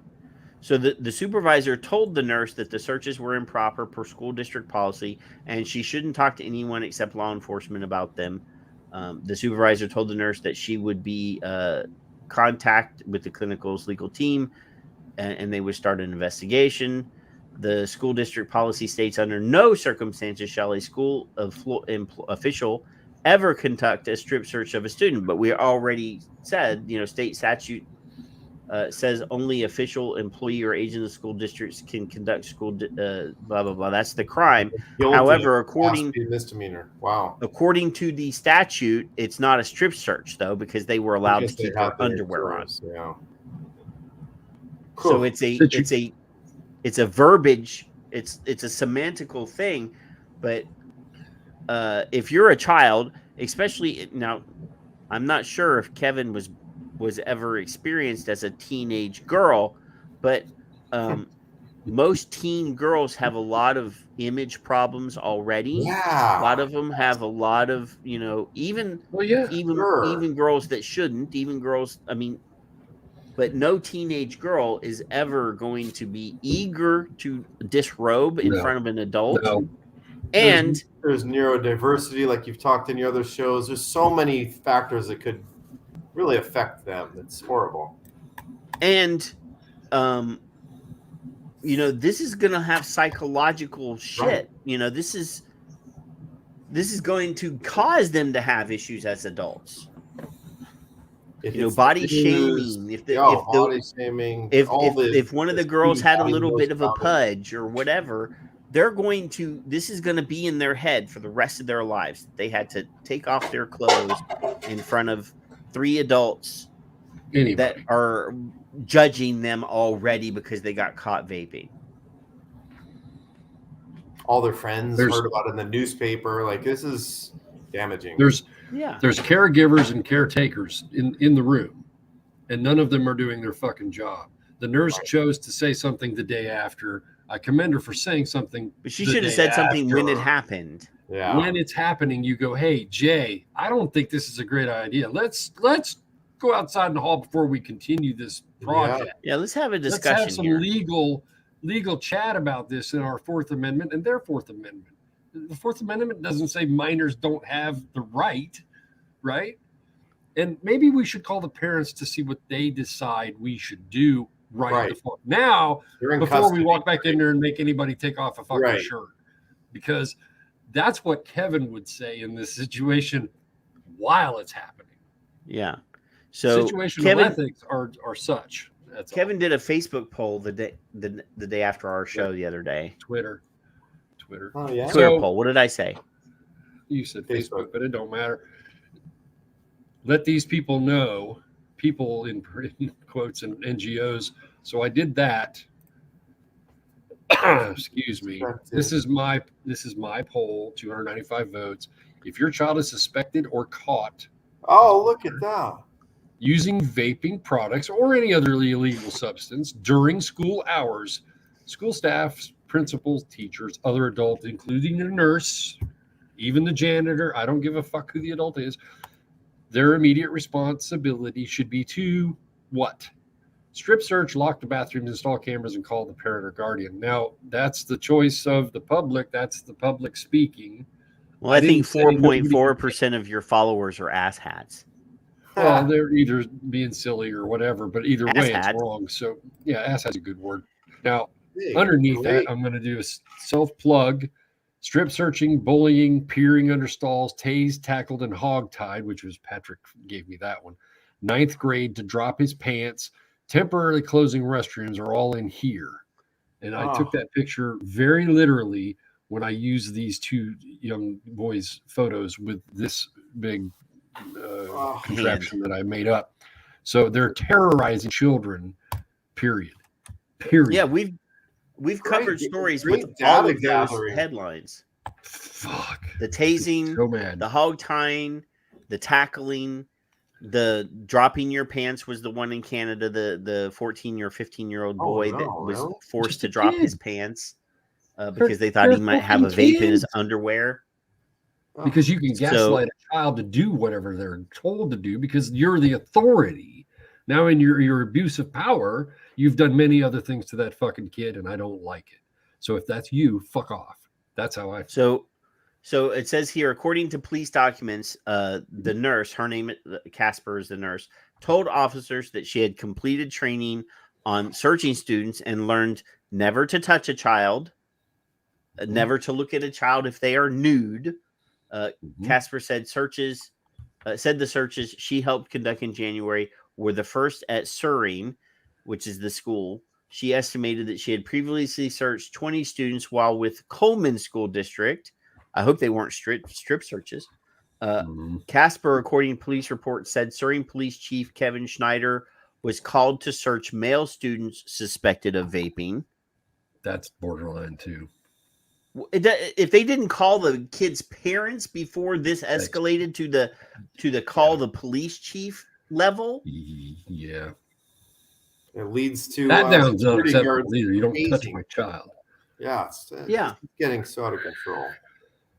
So the supervisor told the nurse that the searches were improper per school district policy, and she shouldn't talk to anyone except law enforcement about them. The supervisor told the nurse that she would be contact with the clinical's legal team, and they would start an investigation. The school district policy states under no circumstances shall a school official ever conduct a strip search of a student. But we already said, state statute says only official employee or agent of the school districts can conduct school blah blah blah. That's the crime. However, according misdemeanor. Wow. According to the statute, it's not a strip search though, because they were allowed to keep their underwear on. Yeah. Cool. So it's a verbiage. It's a semantical thing, but if you're a child, especially now, I'm not sure if Kevin was ever experienced as a teenage girl, but most teen girls have a lot of image problems already. Yeah. A lot of them have a lot of, even girls that shouldn't, but no teenage girl is ever going to be eager to disrobe in front of an adult. No. And there's neurodiversity, like you've talked in your other shows. There's so many factors that could really affect them. It's horrible. And this is going to have psychological shit. Right. This is going to cause them to have issues as adults. Body shaming. If one of the girls had a little bit of a pudge or whatever, this is going to be in their head for the rest of their lives. They had to take off their clothes in front of 3 adults that are judging them already because they got caught vaping. All their friends heard about it in the newspaper. Like, this is damaging. There's caregivers and caretakers in the room, and none of them are doing their fucking job. The nurse chose to say something the day after. I commend her for saying something. But she should have said something when it happened. Yeah. When it's happening, you go, "Hey, Jay, I don't think this is a great idea. Let's go outside in the hall before we continue this project." Yeah, let's have a discussion. Let's have some legal chat about this in our Fourth Amendment and their Fourth Amendment. The Fourth Amendment doesn't say minors don't have the right? And maybe we should call the parents to see what they decide we should do right. Now, before we walk back in there and make anybody take off a fucking shirt. Because that's what Kevin would say in this situation while it's happening. Yeah. So situational ethics are such. Kevin did a Facebook poll the day after our show the other day. Twitter. Oh yeah. Twitter poll. What did I say? You said Facebook, but it don't matter. Let these people know, people in quotes and NGOs. So I did that. Excuse me. This is my poll, 295 votes. If your child is suspected or caught, look at that, using vaping products or any other illegal substance during school hours, school staff, principals, teachers, other adults, including the nurse, even the janitor, I don't give a fuck who the adult is, their immediate responsibility should be to what? Strip search, lock the bathrooms, install cameras, and call the parent or guardian. Now, that's the choice of the public. That's the public speaking. Well, I think 4.4% of your followers are asshats. Well, they're either being silly or whatever, but either way, it's wrong. So, yeah, asshat's a good word. Now, underneath that, I'm going to do a self-plug. Strip searching, bullying, peering under stalls, tased, tackled, and hogtied, which was Patrick gave me that one. 9th grade to drop his pants, temporarily closing restrooms are all in here. And I took that picture very literally when I used these two young boys' photos with this big contraption that I made up. So they're terrorizing children, period. Yeah, we've covered stories with all of those headlines. Fuck. The tasing, So mad. the hog tying, the tackling, the dropping your pants was the one in Canada, the 14 or 15-year-old boy that was forced to drop his pants because they thought he might have a vape in his underwear. Because you can gaslight a child to do whatever they're told to do because you're the authority. Now in your abuse of power, you've done many other things to that fucking kid, and I don't like it. So if that's you, fuck off. That's how I feel. So it says here, according to police documents, the nurse, her name Casper is the nurse, told officers that she had completed training on searching students and learned never to touch a child, never to look at a child if they are nude. Casper said the searches she helped conduct in January were the first at Suring, which is the school. She estimated that she had previously searched 20 students while with Coleman School District. I hope they weren't strip searches. Casper, according to police reports, said Suring Police Chief Kevin Schneider was called to search male students suspected of vaping. That's borderline too. If they didn't call the kids' parents before this escalated to the call the police chief level, yeah, it leads to that sounds unacceptable either. You don't touch my child. Yeah, it's getting so out of control.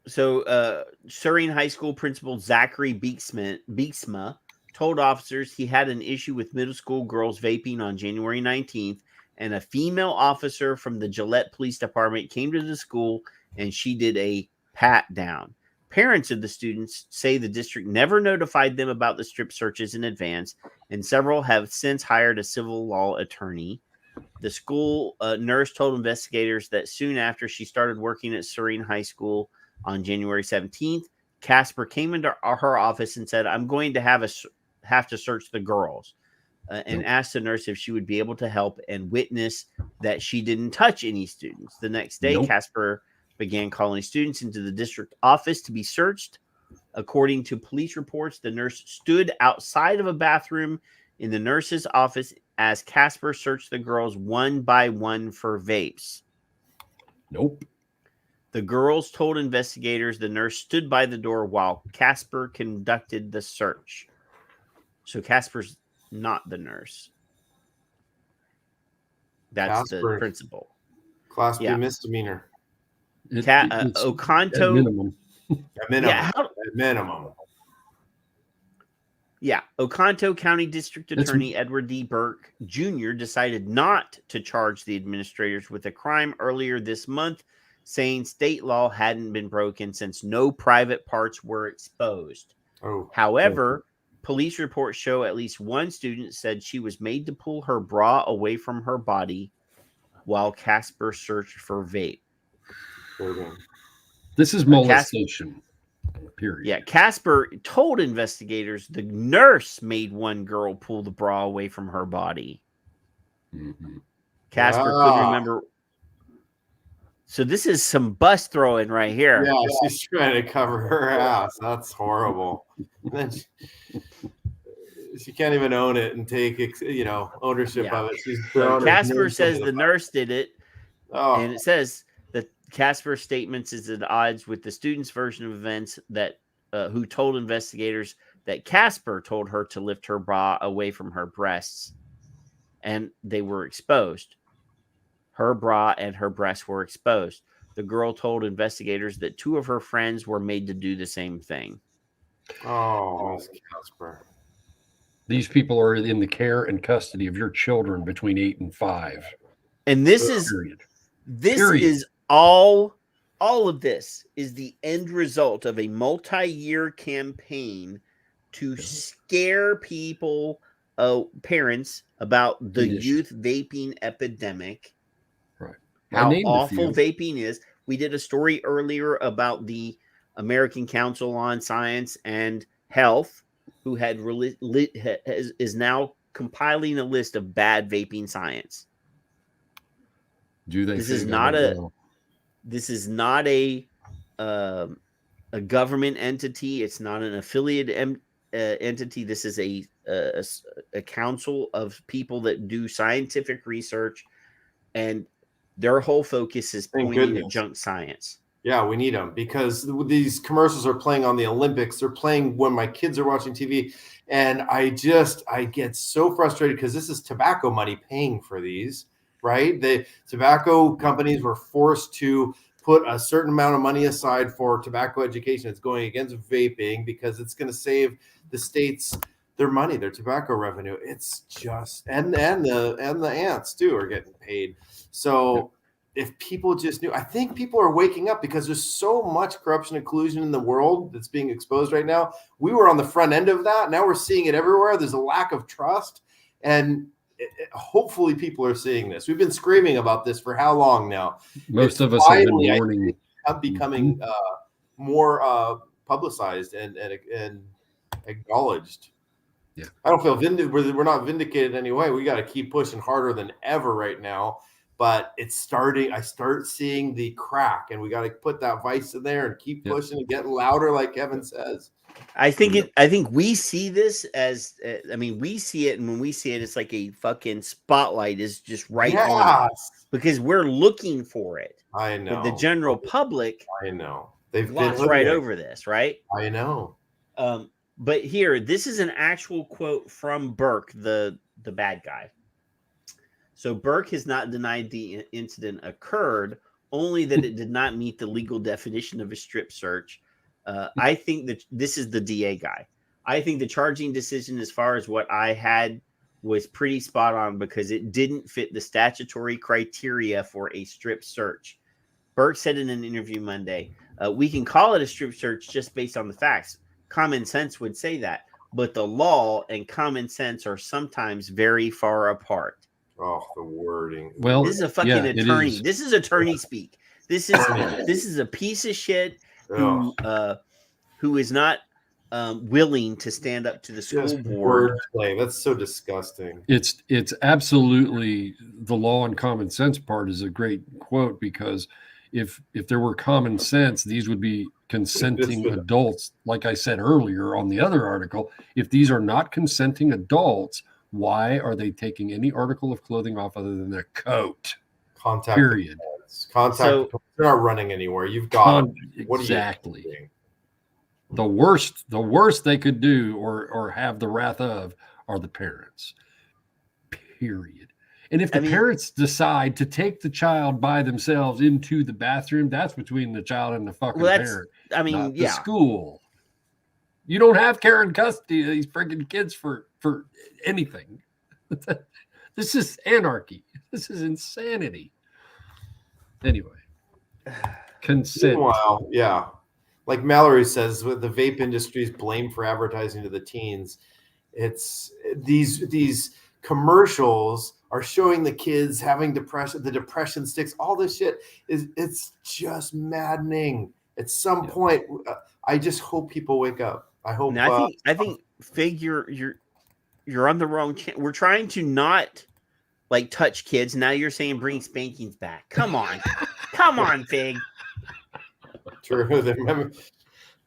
So, Suring High School principal Zachary Beeksma told officers he had an issue with middle school girls vaping on January 19th. And a female officer from the Gillette Police Department came to the school and she did a pat down. Parents of the students say the district never notified them about the strip searches in advance, and several have since hired a civil law attorney. The school nurse told investigators that soon after she started working at Suring High School on January 17th, Casper came into her office and said, "I'm going to have to search the girls." And asked the nurse if she would be able to help and witness that she didn't touch any students. The next day, Casper began calling students into the district office to be searched. According to police reports, the nurse stood outside of a bathroom in the nurse's office as Casper searched the girls one by one for vapes. Nope. The girls told investigators the nurse stood by the door while Casper conducted the search. So Casper's not the nurse. That's the principal. Class B misdemeanor. Oconto. At minimum. At minimum. Yeah. Oconto County District Attorney Edward D. Burke Jr. decided not to charge the administrators with a crime earlier this month, saying state law hadn't been broken since no private parts were exposed. However, police reports show at least one student said she was made to pull her bra away from her body while Casper searched for vape. This is molestation. Period. Yeah, Casper told investigators the nurse made one girl pull the bra away from her body. Casper couldn't remember. So this is some bus throwing right here. Yeah, she's trying to cover her ass. That's horrible. She can't even own it and take ownership of it. She's Casper says the nurse did it, and it says that Casper's statements is at odds with the student's version of events that who told investigators that Casper told her to lift her bra away from her breasts, and they were exposed. Her bra and her breasts were exposed. The girl told investigators that two of her friends were made to do the same thing. Oh, Casper. These people are in the care and custody of your children between 8 and 5. And this is all of this is the end result of a multi-year campaign to scare people, parents, about the youth vaping epidemic. Right. How awful vaping is. We did a story earlier about the American Council on Science and Health, who had is now compiling a list of bad vaping science. Do they? This is not a government entity. It's not an affiliate entity. This is a council of people that do scientific research, and their whole focus is pointing at junk science. Yeah, we need them because these commercials are playing on the Olympics. They're playing when my kids are watching TV. And I get so frustrated because this is tobacco money paying for these, right? The tobacco companies were forced to put a certain amount of money aside for tobacco education. It's going against vaping because it's going to save the states their money, their tobacco revenue. It's just, and the ants too are getting paid. So if people just knew, I think people are waking up because there's so much corruption and collusion in the world that's being exposed right now. We were on the front end of that. Now we're seeing it everywhere. There's a lack of trust. And hopefully people are seeing this. We've been screaming about this for how long now? Most of us have been warning. Becoming more publicized and acknowledged. Yeah. I don't feel we're not vindicated anyway. We got to keep pushing harder than ever right now. But it's starting. I start seeing the crack, and we got to put that vice in there and keep pushing and getting louder, like Kevin says. I think we see this as, we see it, and when we see it, it's like a fucking spotlight is just right on us because we're looking for it. I know. But the general public, I know, they've glossed right over this, right? I know. But here, this is an actual quote from Burke, the bad guy. So Burke has not denied the incident occurred, only that it did not meet the legal definition of a strip search. I think that this is the DA guy. I think the charging decision as far as what I had was pretty spot on because it didn't fit the statutory criteria for a strip search. Burke said in an interview Monday, we can call it a strip search just based on the facts. Common sense would say that, but the law and common sense are sometimes very far apart. Oh, the wording. Well, this is a fucking attorney. This is attorney speak. This is a piece of shit who is not willing to stand up to the school board. Wordplay. That's so disgusting. It's absolutely, the law and common sense part is a great quote because if there were common sense, these would be consenting adults. Like I said earlier on the other article, if these are not consenting adults, why are they taking any article of clothing off other than their coat? Contact. Period. Contact. So, they're not running anywhere. You've got exactly. The worst they could do or have the wrath of are the parents. Period. And if the parents decide to take the child by themselves into the bathroom, that's between the child and the fucking parent. Not the school. You don't have care and custody of these freaking kids for anything. This is anarchy. This is insanity. Anyway, consent. Meanwhile, yeah, like Mallory says, with the vape industry's blamed for advertising to the teens, it's these commercials are showing the kids having depression, the depression sticks, all this shit it's just maddening. At some point, I just hope people wake up. I hope. I think Fig, you're on the wrong. We're trying to not like touch kids. Now you're saying bring spankings back. Come on, Fig. True. Remember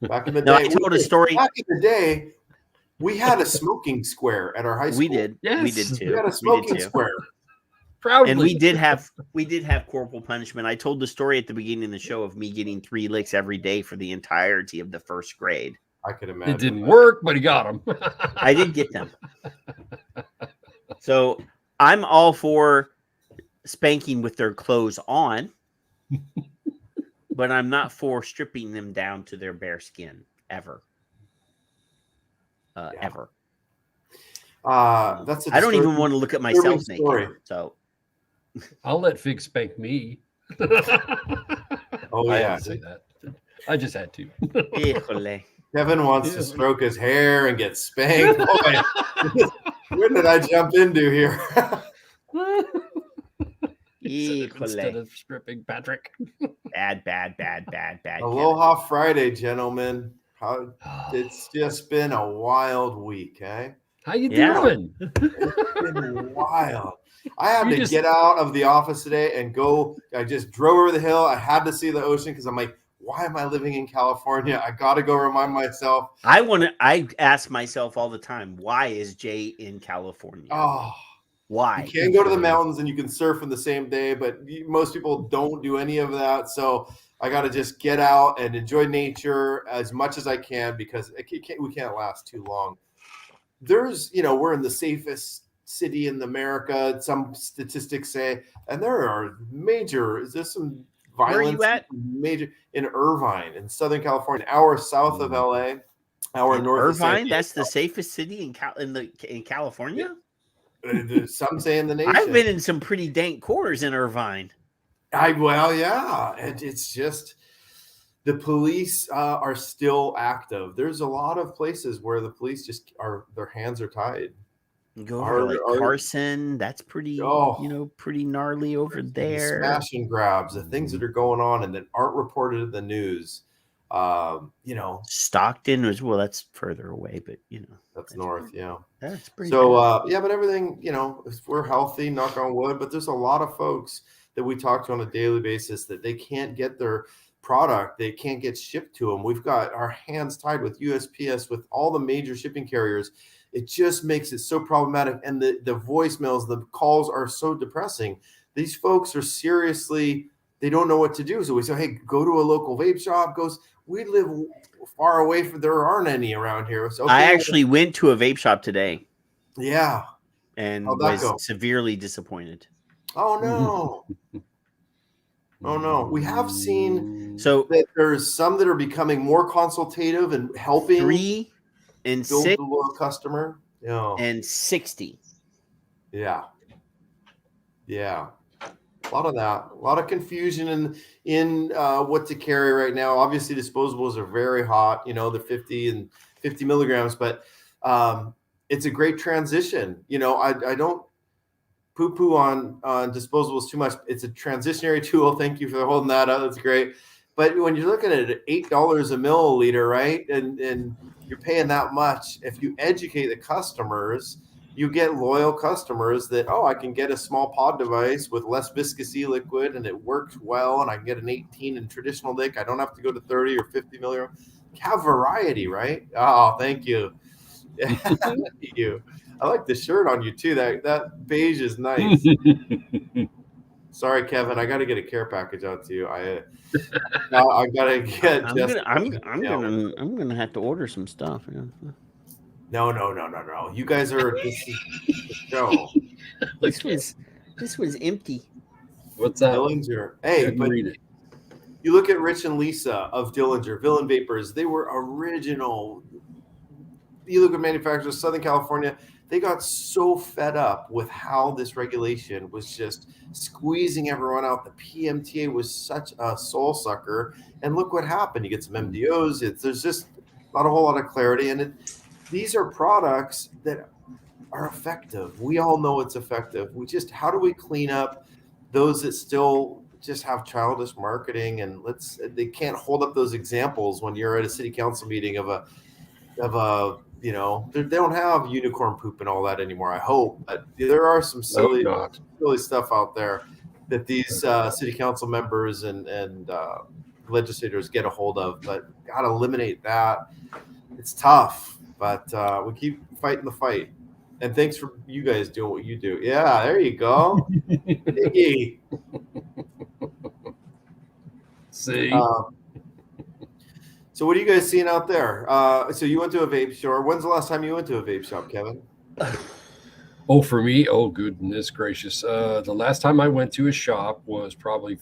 back in the day. I told a story. Back in the day, we had a smoking square at our high school. We did. Yes. We did too. We had a smoking square. Proudly. And we did have corporal punishment. I told the story at the beginning of the show of me getting 3 licks every day for the entirety of the first grade. I could imagine. It didn't work, but he got them. I did get them. So I'm all for spanking with their clothes on, but I'm not for stripping them down to their bare skin ever. Ever. That's. I don't even want to look at myself naked. So I'll let Fig spank me. Oh I yeah, had to say that. I just had to. Kevin wants to stroke his hair and get spanked. Boy, where did I jump into here? Instead of stripping Patrick. Bad. Aloha Friday, gentlemen. It's just been a wild week, eh? How you doing? It's been wild. I had to get out of the office today and go. I just drove over the hill. I had to see the ocean because I'm like, why am I living in California? I got to go remind myself. I ask myself all the time, why is Jay in California? Oh, why? You can go to the mountains and you can surf in the same day, but most people don't do any of that. So I got to just get out and enjoy nature as much as I can because we can't last too long. We're in the safest city in America, some statistics say, and there's some violence. Where are you at? Major in Irvine, in Southern California, an hour south of LA, hour north of San Irvine. Diego. That's the safest city in California. Some say in the nation. I've been in some pretty dank quarters in Irvine. Yeah, and it's just the police are still active. There's a lot of places where the police their hands are tied. Go over to Carson. That's pretty, pretty gnarly over there. The smash and grabs, the things that are going on and that aren't reported in the news. Stockton that's further away, but that's north. Yeah, that's pretty. So but everything, we're healthy, knock on wood. But there's a lot of folks that we talk to on a daily basis that they can't get their product, they can't get shipped to them. We've got our hands tied with USPS, with all the major shipping carriers. It just makes it so problematic. And the voicemails, the calls are so depressing. These folks are seriously, they don't know what to do. So we say, hey, go to a local vape shop. We live far away from, there aren't any around here. So I actually went to a vape shop today. Yeah. And was severely disappointed. Oh, no. Oh, no. We have seen that there's some that are becoming more consultative and helping. 3 and 6 the loyal customer. And 60. Yeah. A lot of that. A lot of confusion in what to carry right now. Obviously, disposables are very hot, the 50 and 50 milligrams, but it's a great transition. I don't poo-poo on disposables too much. It's a transitionary tool. Thank you for holding that up. That's great. But when you're looking at $8 a milliliter, right, and you're paying that much, if you educate the customers, you get loyal customers that, I can get a small pod device with less viscous liquid and it works well, and I can get an 18 in traditional lick. I don't have to go to 30 or 50 milligram. Have variety, right? Oh, thank you. Thank you. I like the shirt on you too. That beige is nice. Sorry, Kevin. I got to get a care package out to you. I gotta get. I'm gonna have to order some stuff. No. You guys are. This is the show. This was empty. What's that? Dillinger. Hey, but you look at Rich and Lisa of Dillinger, Villain Vapors. They were original. You look at manufacturers, Southern California. They got so fed up with how this regulation was just squeezing everyone out. The PMTA was such a soul sucker. And look what happened. You get some MDOs. There's just not a whole lot of clarity. And these are products that are effective. We all know it's effective. How do we clean up those that still just have childish marketing? And they can't hold up those examples when you're at a city council meeting of a they don't have unicorn poop and all that anymore, I hope. But there are some silly stuff out there that these city council members and legislators get a hold of. But got to eliminate that. It's tough, but we keep fighting the fight. And thanks for you guys doing what you do. Yeah, there you go. Hey. See? So what are you guys seeing out there? So you went to a vape store. When's the last time you went to a vape shop, Kevin? Oh, for me? Oh, goodness gracious. The last time I went to a shop was probably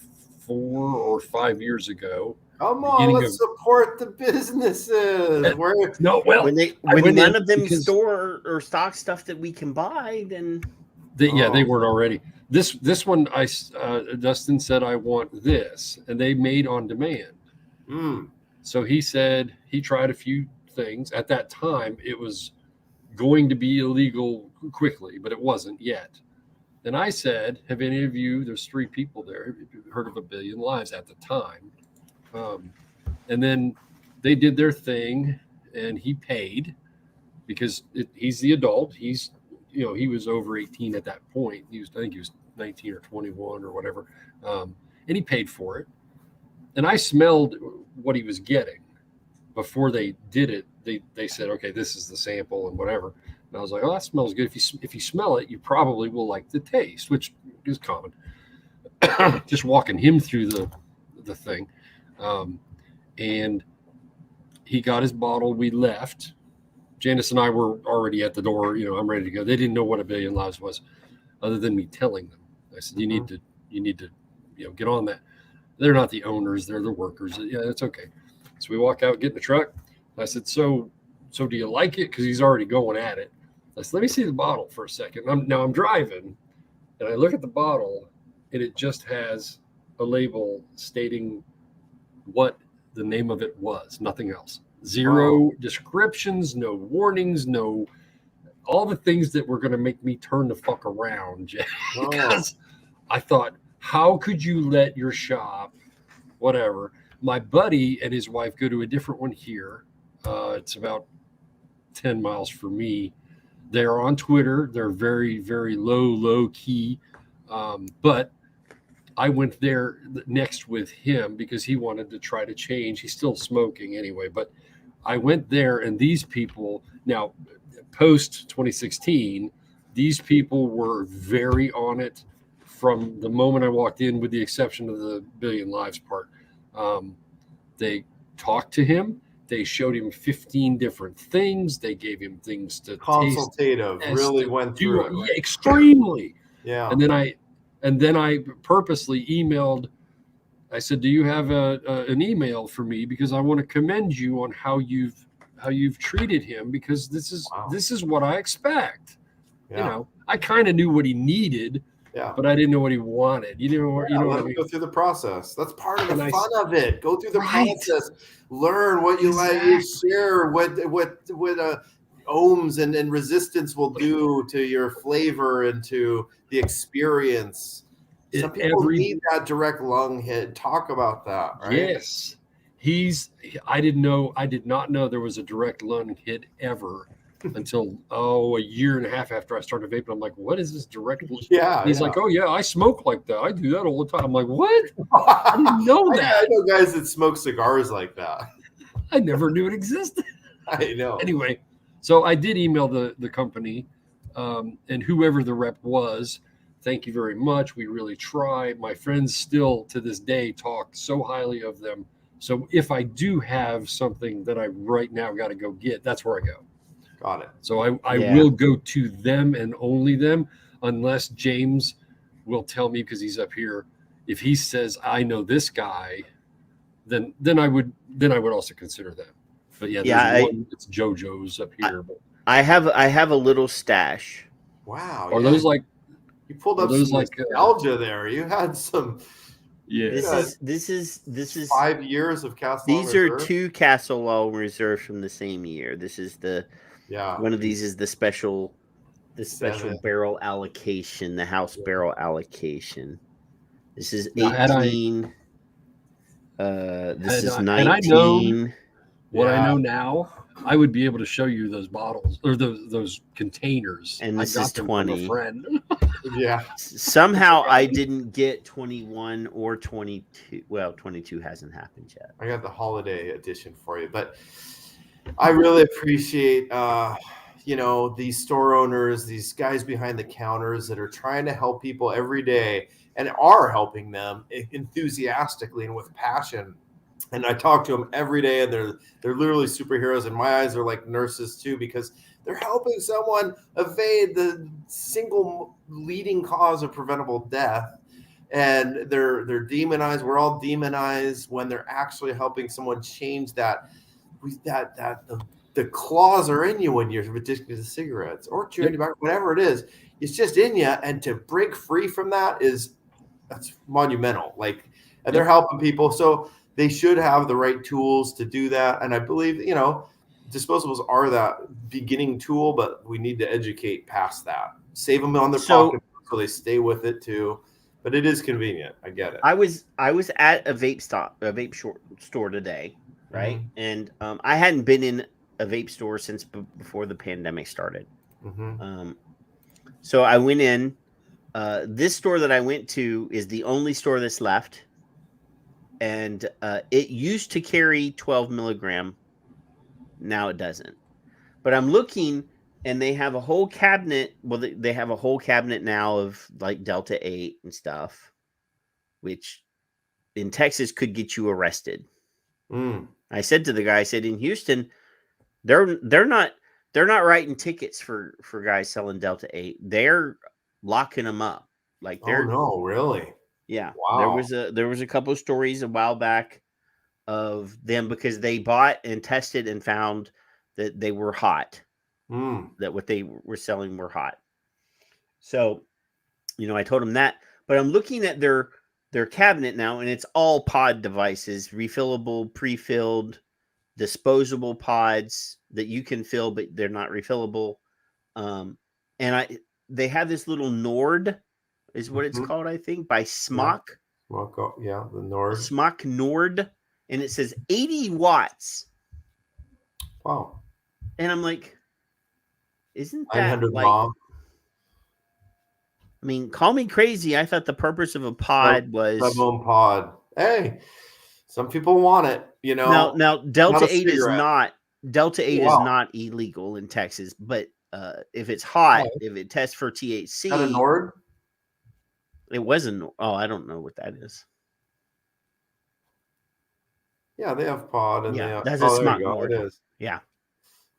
4 or 5 years ago. Come on, let's support the businesses. When none of them store or stock stuff that we can buy, then they weren't already. This one, Dustin said, I want this, and they made on demand. So he said he tried a few things. At that time, it was going to be illegal quickly, but it wasn't yet. And I said, have any of you, there's 3 people there, heard of A Billion Lives at the time. And then they did their thing, and he paid. because he's the adult. He's, he was over 18 at that point. I think he was 19 or 21 or whatever. And he paid for it. And I smelled what he was getting before they did it. They said, okay, this is the sample and whatever. And I was like, oh, that smells good. If you smell it, you probably will like the taste, which is common. Just walking him through the thing. And he got his bottle. We left. Janice and I were already at the door. I'm ready to go. They didn't know what 1 billion lives was, other than me telling them. I said, you need to, get on that. They're not the owners. They're the workers. Yeah, it's okay. So we walk out, get in the truck. I said, so do you like it? Because he's already going at it. I said, let me see the bottle for a second. I'm driving, and I look at the bottle, and it just has a label stating what the name of it was, nothing else. Zero descriptions, no warnings, no all the things that were going to make me turn the fuck around. Because I thought, how could you let your shop, whatever. My buddy and his wife go to a different one here. It's about 10 miles for me. They're on Twitter. They're very, very low key. But I went there next with him because he wanted to try to change. He's still smoking anyway, but I went there, and these people now post 2016, these people were very on it from the moment I walked in, with the exception of the 1 billion lives part. They talked to him. They showed him 15 different things. They gave him things to consultative, taste, really went through it. Yeah, extremely. Yeah. And then I purposely emailed. I said, "Do you have an email for me? Because I want to commend you on how you've treated him, because this is what I expect." Yeah. I kind of knew what he needed, but I didn't know what he wanted. Let him go through the process. That's part of the fun of it. Go through the process, learn what you like, you share what ohms and resistance will do to your flavor and to the experience. Some people need that direct lung hit. Talk about that, right? Yes. I did not know there was a direct lung hit ever until a year and a half after I started vaping. I'm like, what is this direct? Yeah. He's like, oh yeah, I smoke like that. I do that all the time. I'm like, what? I didn't know that. I know guys that smoke cigars like that. I never knew it existed. I know. Anyway, so I did email the company, and whoever the rep was, thank you very much. We really try. My friends still to this day talk so highly of them. So if I do have something that I right now got to go get, that's where I go. Got it. So I will go to them and only them, unless James will tell me, because he's up here. If he says, I know this guy, then I would also consider them. But it's JoJo's up here. I have a little stash. Wow. Are those like, you pulled up some nostalgia there? You had some. Yeah. This is 5 years of Castle. These are 2 Castle Law reserves from the same year. This is one of these is the special barrel allocation, the house barrel allocation. This is 18. This is 19. And I know what I know now. I would be able to show you those bottles or those containers. And this is 20. Yeah. Somehow I didn't get 21 or 22. Well, 22 hasn't happened yet. I got the holiday edition for you, but I really appreciate these store owners, these guys behind the counters that are trying to help people every day and are helping them enthusiastically and with passion. And I talk to them every day, and they're literally superheroes. In my eyes, they're like nurses too, because they're helping someone evade the single leading cause of preventable death. And they're demonized. We're all demonized when they're actually helping someone change that. The claws are in you when you're addicted to cigarettes or chewing tobacco, whatever it is. It's just in you, and to break free from that's monumental. And they're helping people, so they should have the right tools to do that. And I believe disposables are that beginning tool, but we need to educate past that. Save them on their pocket so they stay with it too. But it is convenient. I get it. I was at a vape store today, right? Mm-hmm. And I hadn't been in a vape store since before the pandemic started. Mm-hmm. So I went in. This store that I went to is the only store that's left. And it used to carry 12 milligram. Now it doesn't. But I'm looking, and they have a whole cabinet. Well, they have a whole cabinet now of like Delta 8 and stuff, which in Texas could get you arrested. I said to the guy, I said, in Houston, they're not writing tickets for guys selling Delta 8. They're locking them up. Like they're no, really? Yeah. Wow. There was a couple of stories a while back of them because they bought and tested and found that they were hot. That what they were selling were hot. So, I told them that, but I'm looking at their cabinet now, and it's all pod devices, refillable, pre-filled, disposable pods that you can fill, but they're not refillable. And they have this little Nord, is what it's called, I think, by Smock. Yeah, the Nord. Smock Nord, and it says 80 watts. Wow. And I'm like, isn't that 900 like? mom. I mean, call me crazy. I thought the purpose of a pod was sub-ohm pod. Hey, some people want it. Now Delta 8 is not Wow. is not illegal in Texas, but if it's hot, if it tests for THC, Is that a Nord? It wasn't. Oh, I don't know what that is. Yeah, they have pod, and Yeah, they have. that's Oh, a there smart you go. Nord. It is. Yeah.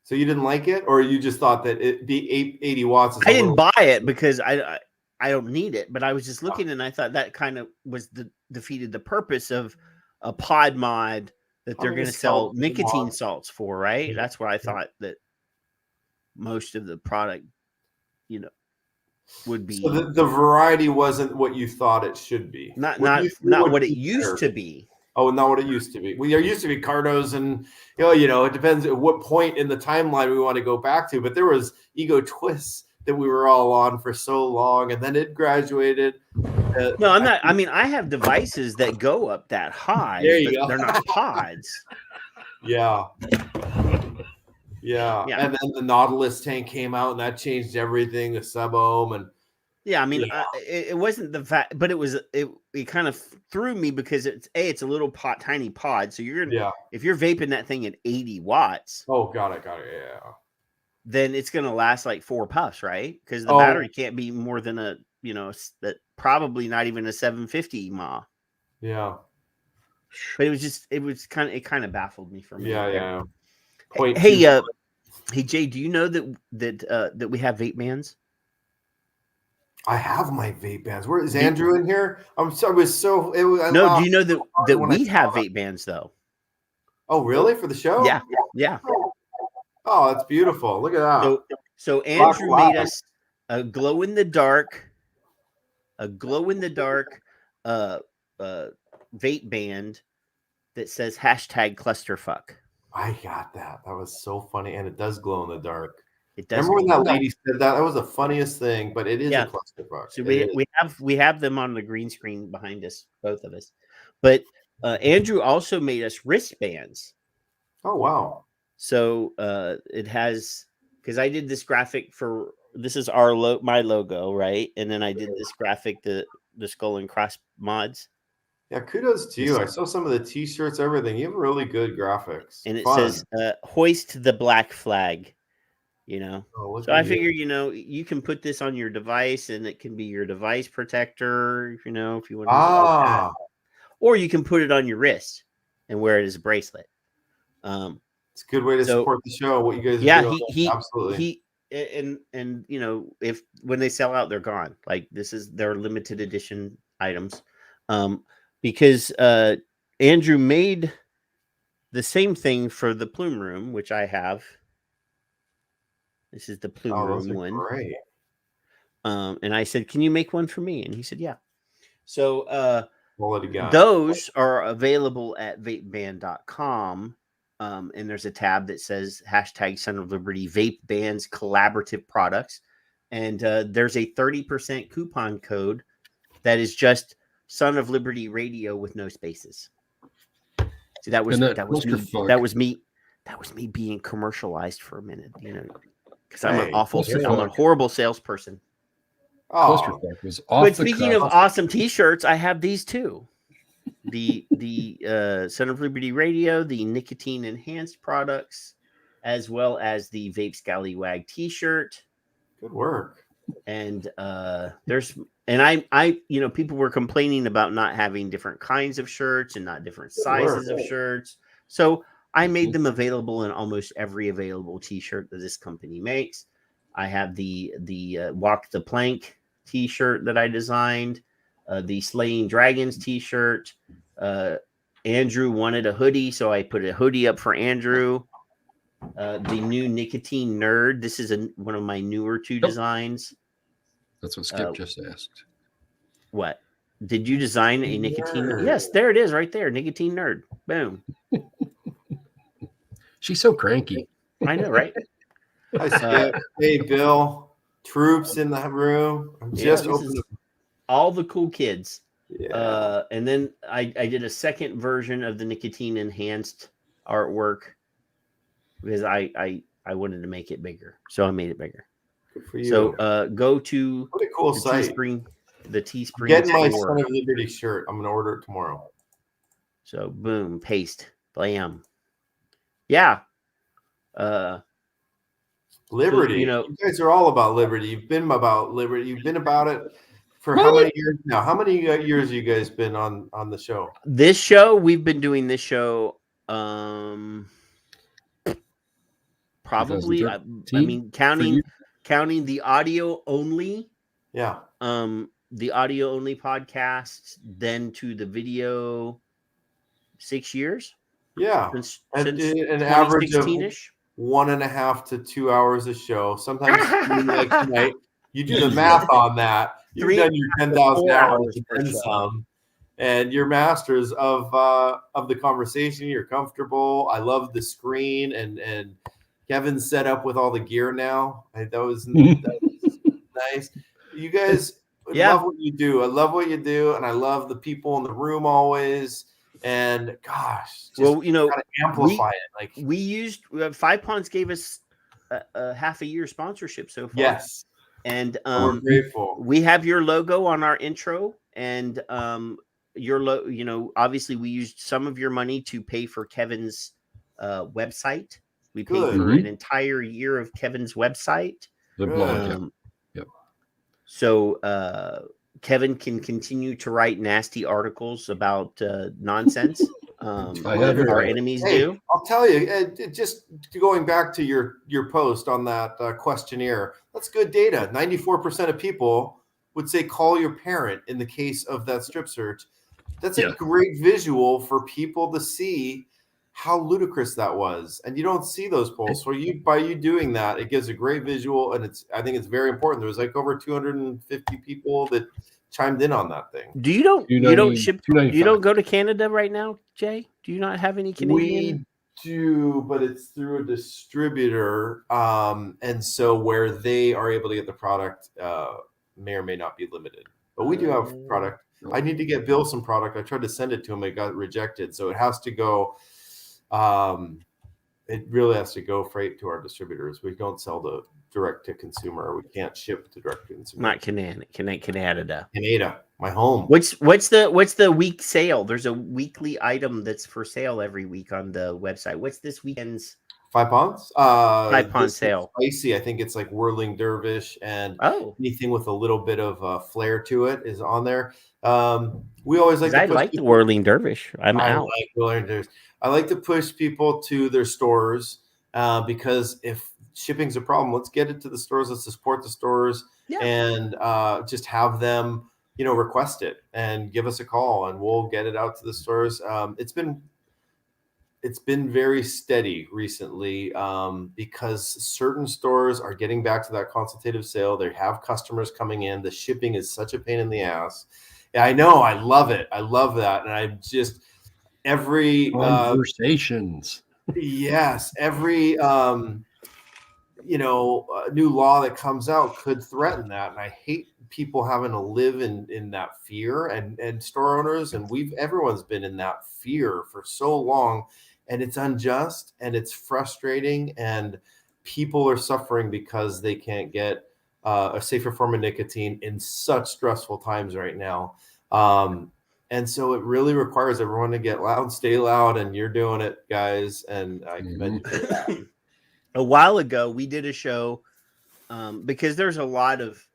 So you didn't like it, or you just thought that it be 80 watts? I didn't buy it because I don't need it, but I was just looking and I thought that kind of was defeated the purpose of a pod mod that they're going to sell nicotine salts for, right? Yeah. That's where I thought that most of the product, would be. So the variety wasn't what you thought it should be. Not what it used to be. Oh, not what it used to be. Well, there used to be Cardos, and it depends at what point in the timeline we want to go back to. But there was Ego Twists that we were all on for so long, and then it graduated. No, I'm not. I mean, I have devices that go up that high, There you but go. they're not pods. Yeah. And then the Nautilus tank came out, and that changed everything. The sub-ohm and. Yeah, I mean, it wasn't the fact, but it kind of threw me because it's a little tiny pod. So if you're vaping that thing at 80 watts. Oh, got it. Yeah. Then it's going to last like 4 puffs, right? Because the battery can't be more than that probably not even a 750 mah. Yeah. But it kind of baffled me for me. Yeah. Hey, Jay, do you know that we have vape bans? I have my vape bands. Where is Andrew in here? I'm sorry. Do you know that we have vape bands though? Oh, really? For the show? Yeah. Oh, that's beautiful. Look at that. So Andrew made us a glow in the dark vape band that says #clusterfuck. I got that. That was so funny, and it does glow in the dark. It does. Remember when that lady said that? That was the funniest thing, but it is a clusterfuck. So we have them on the green screen behind us, both of us. But Andrew also made us wristbands. Oh wow! So it has, because I did this graphic this is my logo, right? And then I did this graphic, the skull and cross mods. Yeah, kudos to you. I saw some of the t-shirts, everything. You have really good graphics. And it says hoist the black flag. So I figure, you can put this on your device and it can be your device protector, if you want to that. Or you can put it on your wrist and wear it as a bracelet. It's a good way to support the show. What you guys are doing. Absolutely. And if when they sell out, they're gone. Like they're limited edition items. Because Andrew made the same thing for the Plume Room, which I have. This is the Plume Room one. Great. And I said, "Can you make one for me?" And he said, "Yeah." So quality guy. Those are available at vapeband.com. And there's a tab that says #Son of Liberty Vape Bands Collaborative Products. And there's a 30% coupon code that is just Son of Liberty Radio with no spaces. See, that was me that was me being commercialized for a minute, because Hey, I'm a horrible salesperson. Clusterfuck was off But the speaking cuff. of awesome T-shirts, I have these too. The Son of Liberty Radio, the nicotine enhanced products, as well as the Vape Scallywag T-shirt. Good work. And I people were complaining about not having different kinds of shirts and not different sizes of shirts. So I made them available in almost every available T-shirt that this company makes. I have the Walk the Plank T-shirt that I designed, the Slaying Dragons T-shirt. Andrew wanted a hoodie, so I put a hoodie up for Andrew. The new Nicotine Nerd. This is one of my newer two designs. That's what Skip just asked. What? Did you design a nicotine? Nerd. Yes, there it is right there. Nicotine Nerd. Boom. She's so cranky. I know, right? Hi, Skip. Hey, Bill. Troops in the room. I'm just opening all the cool kids. Yeah. And then I did a second version of the nicotine enhanced artwork because I wanted to make it bigger. So I made it bigger. Good for you. So go to what a cool site. The Teespring. Get my Son of Liberty shirt. I'm gonna order it tomorrow. So boom, paste, blam. Yeah. Liberty. So, you guys are all about liberty. You've been about liberty. You've been about it for how many years now? How many years have you guys been on the show? This show, we've been doing this show probably I mean counting the audio only. Yeah. The audio only podcast, then to the video 6 years. Yeah. Since an average of 1.5 to 2 hours a show. Sometimes like tonight, you do the math on that. You've done your 10,000 hours and some, and you're masters of the conversation. You're comfortable. I love the screen and Kevin's set up with all the gear now. That was nice. You guys love what you do. I love what you do, and I love the people in the room always. And gosh, gotta amplify it. Like we used Five Ponds gave us a half a year sponsorship so far. Yes, and we're grateful. We have your logo on our intro, and obviously we used some of your money to pay for Kevin's website. We paid for an entire year of Kevin's website. The blog. Yep. So Kevin can continue to write nasty articles about nonsense. Our enemies do. I'll tell you, just going back to your post on that questionnaire, that's good data. 94% of people would say call your parent in the case of that strip search. That's a great visual for people to see how ludicrous that was. And you don't see those polls. So by you doing that, it gives a great visual, and I think it's very important. There was like over 250 people that chimed in on that thing. You don't go to Canada right now, Jay? Do you not have any Canadian? We do, but it's through a distributor. And so where they are able to get the product may or may not be limited. But we do have product. I need to get Bill some product. I tried to send it to him. It got rejected. So it has to go. It really has to go freight to our distributors. We don't sell the direct to consumer. We can't ship to direct to consumer. Not Canada. Canada, my home. What's the week sale? There's a weekly item that's for sale every week on the website. What's this weekend's 5 Ponds? 5 Ponds sale. Spicy. I think it's like Whirling Dervish, and anything with a little bit of flair to it is on there. We always like. I like the Whirling Dervish. I like Whirling Dervish. I like to push people to their stores because if shipping's a problem, let's get it to the stores. Let's support the stores and just have them, request it and give us a call, and we'll get it out to the stores. It's been very steady recently because certain stores are getting back to that consultative sale. They have customers coming in. The shipping is such a pain in the ass. Yeah, I know. I love it. I love that. And I just every conversations. Yes, every new law that comes out could threaten that, and I hate people having to live in that fear. And store owners, and everyone's been in that fear for so long. and it's unjust and it's frustrating, and people are suffering because they can't get a safer form of nicotine in such stressful times right now. And so it really requires everyone to get loud, stay loud, and you're doing it, guys. And I commend you for that. A while ago, we did a show because there's a lot of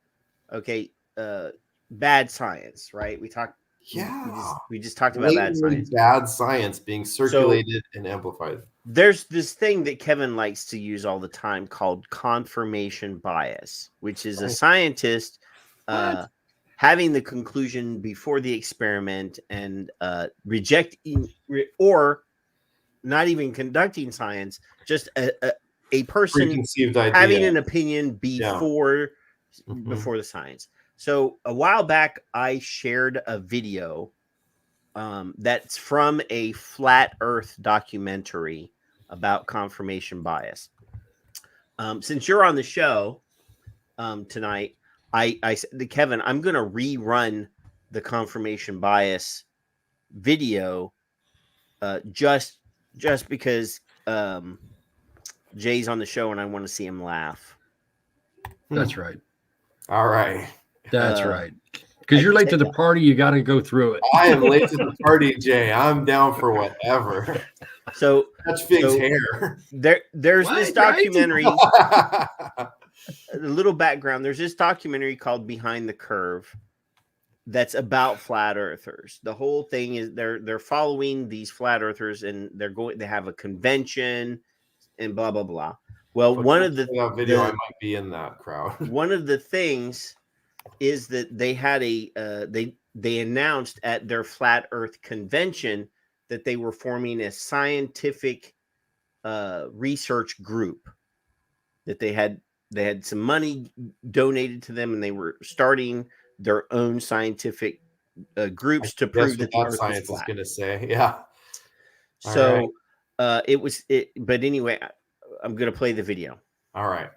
bad science, right? We talked. Yeah, we just talked about bad science. Bad science being circulated and amplified. There's this thing that Kevin likes to use all the time called confirmation bias, which is a scientist having the conclusion before the experiment and rejecting or not even conducting science, just a person preconceived idea, having an opinion before the science. So a while back, I shared a video that's from a flat Earth documentary about confirmation bias. Since you're on the show tonight, I said to Kevin, I'm going to rerun the confirmation bias video just because Jay's on the show and I want to see him laugh. That's right. All right. That's right. Because you're late to the party, you got to go through it. I am late to the party, Jay. I'm down for whatever. So touch Fig's hair. There's What, this right? documentary. A little background. There's this documentary called Behind the Curve that's about flat earthers. The whole thing is they're following these flat earthers and they have a convention and blah blah blah. Well, one of the video I might be in that crowd. One of the things is that they had they announced at their flat earth convention that they were forming a scientific research group, that they had some money donated to them and they were starting their own scientific groups to prove that the earth science is flat. is going to say, yeah. So but anyway, I'm going to play the video. All right.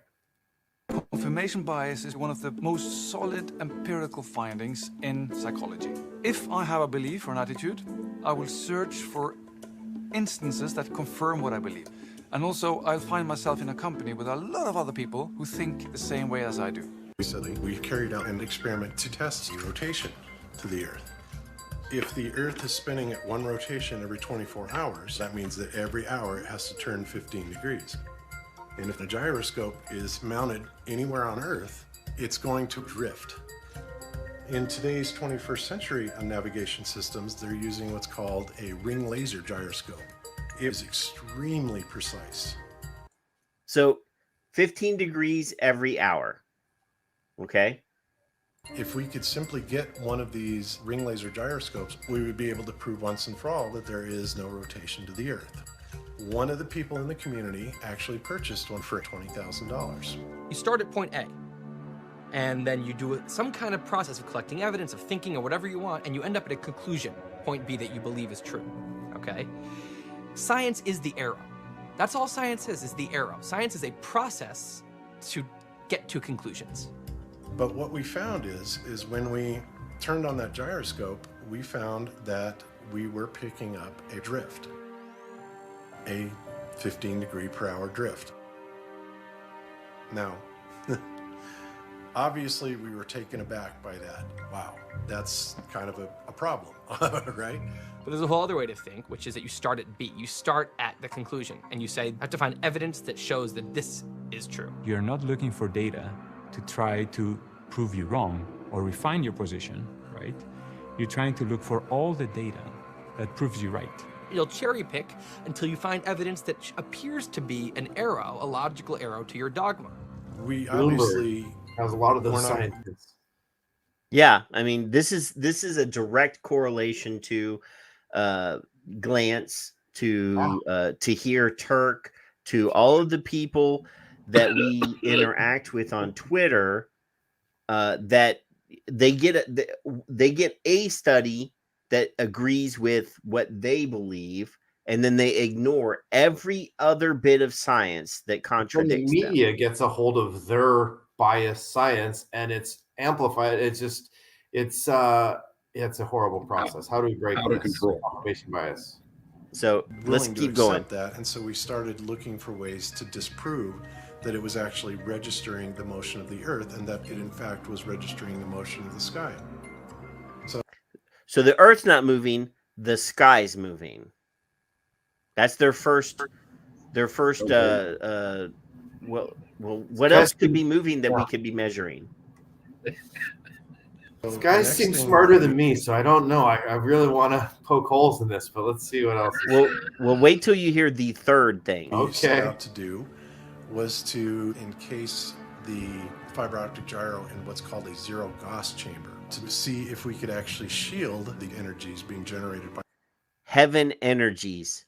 Confirmation bias is one of the most solid empirical findings in psychology. If I have a belief or an attitude, I will search for instances that confirm what I believe. And also, I'll find myself in a company with a lot of other people who think the same way as I do. Recently, we carried out an experiment to test the rotation to the Earth. If the Earth is spinning at one rotation every 24 hours, that means that every hour it has to turn 15 degrees. And if the gyroscope is mounted anywhere on Earth, it's going to drift. In today's 21st century navigation systems, they're using what's called a ring laser gyroscope. It is extremely precise. So 15 degrees every hour. Okay. If we could simply get one of these ring laser gyroscopes, we would be able to prove once and for all that there is no rotation to the Earth. One of the people in the community actually purchased one for $20,000. You start at point A, and then you do some kind of process of collecting evidence, of thinking, or whatever you want, and you end up at a conclusion, point B, that you believe is true, okay? Science is the arrow. That's all science is the arrow. Science is a process to get to conclusions. But what we found is when we turned on that gyroscope, we found that we were picking up a drift. A 15 degree per hour drift. Now, obviously we were taken aback by that. Wow, that's kind of a problem, right? But there's a whole other way to think, which is that you start at B. You start at the conclusion, and you say, I have to find evidence that shows that this is true. You're not looking for data to try to prove you wrong or refine your position, right? You're trying to look for all the data that proves you right. You'll cherry pick until you find evidence that appears to be an arrow, a logical arrow to your dogma. We obviously has a lot of those scientists. Yeah, I mean, this is a direct correlation to Glance, to Tahir Turk, to all of the people that we interact with on Twitter. That they get a study that agrees with what they believe, and then they ignore every other bit of science that contradicts the media gets a hold of their biased science and it's amplified. It's a horrible process. How do we break out of control confirmation bias? So let's willing to keep going. accept that, and so we started looking for ways to disprove that it was actually registering the motion of the Earth, and that it in fact was registering the motion of the sky. So the Earth's not moving, the sky's moving. That's their first. Well, what else could be moving that we could be measuring? This guy seems smarter than me, so I don't know. I really want to poke holes in this, but let's see what else. Well, wait till you hear the third thing. What we set out to do was to encase the fiber optic gyro in what's called a zero Gauss chamber to see if we could actually shield the energies being generated by heaven energies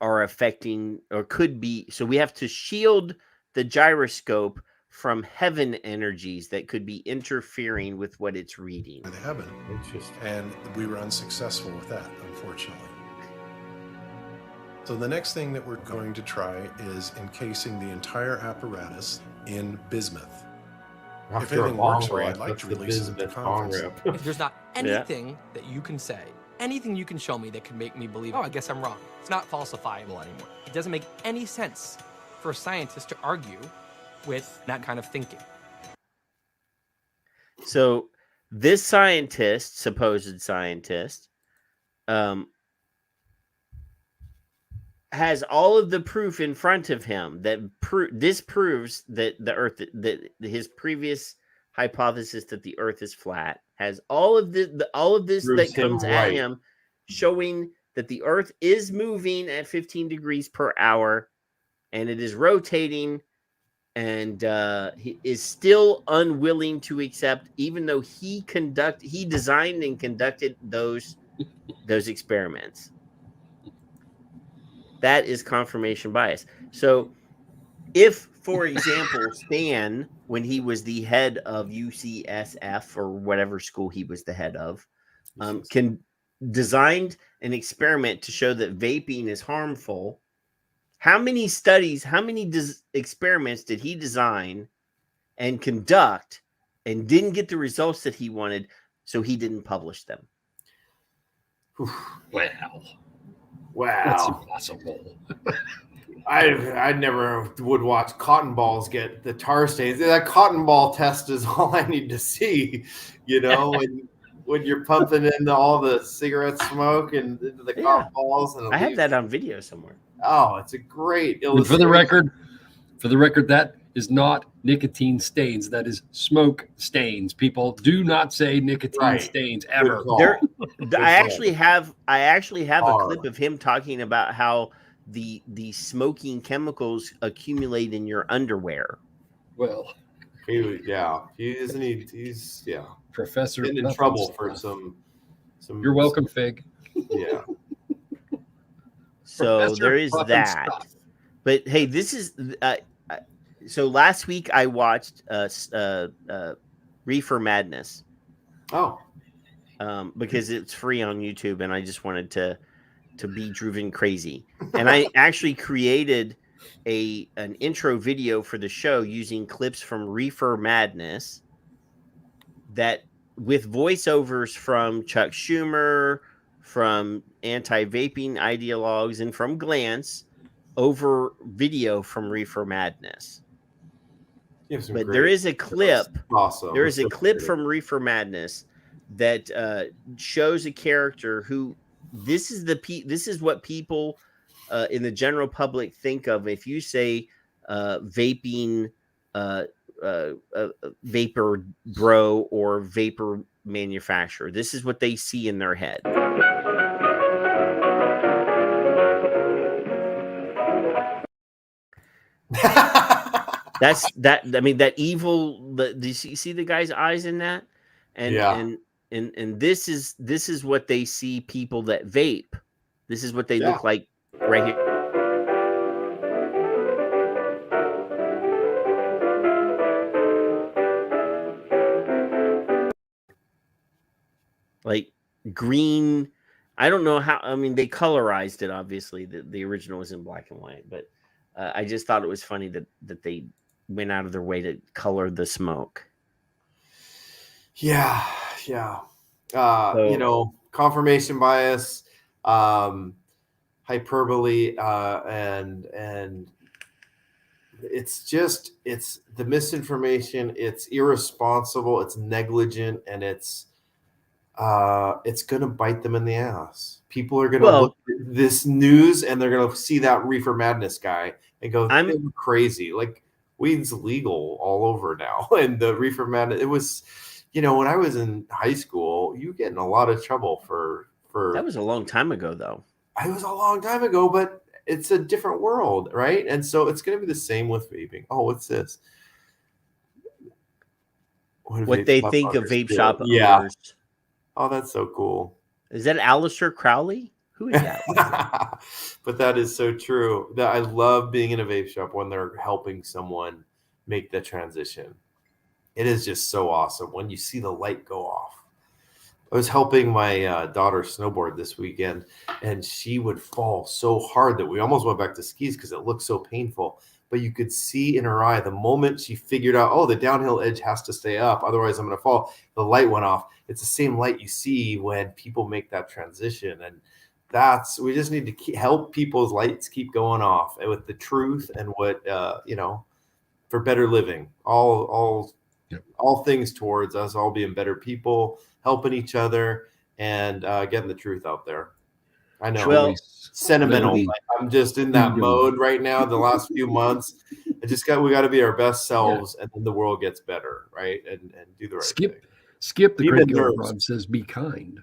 are affecting or could be. So we have to shield the gyroscope from heaven energies that could be interfering with what it's reading. the heaven. And we were unsuccessful with that, unfortunately. So the next thing that we're going to try is encasing the entire apparatus in bismuth. If anything works well, I'd like to release it at the conference. If there's not anything that you can say, anything you can show me that can make me believe, oh, I guess I'm wrong. It's not falsifiable anymore. It doesn't make any sense for a scientist to argue with that kind of thinking. So this scientist, supposed scientist, has all of the proof in front of him that this proves that the Earth, that his previous hypothesis that the Earth is flat, has all of this that comes at him, showing that the Earth is moving at 15 degrees per hour, and it is rotating, and he is still unwilling to accept, even though he designed and conducted those experiments. That is confirmation bias. So if, for example, Stan, when he was the head of UCSF or whatever school he was the head of, designed an experiment to show that vaping is harmful, how many studies, how many experiments did he design and conduct and didn't get the results that he wanted, so he didn't publish them? Wow. That's impossible. I never would watch cotton balls get the tar stains. That cotton ball test is all I need to see, when you're pumping into all the cigarette smoke and into the cotton balls. And I have that on video somewhere. Oh, it's a great illustration. And for the record, that is not nicotine stains. That is smoke stains. People do not say nicotine stains ever. I actually have a clip of him talking about how the smoking chemicals accumulate in your underwear. Well, he's Professor been in trouble for some. You're welcome, Fig. Yeah. So Professor there is that. Stuff. But hey, this is so last week I watched Reefer Madness. Oh. Because it's free on YouTube and I just wanted to be driven crazy. And I actually created an intro video for the show using clips from Reefer Madness that with voiceovers from Chuck Schumer, from anti-vaping ideologues, and from Glance over video from Reefer Madness. But there is a clip. Awesome. There is a clip from Reefer Madness that shows a character who this is what people in the general public think of if you say vaping vapor bro or vapor manufacturer. This is what they see in their head. That's that. I mean, that evil. Do you see the guy's eyes in that? And this is what they see people that vape. This is what they look like right here. Like green. I don't know how. I mean, they colorized it. Obviously, the original was in black and white, but I just thought it was funny that they went out of their way to color the smoke. Yeah. confirmation bias, hyperbole, and it's the misinformation. It's irresponsible. It's negligent, and it's going to bite them in the ass. People are going to look at this news and they're going to see that reefer madness guy and go, "They're crazy." Like, weed's legal all over now, and the reefer madness. It was, when I was in high school, you get in a lot of trouble for. That was a long time ago, though. It was a long time ago, but it's a different world, right? And so it's going to be the same with vaping. Oh, what's this? What they think of vape shop owners. Yeah. Oh, that's so cool. Is that Aleister Crowley? Who is that? But that is so true. That I love being in a vape shop when they're helping someone make the transition. It is just so awesome when you see the light go off. I was helping my daughter snowboard this weekend, and she would fall so hard that we almost went back to skis because it looked so painful. But you could see in her eye the moment she figured out, oh, the downhill edge has to stay up, otherwise I'm going to fall. The light went off. It's the same light you see when people make that transition, and we just need to help people's lights keep going off, and with the truth and what for better living. All things towards us all being better people, helping each other, and getting the truth out there. I know, sentimental. I'm just in that mode right now. The last few months, we got to be our best selves, and then the world gets better, right? And do the right thing. Skip the great girl Rob says, "Be kind."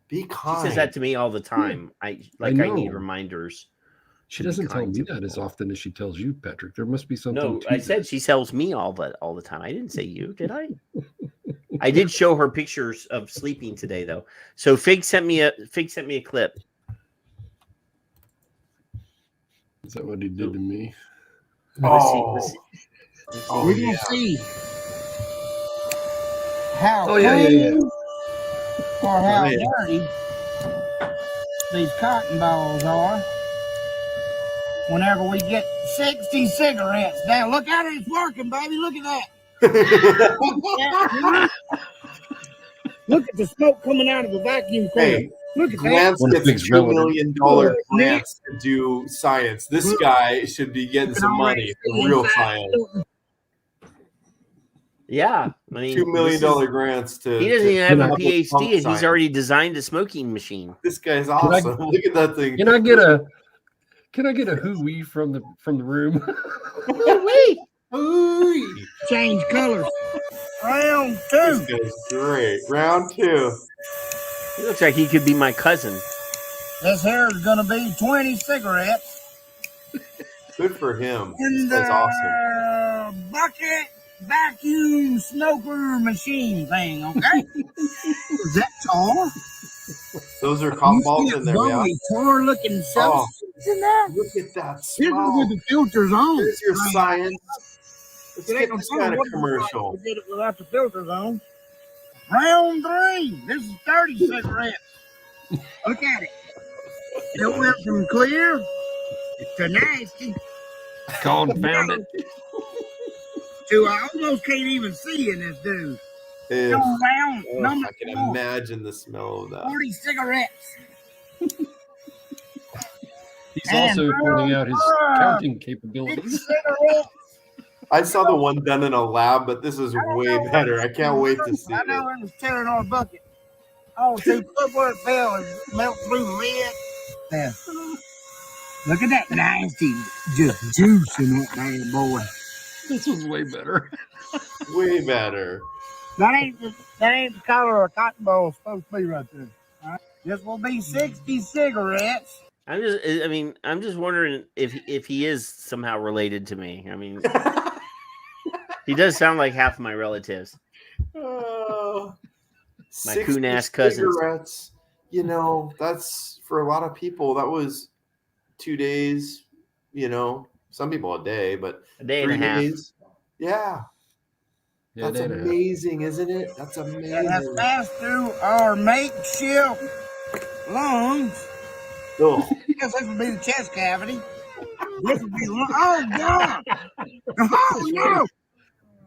Be kind. She says that to me all the time. I need reminders. She doesn't tell me that as often as she tells you, Patrick. There must be something. No, I said she tells me all the time. I didn't say you, did I? I did show her pictures of sleeping today, though. So Fig sent me a clip. Is that what he did to me? Let's see. We're gonna see how yeah. or how dirty these cotton balls are whenever we get 60 cigarettes down. Look at it, it's working, baby. Look at that. Look at the smoke coming out of the vacuum cleaner. Hey, look at Glance that. gets $2 million grants to do science. This guy should be getting some money for real science. Yeah, I mean, $2 million grants to. He doesn't even have a PhD, and he's already designed a smoking machine. This guy's awesome. Look at that thing. Can I get a hooey from the room? Hooey. Change colors. Round 2. This guy's great. Round 2. He looks like he could be my cousin. This here is going to be 20 cigarettes. Good for him. That's awesome. Bucket vacuum smoker machine thing, okay? That's all. Those are cotton balls in there, yeah. Tar looking substance in there. Look at that This smell. is with the filters on. Here's your science. Let's It get ain't no this kind of fun. commercial. We did it without the filters on. Round 3. This is 30 cigarettes. Look at it. It went from clear to nasty. Confound it. To I almost can't even see in this dude. If- Go around. oh, Number I can 4. imagine the smell of that. 40 cigarettes. He's also pointing out his counting capabilities. Cigarettes. I saw the one done in a lab, but this is way better. I can't wait to see I it. know it was tearing on a bucket. Oh, see, look where it fell and melt through the lid. Yeah. Look at that nasty just juice in that bad boy. This was way better. Way better. That ain't the color a cotton ball is supposed to be right there. All right? This will be 60 cigarettes. I'm just wondering if he is somehow related to me. I mean, he does sound like half of my relatives. My 60 coon-ass cousins. cigarettes, that's for a lot of people. That was 2 days. Some people a day, but A day and 3 a half. days. Yeah. That's amazing, isn't it? That's amazing. And that's passed through our makeshift lungs. Oh. Yes, this would be the chest cavity. This would be oh God! Oh no!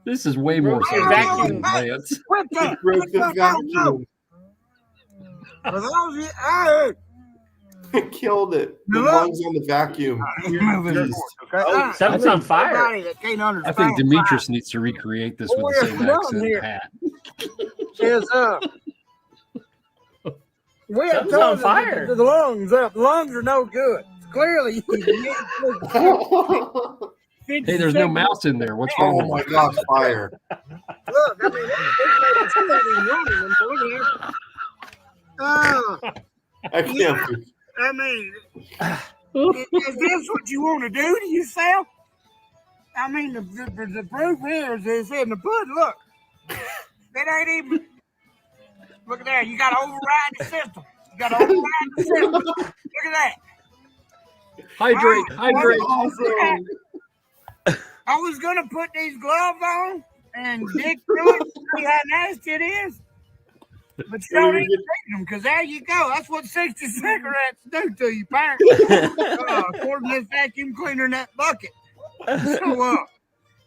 This is way more Oh, serious than Lance. Quit that! Broke the No. vacuum. For those of you, I Killed it. The Look. lungs on the vacuum. Beast. okay? Something's on fire. fire. Everybody that can't I understand think Demetrius needs to recreate this with the same accent. here. Pat. Is we have Something's on told fire. the lungs up. The lungs are no good. Clearly, Hey, there's no mouse in there. What's wrong? Oh my gosh, fire. Look, I mean, it's running. I can't. I mean, is this what you want to do to yourself? I mean, the proof is it's in the pud. Look, it ain't even. Look at that. You got to override the system. You got to override the system. Look at that. Hydrate, hydrate. Awesome. I was gonna put these gloves on and dig through it, see how nasty it is. But you don't even take them, because there you go. That's what 60 cigarettes do to you, apparently. According to this vacuum cleaner in that bucket. So,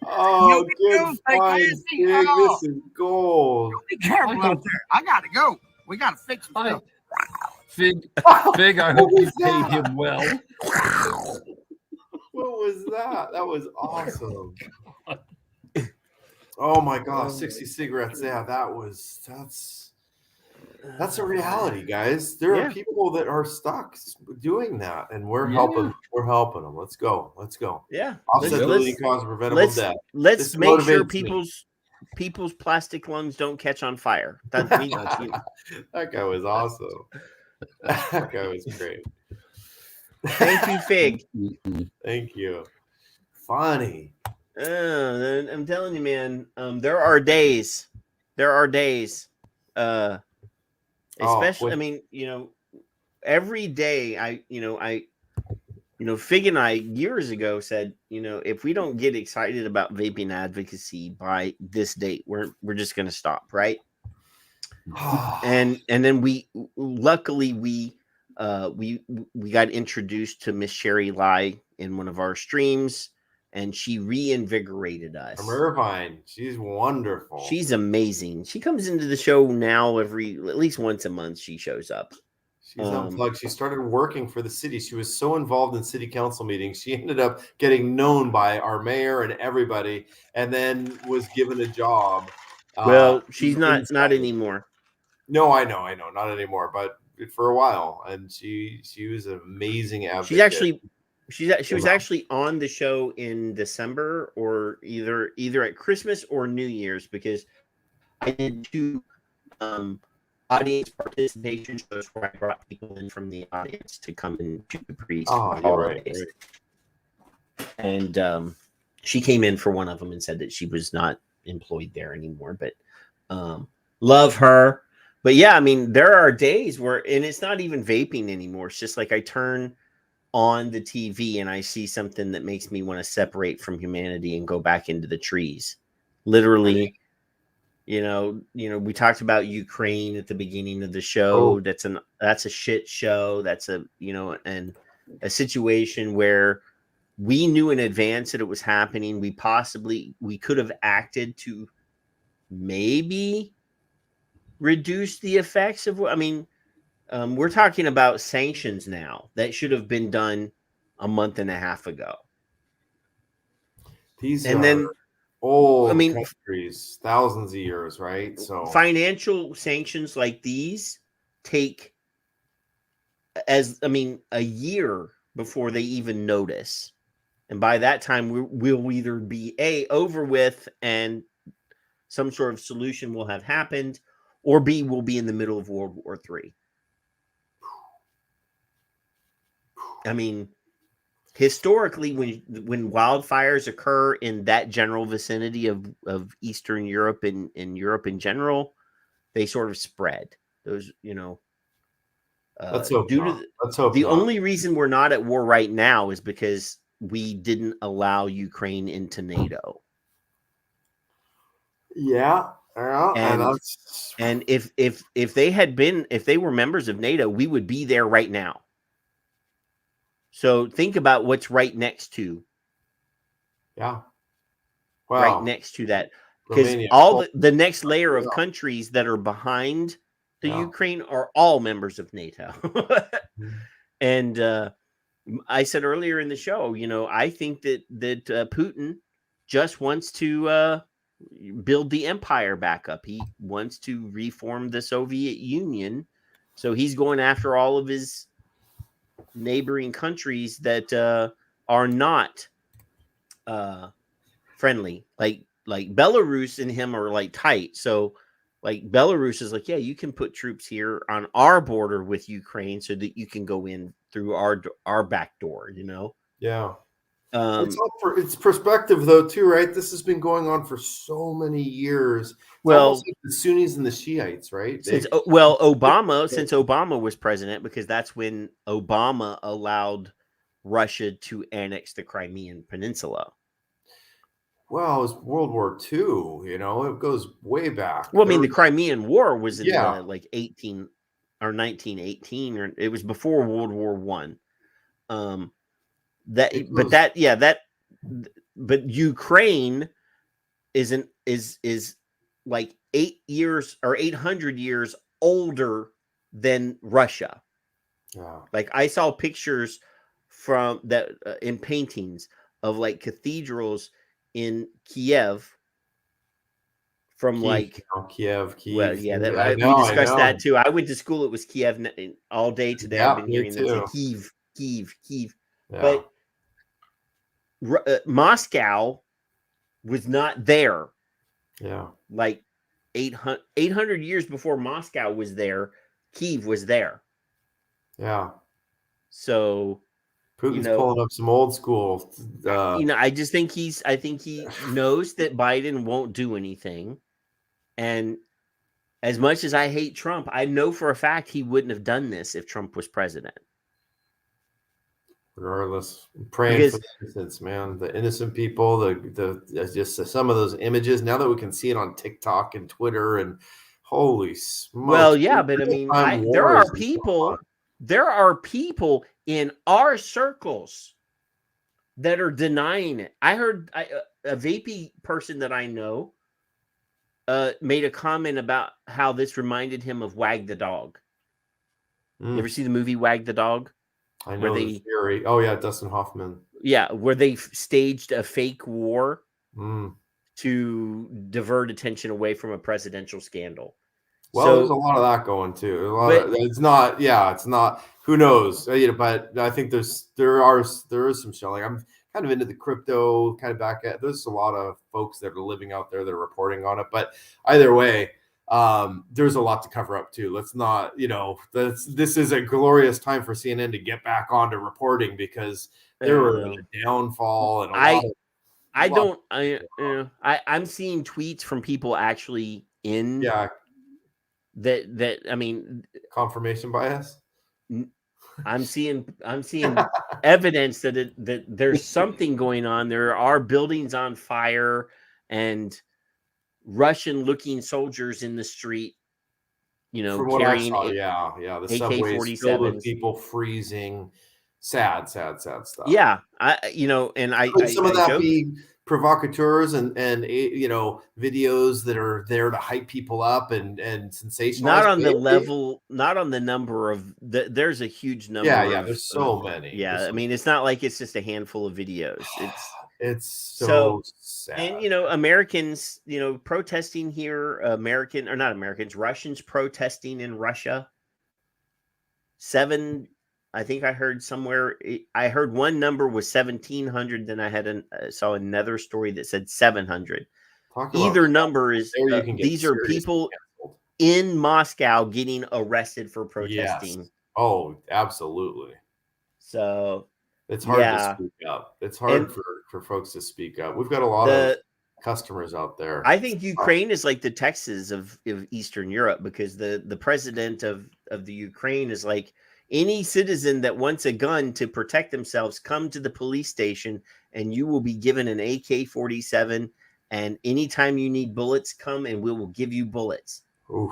Oh, good find, Fig. This is gold. Be careful out there. I gotta go. We gotta fix it. Fig, I hope you paid him well. What was that? That was awesome. Oh my gosh, 60 cigarettes. Yeah, that's a reality, guys. There are people that are stuck doing that, and we're helping them. Let's go. Yeah. Offset the leading cause of preventable death. Let's make sure people's plastic lungs don't catch on fire. That guy was awesome. That guy was great. Thank you, Fig. Thank you. Funny. I'm telling you, man. There are days. Especially, I mean, every day. Fig and I years ago said, if we don't get excited about vaping advocacy by this date, we're just going to stop, right? and then we got introduced to Miss Sherry Lai in one of our streams, and she reinvigorated us. From Irvine, she's wonderful. She's amazing. She comes into the show now at least once a month. She shows up. She's unplugged. She started working for the city. She was so involved in city council meetings. She ended up getting known by our mayor and everybody, and then was given a job. Well, she's not anymore. No, I know, not anymore. But for a while, and she was an amazing advocate. She was actually on the show in December, or either at Christmas or New Year's, because I did 2 audience participation shows where I brought people in from the audience to come and do the holidays. Right. And she came in for one of them and said that she was not employed there anymore, but love her. But yeah, I mean, there are days where, and it's not even vaping anymore. It's just like I turn on the TV and I see something that makes me want to separate from humanity and go back into the trees. Literally, we talked about Ukraine at the beginning of the show. Oh. That's a shit show. That's and a situation where we knew in advance that it was happening. We could have acted to maybe reduce the effects of we're talking about sanctions now that should have been done a month and a half ago. These are old countries, thousands of years, right? So financial sanctions like these take a year before they even notice. And by that time, we'll either be over with and some sort of solution will have happened, or B, we'll be in the middle of World War III. I mean, historically, when wildfires occur in that general vicinity of Eastern Europe and Europe in general, they sort of spread. Those, let's hope not. Only reason we're not at war right now is because we didn't allow Ukraine into NATO. Yeah. And if they were members of NATO, we would be there right now. So think about what's right next to. Yeah. Wow. Right next to that. Because all the next layer of countries that are behind The Ukraine are all members of NATO. And I said earlier in the show, I think that Putin just wants to build the empire back up. He wants to reform the Soviet Union. So he's going after all of his neighboring countries that are not friendly. Like Belarus and him are like tight. So like Belarus is like, yeah, you can put troops here on our border with Ukraine so that you can go in through our back door, Yeah. It's perspective though too, right? This has been going on for so many years. It's almost like the Sunnis and the Shiites, right? Since Obama was president, because that's when Obama allowed Russia to annex the Crimean Peninsula. Well, it was World War II, it goes way back. Well, I mean, the Crimean War was in like 1918, or it was before World War One. But Ukraine is like 8 years or 800 years older than Russia. Yeah. Like I saw pictures from that in paintings of like cathedrals in Kiev from Kiev. Well, yeah, we discussed that too. I went to school. It was Kiev all day today. Yeah, I've been hearing them say Kiev. Yeah. But Moscow was not there. Yeah. Like 800 years before Moscow was there, Kiev was there. Yeah. So Putin's pulling up some old school. I think he knows that Biden won't do anything. And as much as I hate Trump, I know for a fact he wouldn't have done this if Trump was president. Regardless, I'm praying for the innocents, man. The innocent people, the just some of those images. Now that we can see it on TikTok and Twitter, and holy smokes. Well, yeah, but I mean, there are people in our circles that are denying it. I heard a vapey person that I know made a comment about how this reminded him of Wag the Dog. You ever see the movie Wag the Dog? I know the theory. Oh yeah, Dustin Hoffman. Yeah, where they staged a fake war to divert attention away from a presidential scandal. Well, there's a lot of that going too. It's not. Who knows? But I think there is some shelling. I'm kind of into the crypto, kind of back at. There's a lot of folks that are living out there that are reporting on it. But either way, there's a lot to cover up too. Let's not, this is a glorious time for CNN to get back onto reporting, because there were a downfall and I'm seeing tweets from people actually in that I mean, confirmation bias. I'm seeing evidence that there's something going on. There are buildings on fire and Russian-looking soldiers in the street, From what carrying I saw, the subways filled with people freezing. Sad stuff. Yeah, Could some of that be provocateurs and videos that are there to hype people up and sensationalize? Not on the level, not on the number of there's a huge number. There's so many. Yeah, I mean, it's not like it's just a handful of videos. It's so sad. And Americans, protesting here, Russians protesting in Russia. I think I heard somewhere. I heard one number was 1,700. Then I saw another story that said 700. Either number is. These are people in Moscow getting arrested for protesting. Yes. Oh, absolutely. So it's hard to speak up. It's hard for folks to speak up. We've got a lot of customers out there. I think Ukraine is like the Texas of Eastern Europe, because the president of the Ukraine is like, any citizen that wants a gun to protect themselves, come to the police station and you will be given an AK-47. And anytime you need bullets, come and we will give you bullets. Oof.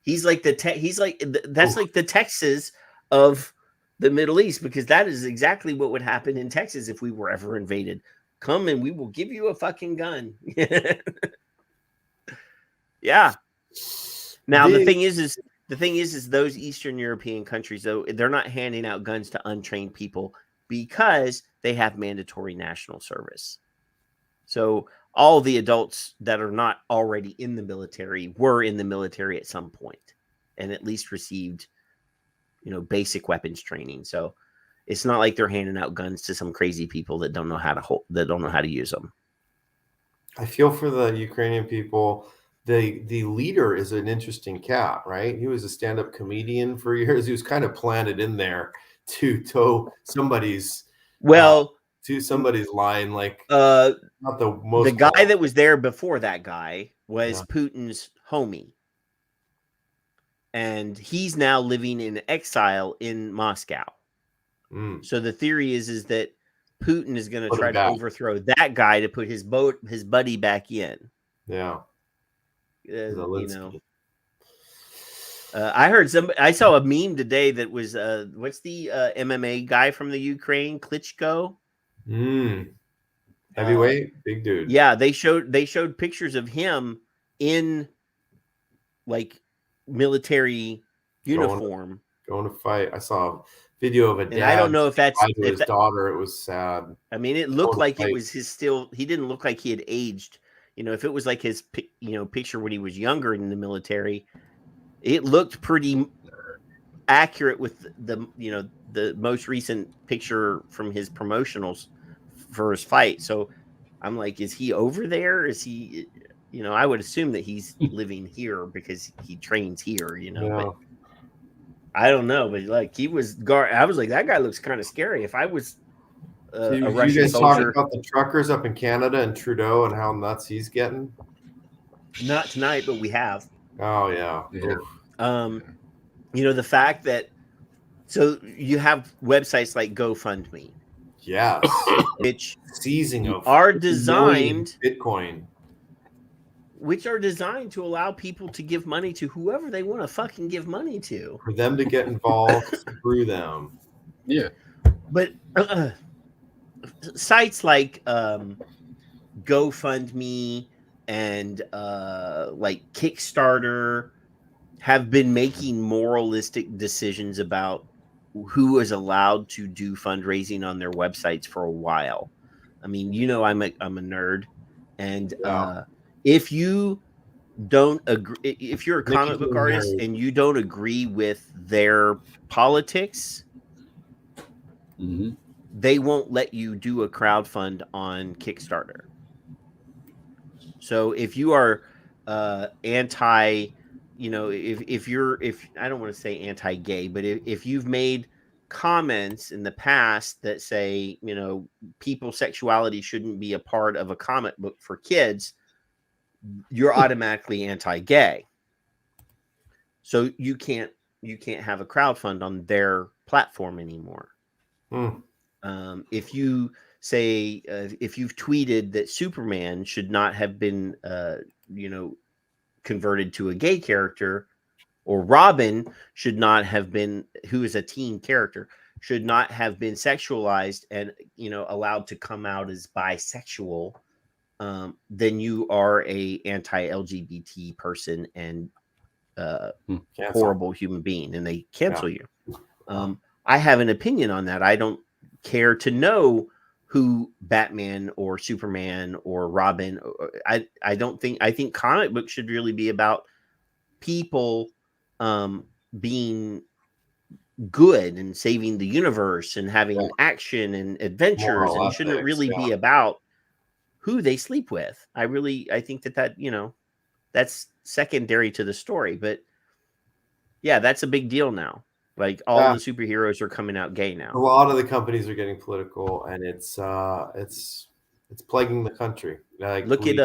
He's like that's like the Texas of the Middle East, because that is exactly what would happen in Texas if we were ever invaded. Come and we will give you a fucking gun. Yeah. Now the the thing is those Eastern European countries, though, they're not handing out guns to untrained people because they have mandatory national service. So all the adults that are not already in the military were in the military at some point and at least received, basic weapons training. So it's not like they're handing out guns to some crazy people that don't know how to use them. I feel for the Ukrainian people. The leader is an interesting cat, right? He was a stand-up comedian for years. He was kind of planted in there to toe somebody's line, like not the most. The guy that was there before that guy was Putin's homie, and he's now living in exile in Moscow. So the theory is that Putin is going to try to overthrow that guy to put his buddy back in. Yeah. I saw a meme today that was what's the MMA guy from the Ukraine, Klitschko? Heavyweight, big dude. Yeah, they showed pictures of him in like military uniform going to fight. I saw a video of a dad. And I don't know if that's his daughter. It was sad. I mean, it looked like it was his still. He didn't look like he had aged. If it was like his, picture when he was younger in the military, it looked pretty accurate with the most recent picture from his promotionals for his fight. So I'm like, is he over there? Is he, I would assume that he's living here because he trains here, but I don't know. But like I was like, that guy looks kind of scary. If I was a Russian you guys soldier, talking about the truckers up in Canada and Trudeau and how nuts he's getting? Not tonight, but we have. Oh yeah. The fact that so you have websites like GoFundMe, yes, which seizing of are designed Bitcoin, which are designed to allow people to give money to whoever they want to fucking give money to, for them to get involved through them. Yeah, but sites like GoFundMe and like Kickstarter have been making moralistic decisions about who is allowed to do fundraising on their websites for a while. I mean, I'm a nerd, and if you don't agree, if you're a comic book artist and you don't agree with their politics, they won't let you do a crowdfund on Kickstarter. So if you are anti, if I don't want to say anti-gay, but if you've made comments in the past that say, people's sexuality shouldn't be a part of a comic book for kids, you're automatically anti-gay. So you can't have a crowdfund on their platform anymore. If you say, if you've tweeted that Superman should not have been, converted to a gay character, or Robin should not have been, who is a teen character, should not have been sexualized and, allowed to come out as bisexual, then you are a anti-LGBT person and horrible human being, and they cancel you. I have an opinion on that. I don't care to know who Batman or Superman or Robin. I think comic books should really be about people being good and saving the universe and having action and adventures, and it shouldn't really be about who they sleep with. I think that that's secondary to the story. But yeah, that's a big deal now. Like all the superheroes are coming out gay now. A lot of the companies are getting political, and it's plaguing the country. Like, look at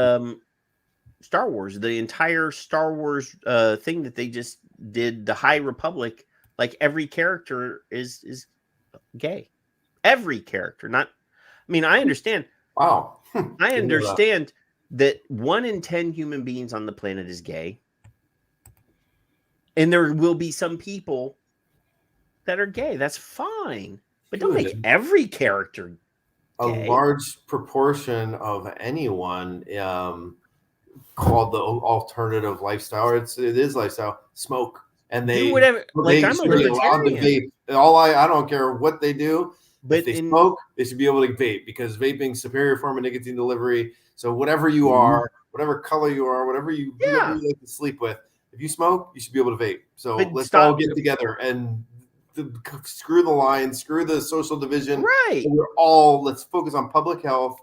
Star Wars, the entire Star Wars thing that they just did, the High Republic. Like every character is gay. Every character, not. I mean, I understand. Wow, I understand that 1 in 10 human beings on the planet is gay, and there will be some people that are gay. That's fine, but don't make every character gay. A large proportion of anyone called the alternative lifestyle. It is lifestyle. Smoke. and do whatever. Like, I'm a should be allowed to libertarian. vape. I don't care what they do. But if they smoke, they should be able to vape, because vaping is superior form of nicotine delivery. So whatever you are, whatever color you are, whatever you like to sleep with, if you smoke, you should be able to vape. So let's all get together and screw the line, screw the social division. Right. Let's focus on public health,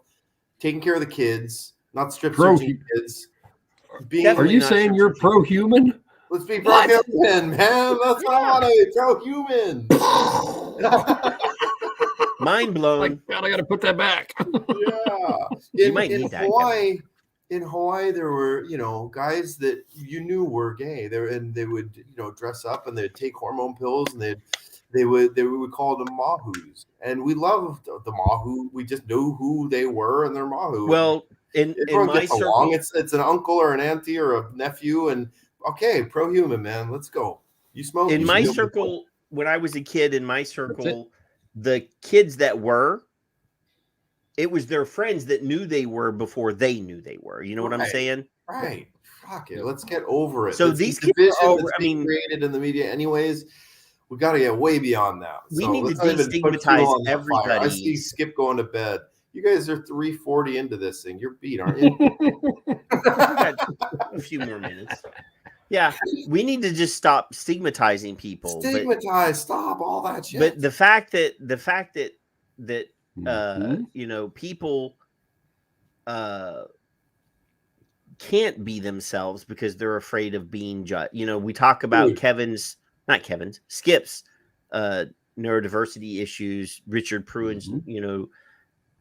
taking care of the kids, not strip searching kids. Are you saying you're pro-human? Let's be pro-human, man. That's what I want to be, pro-human. Mind blown. Like, God, I got to put that back. In Hawaii, there were, guys that you knew were gay. They would, dress up and they'd take hormone pills, and they would call them mahus. And we loved the mahu. We just knew who they were and their mahu. Well, in my circle, it's an uncle or an auntie or a nephew, and okay, pro-human, man. Let's go. You smoke. In my circle, when I was a kid, the kids that were, it was their friends that knew they were before they knew they were. You know what I'm saying? Right. Fuck it. Let's get over it. So these kids are over, created in the media anyways. We got to get way beyond that. We need to destigmatize everybody. I see Skip going to bed. You guys are 3:40 into this thing. You're beat, aren't you? Got a few more minutes. Yeah, we need to just stop stigmatizing people. Stop all that shit. But the fact that people can't be themselves because they're afraid of being judged. We talk about Skip's neurodiversity issues, Richard Pruitt's,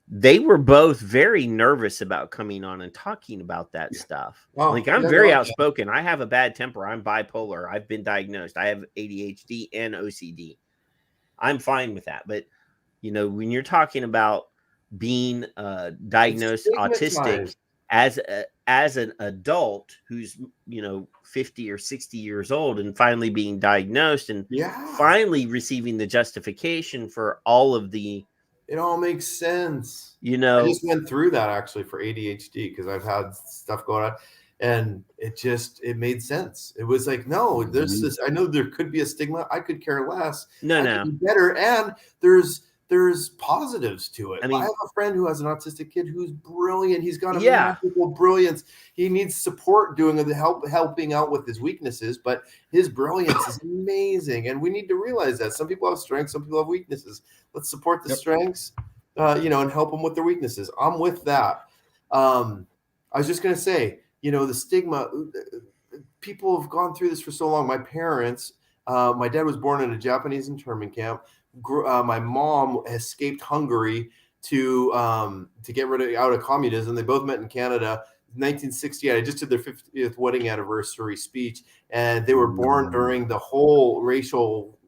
they were both very nervous about coming on and talking about that stuff. I'm very outspoken. I have a bad temper. I'm bipolar. I've been diagnosed. I have ADHD and OCD. I'm fine with that. But, when you're talking about being diagnosed autistic as an adult who's, 50 or 60 years old and finally being diagnosed and finally receiving the justification for all of the, it all makes sense. I just went through that actually for ADHD because I've had stuff going on, and it made sense. It was like, no, there's this. I know there could be a stigma. I could care less. No. Could be better, and there's positives to it. I have a friend who has an autistic kid who's brilliant. He's got a magical brilliance. He needs support doing helping out with his weaknesses, but his brilliance is amazing. And we need to realize that some people have strengths, some people have weaknesses. Let's support the strengths, and help them with their weaknesses. I'm with that. I was just going to say, the stigma, people have gone through this for so long. My parents, my dad was born in a Japanese internment camp. My mom escaped Hungary to get out of communism. They both met in Canada. 1968. I just did their 50th wedding anniversary speech, and they were born during the whole racial,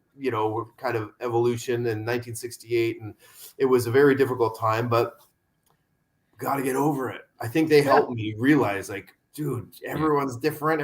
kind of evolution in 1968, and it was a very difficult time. But got to get over it. I think they helped me realize, like, dude, everyone's different.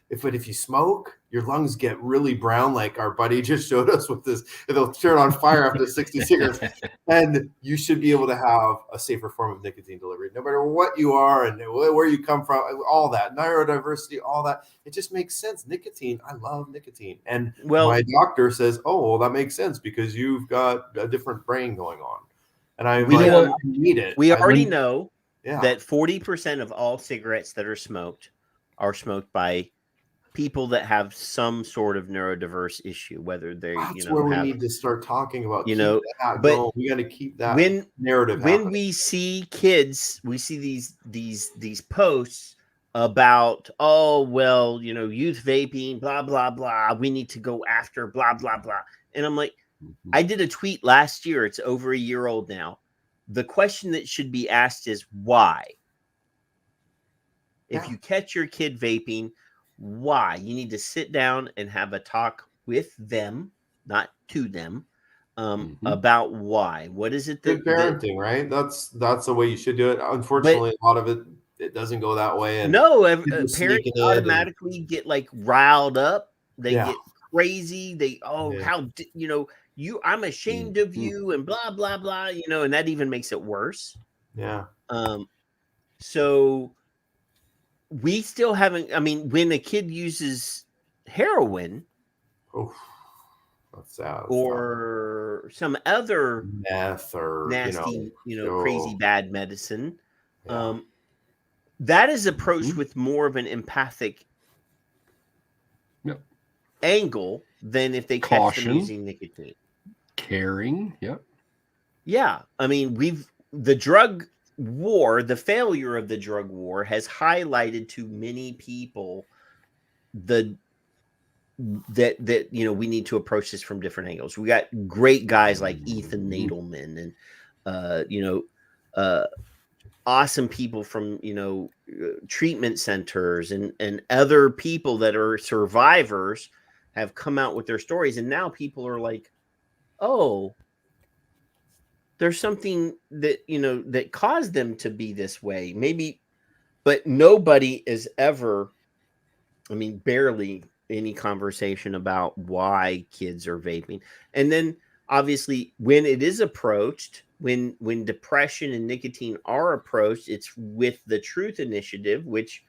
If you smoke, your lungs get really brown, like our buddy just showed us with this. They'll turn on fire after 60 cigarettes. And you should be able to have a safer form of nicotine delivery, no matter what you are and where you come from, all that, neurodiversity, all that. It just makes sense. Nicotine, I love nicotine. And my doctor says, oh, well, that makes sense because you've got a different brain going on. And I need it. We already know that 40% of all cigarettes that are smoked by people that have some sort of neurodiverse issue, whether they, that's where we need to start talking about, we got to keep that narrative. When we see kids, we see these posts about, youth vaping, blah, blah, blah. We need to go after blah, blah, blah. And I'm like, I did a tweet last year. It's over a year old now. The question that should be asked is why? If you catch your kid vaping, why? You need to sit down and have a talk with them, not to them, about why. What is it that parenting, right? That's the way you should do it. Unfortunately, a lot of it doesn't go that way. And parents automatically get like riled up. They get crazy. I'm ashamed of you and blah, blah, blah, and that even makes it worse. Yeah. So we still haven't, when a kid uses heroin, Oh, that's sad. or some other meth or nasty, crazy bad medicine. That is approached with more of an empathic angle than if they catch them using nicotine. Caring, yep. Yeah, I mean, the drug war, the failure of the drug war has highlighted to many people that we need to approach this from different angles. We got great guys like Ethan Nadelman and awesome people from treatment centers and other people that are survivors have come out with their stories, and now people are like, oh, there's something that that caused them to be this way, maybe. But nobody is ever, I mean, barely any conversation about why kids are vaping. And then obviously when it is approached, when depression and nicotine are approached, it's with the Truth Initiative, which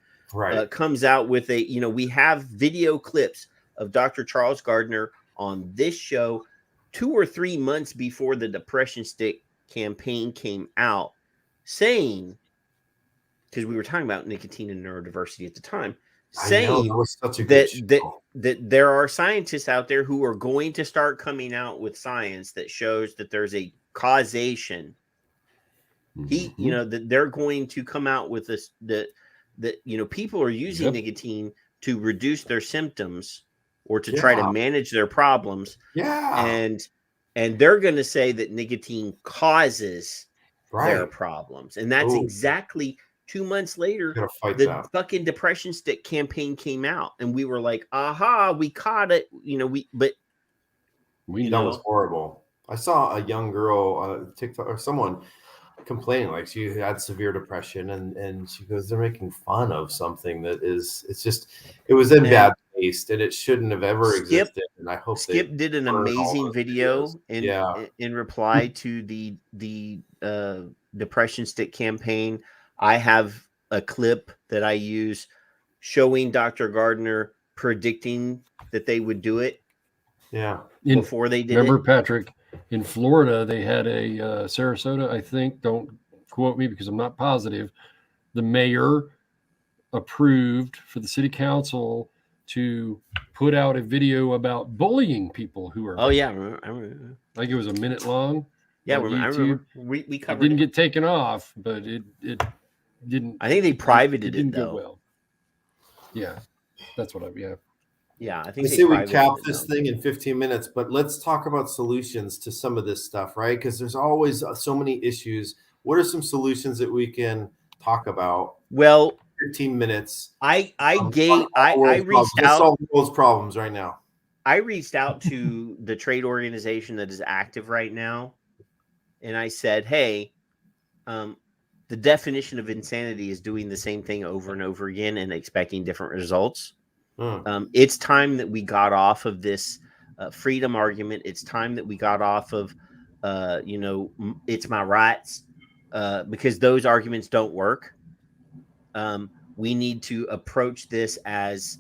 comes out with we have video clips of Dr. Charles Gardner on this show 2 or 3 months before the Depression Stick campaign came out, saying, because we were talking about nicotine and neurodiversity at the time, saying that there are scientists out there who are going to start coming out with science that shows that there's a causation. That they're going to come out with this, that people are using nicotine to reduce their symptoms or to try to manage their problems. And they're going to say that nicotine causes their problems. And that's exactly 2 months later, the fucking Depression Stick campaign came out, and we were like, aha, we caught it. That was horrible. I saw a young girl on TikTok or someone complaining like she had severe depression, and she goes, they're making fun of something that it was in bad taste, and it shouldn't have ever existed. And I hope Skip did an amazing video in reply to the Depression Stick campaign. I have a clip that I use showing Dr. Gardner predicting that they would do it. Before they did remember, Patrick, in Florida, they had a Sarasota, I think, don't quote me because I'm not positive. The mayor approved for the city council to put out a video about bullying people who are. Oh, yeah. I remember. Like it was a minute long. Yeah, I remember. We covered it. Didn't get taken off, but it didn't. I think they privated it didn't though. Go well. Yeah, that's what Yeah, I think I say we cap this thing in 15 minutes, but let's talk about solutions to some of this stuff, right? Because there's always so many issues. What are some solutions that we can talk about? Well, 15 minutes. I reached out. Let's solve the world's problems right now. I reached out to the trade organization that is active right now, and I said, hey, the definition of insanity is doing the same thing over and over again and expecting different results. It's time that we got off of this freedom argument. It's time that we got off of, it's my rights, because those arguments don't work. We need to approach this as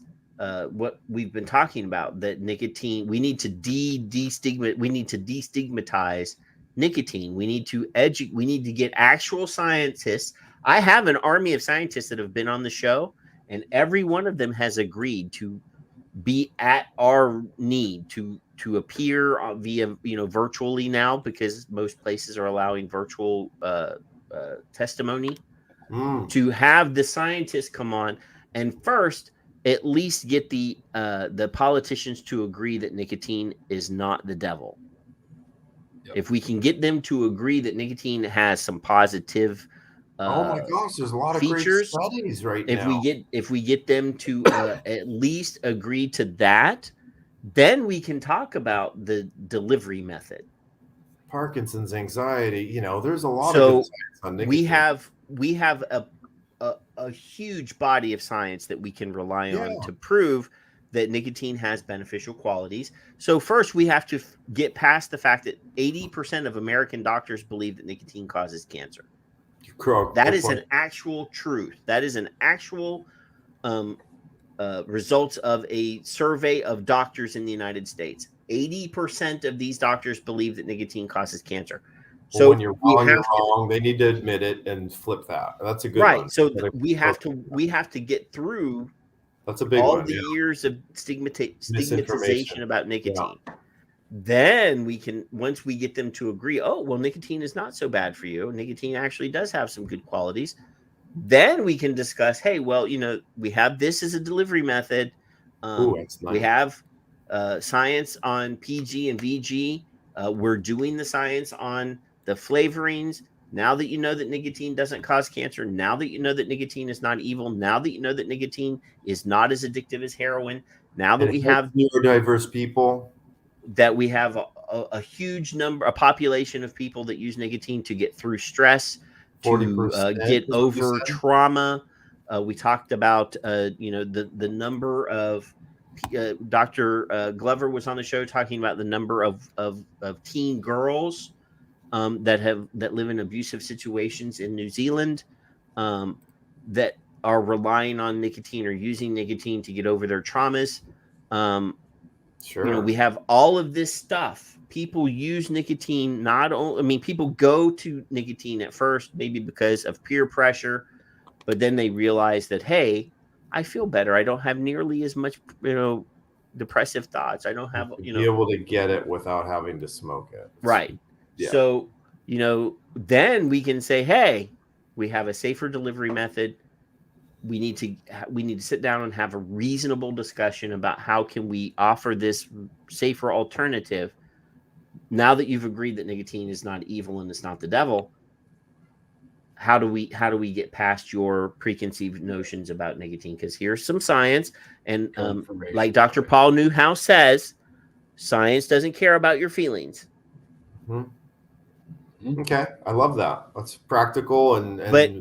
what we've been talking about, that nicotine, we need to destigmatize nicotine. We need to we need to get actual scientists. I have an army of scientists that have been on the show, and every one of them has agreed to be at our need to appear via virtually now, because most places are allowing virtual testimony, to have the scientists come on and first at least get the politicians to agree that nicotine is not the devil. If we can get them to agree that nicotine has some positive oh my gosh, there's a lot of features, great studies right now. If we get them to at least agree to that, then we can talk about the delivery method. Parkinson's, anxiety, there's a lot of good science on nicotine. We have a huge body of science that we can rely on to prove that nicotine has beneficial qualities. So first, we have to get past the fact that 80% of American doctors believe that nicotine causes cancer. That is an actual truth. That is an actual results of a survey of doctors in the United States. 80% of these doctors believe that nicotine causes cancer. Well, So when you're wrong, they need to admit it and flip that. That's a good right. one. So we have to get through that's a big all one, the yeah. years of stigmatization Misinformation about nicotine. Yeah. Then we can, once we get them to agree, oh, well, nicotine is not so bad for you. Nicotine actually does have some good qualities. Then we can discuss, hey, well, we have this as a delivery method. We have science on PG and VG. We're doing the science on the flavorings. Now that you know that nicotine doesn't cause cancer, now that you know that nicotine is not evil, now that you know that nicotine is not as addictive as heroin, now that we have neurodiverse people, that we have a huge number, a population of people that use nicotine to get through stress, to get over trauma. We talked about, the number of Dr. Glover was on the show talking about the number of teen girls that live in abusive situations in New Zealand that are relying on nicotine or using nicotine to get over their traumas. Sure. We have all of this stuff. People use nicotine people go to nicotine at first, maybe because of peer pressure, but then they realize that, hey, I feel better. I don't have nearly as much, depressive thoughts. I don't have, be able to get it without having to smoke it. Right. Yeah. So, then we can say, hey, we have a safer delivery method. We need to sit down and have a reasonable discussion about how can we offer this safer alternative. Now that you've agreed that nicotine is not evil and it's not the devil, how do we get past your preconceived notions about nicotine? Because here's some science, and like Dr. Paul Newhouse says, science doesn't care about your feelings. Mm-hmm. Okay, I love that. That's practical and but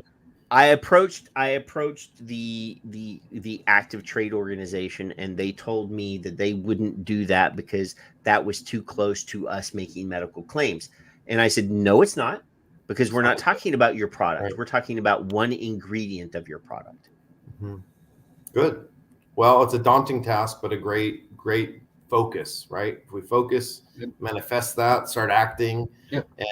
I approached the active trade organization, and they told me that they wouldn't do that because that was too close to us making medical claims. And I said, no, it's not, because we're not talking about your product. Right. We're talking about one ingredient of your product. Mm-hmm. Good. Well, it's a daunting task, but a great focus, right? If we focus, manifest that, start acting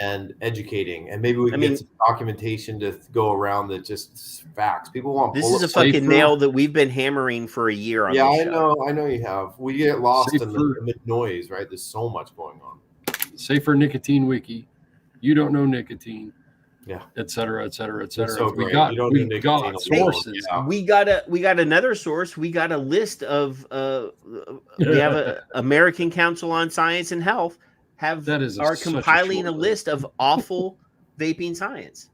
and educating, and maybe we can get some documentation to go around that just facts. People want this is a fucking nail that we've been hammering for a year on this show. I know you have. We get lost in the noise, right? There's so much going on. Safer Nicotine Wiki. You don't know nicotine. Yeah, et cetera, et cetera, et cetera. So we got sources. We got another source. We got a list of we have a American Council on Science and Health are compiling a list of awful vaping science,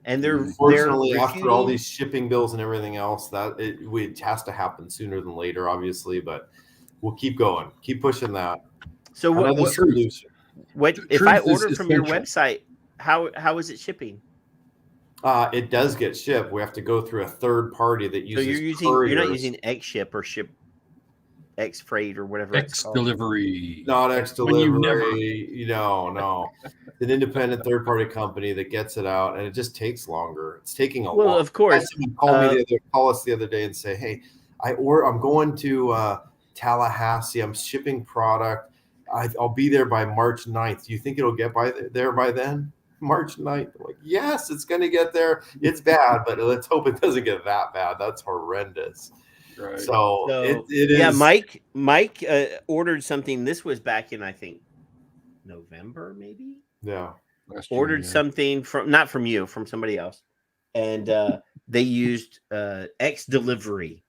and unfortunately after all these shipping bills and everything else, it has to happen sooner than later, obviously. But we'll keep going, keep pushing that. So what if I order from your website? How is it shipping? It does get shipped. We have to go through a third party that uses. So you're not using X-Ship or X-Freight or whatever it's called. X-Delivery. Not X-Delivery. No. An independent third party company that gets it out, and it just takes longer. It's taking a Well, of course. Call us the other day and say, hey, I'm going to Tallahassee. I'm shipping product. I'll be there by March 9th. Do you think it'll get there by then? March 9th. I'm like, yes, it's going to get there. It's bad, but let's hope it doesn't get that bad. That's horrendous. Right. So it is. Yeah, Mike ordered something. This was back in, I think, November, maybe. Yeah. Ordered something not from you, from somebody else, and they used X-Delivery.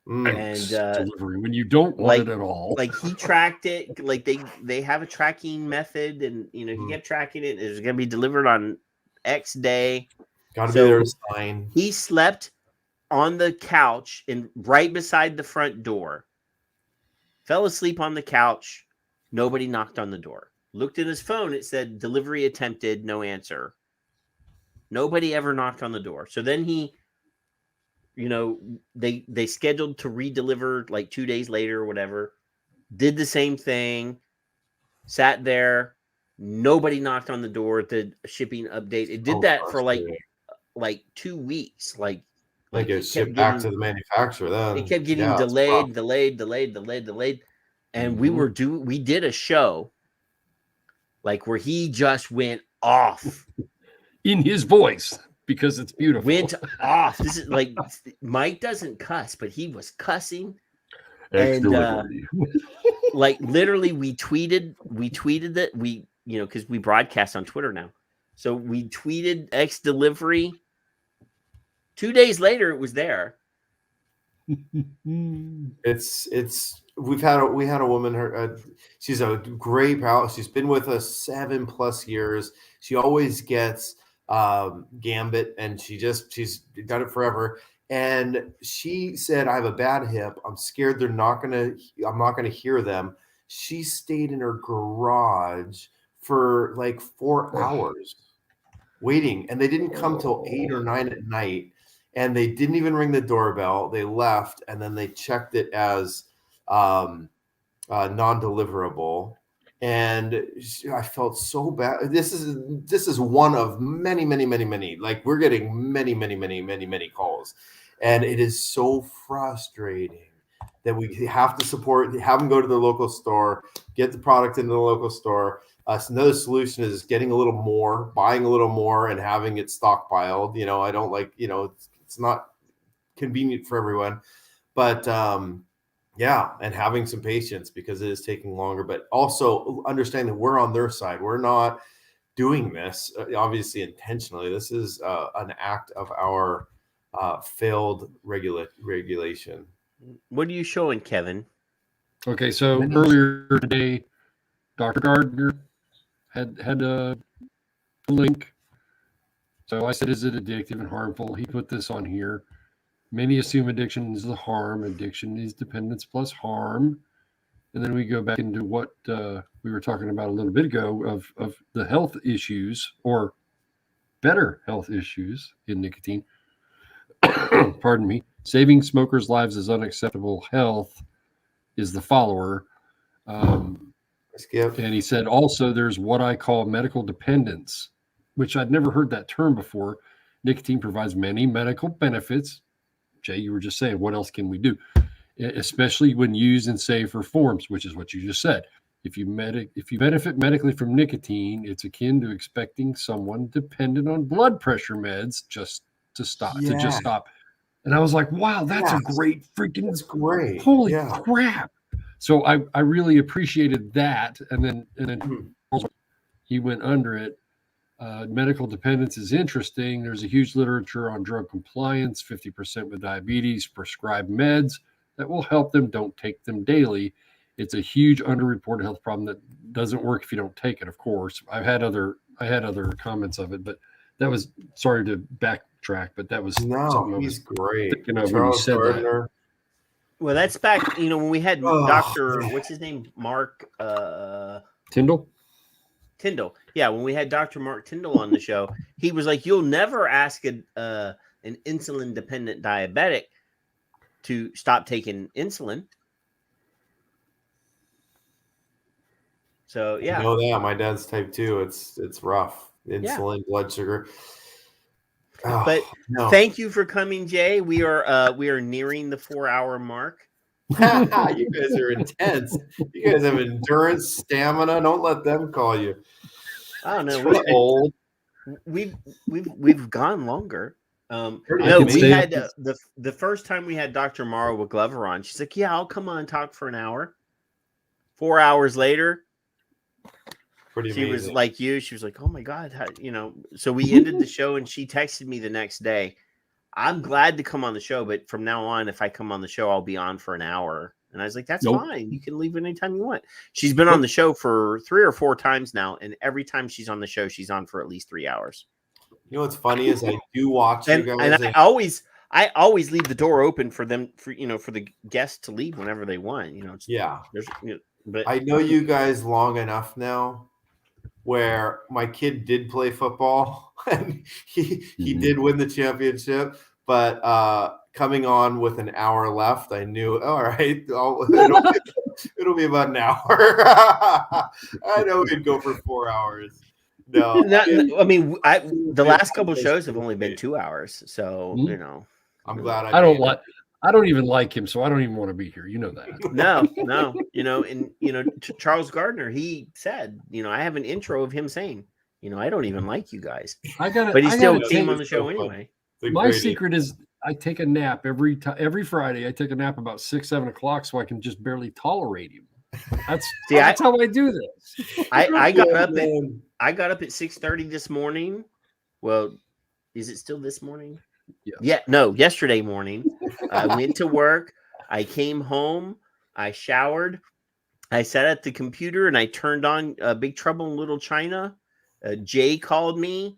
Delivery when you don't want it at all. Like he tracked it, like they have a tracking method, and he kept tracking it. It was going to be delivered on X day. Got to be there to sign. He slept on the couch right beside the front door. Fell asleep on the couch. Nobody knocked on the door. Looked at his phone. It said delivery attempted, no answer. Nobody ever knocked on the door. So then he. They scheduled to re-deliver like 2 days later or whatever. Did the same thing. Sat there. Nobody knocked on the door at the shipping update. It did that for like 2 weeks. Like Like it shipped back to the manufacturer. Then it kept getting delayed, and we did a show like where he just went off in his voice because it's beautiful. Went off. This is like Mike doesn't cuss, but he was cussing. And like literally we tweeted that because we broadcast on Twitter now. So we tweeted X delivery. 2 days later, it was there. We had a woman. She's a great pal. She's been with us 7+ years. She always gets Gambit, and she's done it forever. And she said, "I have a bad hip. I'm scared I'm not gonna hear them." She stayed in her garage for like 4 hours waiting, and they didn't come till 8 or 9 at night. And they didn't even ring the doorbell. They left, and then they checked it as non-deliverable. And I felt so bad. This is one of many. Like we're getting many calls, and it is so frustrating that we have to have them go to the local store, get the product into the local store. Another solution is getting a little more, buying a little more, and having it stockpiled. I don't like, it's not convenient for everyone, but and having some patience because it is taking longer, but also understanding that we're on their side. We're not doing this obviously intentionally. This is an act of our failed regulation. What are you showing, Kevin? Okay, so earlier today, Dr. Gardner had a link. So I said, is it addictive and harmful? He put this on here. Many assume addiction is the harm. Addiction is dependence plus harm. And then we go back into what we were talking about a little bit ago of the health issues or better health issues in nicotine. Pardon me. Saving smokers' lives is unacceptable. Health is the follower. And he said also there's what I call medical dependence, which I'd never heard that term before. Nicotine provides many medical benefits. Jay, you were just saying, what else can we do? Especially when used in safer forms, which is what you just said. If you benefit medically from nicotine, it's akin to expecting someone dependent on blood pressure meds just to stop. And I was like, wow, that's a great freaking, that's great. Holy crap. So I really appreciated that. And then he went under it. Medical dependence is interesting. There's a huge literature on drug compliance. 50% with diabetes prescribe meds that will help them. Don't take them daily. It's a huge underreported health problem that doesn't work if you don't take it. Of course, I had other comments of it, but that was, sorry to backtrack, but that was something he's great. When you said that. Well, that's back, when we had Dr. What's his name? Mark Tyndall. Yeah, when we had Dr. Mark Tyndall on the show, he was like, you'll never ask an insulin-dependent diabetic to stop taking insulin. So, yeah. I know that. My dad's type 2. It's rough. Insulin, blood sugar. But thank you for coming, Jay. We are nearing the 4-hour mark. You guys are intense. You guys have endurance, stamina. Don't let them call you. Oh no, we're old. We've gone longer. We had the first time we had Dr. Mara with Glover on. She's like, "Yeah, I'll come on and talk for an hour." 4 hours later, she was like you. She was like, "Oh my god," So we ended the show, and she texted me the next day. I'm glad to come on the show, but from now on, if I come on the show, I'll be on for an hour. And I was like, that's fine. You can leave anytime you want. She's been on the show for 3 or 4 times now. And every time she's on the show, she's on for at least 3 hours. You know, what's funny is I do watch you guys. And I always leave the door open for them for the guests to leave whenever they want, but I know you guys long enough now where my kid did play football and he did win the championship, but coming on with an hour left, I knew, all right, it'll be about an hour. I know we'd go for 4 hours. No, I mean, the last couple of shows have only been 2 hours, so I'm glad I don't even like him, so I don't even want to be here. You know that. No. Charles Gardner, he said, I have an intro of him saying, I don't even like you guys. But he still came on the show anyway. My secret is I take a nap every Friday. I take a nap about 6-7 o'clock so I can just barely tolerate him. That's how I do this. I got up at 6:30 this morning. Well, is it still this morning? Yeah. No, yesterday morning. I went to work. I came home. I showered. I sat at the computer and I turned on Big Trouble in Little China. Jay called me.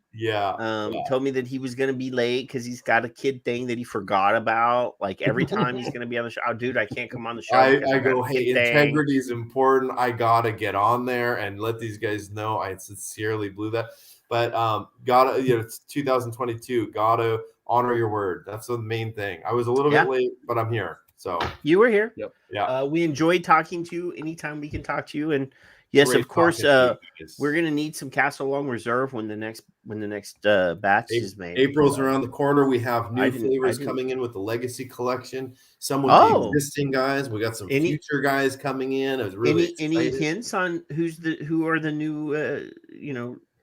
Told me that he was going to be late because he's got a kid thing that he forgot about. Like every time he's going to be on the show. Oh, dude, I can't come on the show. I go, hey, integrity is important. I got to get on there and let these guys know I sincerely blew that. But it's 2022. Gotta honor your word. That's the main thing. I was a little bit late, but I'm here. So you were here. Yep. Yeah. We enjoyed talking to you anytime we can talk to you. And yes, Great of course, talking to you. we're gonna need some Castle Long Reserve when the next batch is made. April's around the corner. We have new flavors coming in with the Legacy Collection. Some with the existing guys. We got some future guys coming in. I was really any hints on who are the new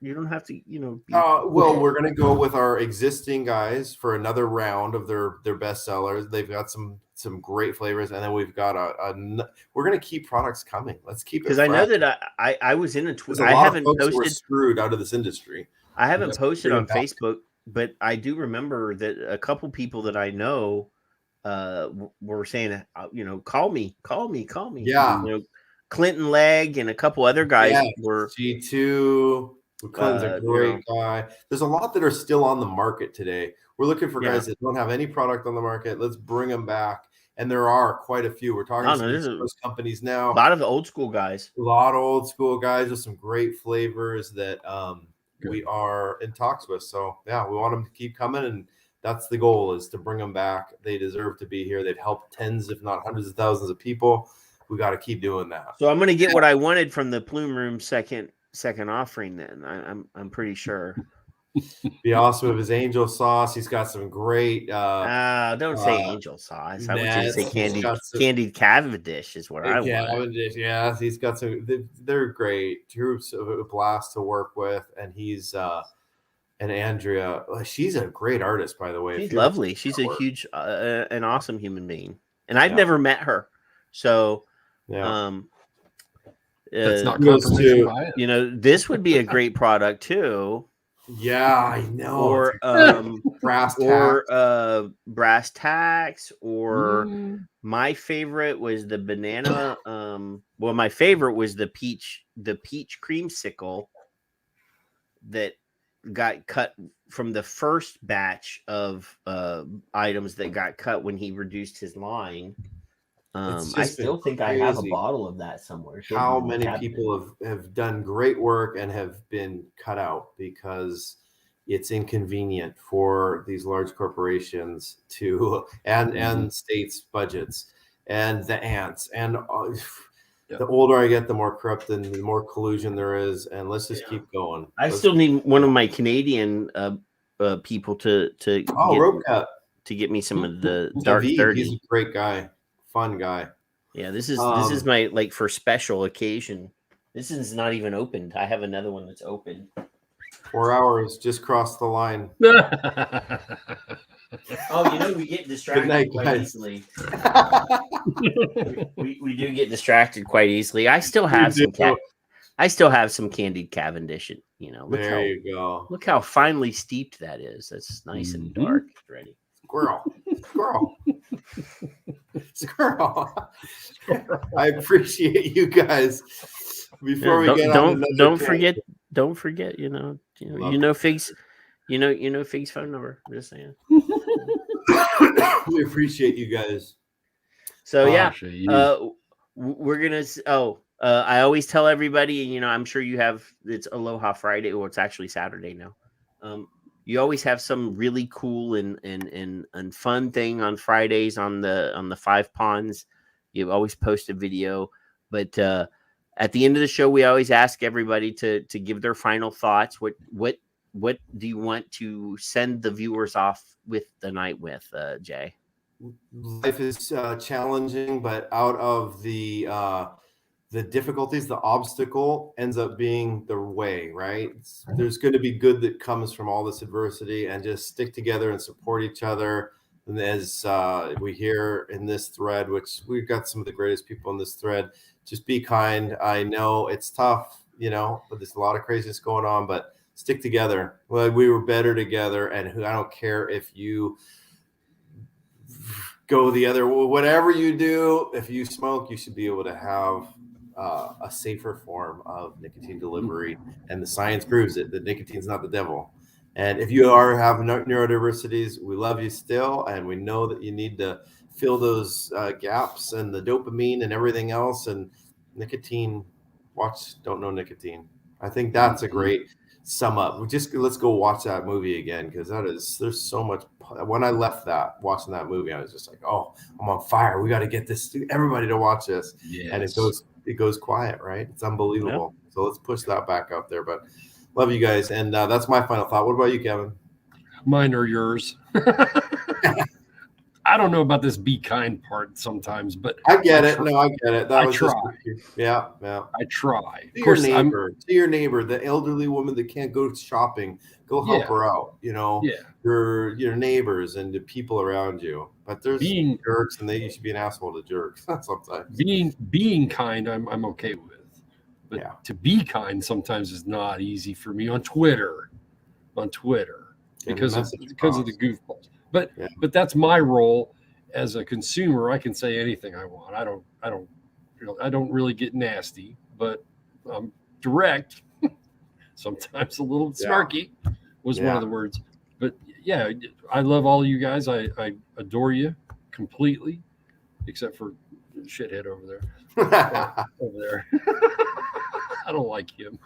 you don't have to, well, we're going to go with our existing guys for another round of their best sellers. They've got some great flavors, and then we've got we're going to keep products coming. Let's keep it because I know that I was in a Twitter. I haven't posted. We're screwed out of this industry. I haven't posted on Facebook, but I do remember that a couple people that I know were saying, call me. Yeah, Clinton Legg and a couple other guys were G2. Clinton's a great guy. There's a lot that are still on the market today. We're looking for guys that don't have any product on the market. Let's bring them back. And there are quite a few. We're talking to those companies now. A lot of the old school guys. A lot of old school guys with some great flavors that we are in talks with. So, we want them to keep coming. And that's the goal, is to bring them back. They deserve to be here. They've helped tens, if not hundreds of thousands of people. We got to keep doing that. So I'm going to get what I wanted from the Plume Room second offering then. I'm pretty sure. Be awesome with his angel sauce. He's got some great don't say angel sauce. I would just say candied Cavendish is what I want. Cavendish, yeah. He's got some, they're great. Troops of a blast to work with, and he's and Andrea, she's a great artist, by the way. She's lovely. She's a huge an awesome human being. And I've never met her. So that's not confirmation bias. This would be a great product too. Yeah, I know. Or brass tacks, or my favorite was the banana. My favorite was the peach creamsicle that got cut from the first batch of items that got cut when he reduced his line. I still think I have a bottle of that somewhere. How many people have done great work and have been cut out because it's inconvenient for these large corporations to and states' budgets and the ants. And the older I get, the more corrupt and the more collusion there is. And let's just keep going. I still need one of my Canadian people to get me some of the Dark 30. He's a great guy. Fun guy. Yeah, this is my for special occasion. This is not even opened. I have another one that's open. 4 hours just crossed the line. We get distracted quite easily. we do get distracted quite easily. I still have some candied Cavendish. There you go. Look how finely steeped that is. That's nice and dark already. Squirrel. I appreciate you guys. Before we get on, don't forget. Fig's. Fig's phone number. I'm just saying. We appreciate you guys. So we're gonna. I always tell everybody, I'm sure you have. It's Aloha Friday, or it's actually Saturday now. You always have some really cool and fun thing on Fridays on the 5 Ponds. You always post a video, but at the end of the show, we always ask everybody to give their final thoughts. What what do you want to send the viewers off with the night with, Jay? Life is challenging, but out of the difficulties, the obstacle ends up being the way, right? There's going to be good that comes from all this adversity, and just stick together and support each other. And as we hear in this thread, which we've got some of the greatest people in this thread, just be kind. I know it's tough, but there's a lot of craziness going on, but stick together. Well, we were better together, and I don't care if you go the other, whatever you do, if you smoke, you should be able to have a safer form of nicotine delivery, and the science proves it, that nicotine's not the devil. And if you have neurodiversities, we love you still, and we know that you need to fill those gaps and the dopamine and everything else. And nicotine, Don't Know Nicotine. I think that's a great sum up. Let's go watch that movie again, because there's so much. When I left watching that movie, I was just like, oh, I'm on fire. We got to get everybody to watch this. Yes. And it goes quiet, right? It's unbelievable. Yep. So let's push that back up there. But love you guys. And that's my final thought. What about you, Kevin? Mine are yours. I don't know about this be kind part sometimes, but I get it. No, I get it. I try. Yeah. I try. To your neighbor, the elderly woman that can't go shopping, go help her out. Your neighbors and the people around you. But there's jerks, and you should be an asshole to jerks sometimes. Being kind, I'm okay with. But to be kind sometimes is not easy for me on Twitter. Because of the goofballs. But that's my role as a consumer. I can say anything I want. I don't really get nasty, but I'm direct. Sometimes a little snarky was one of the words. But yeah, I love all you guys. I adore you completely, except for shithead over there. I don't like him.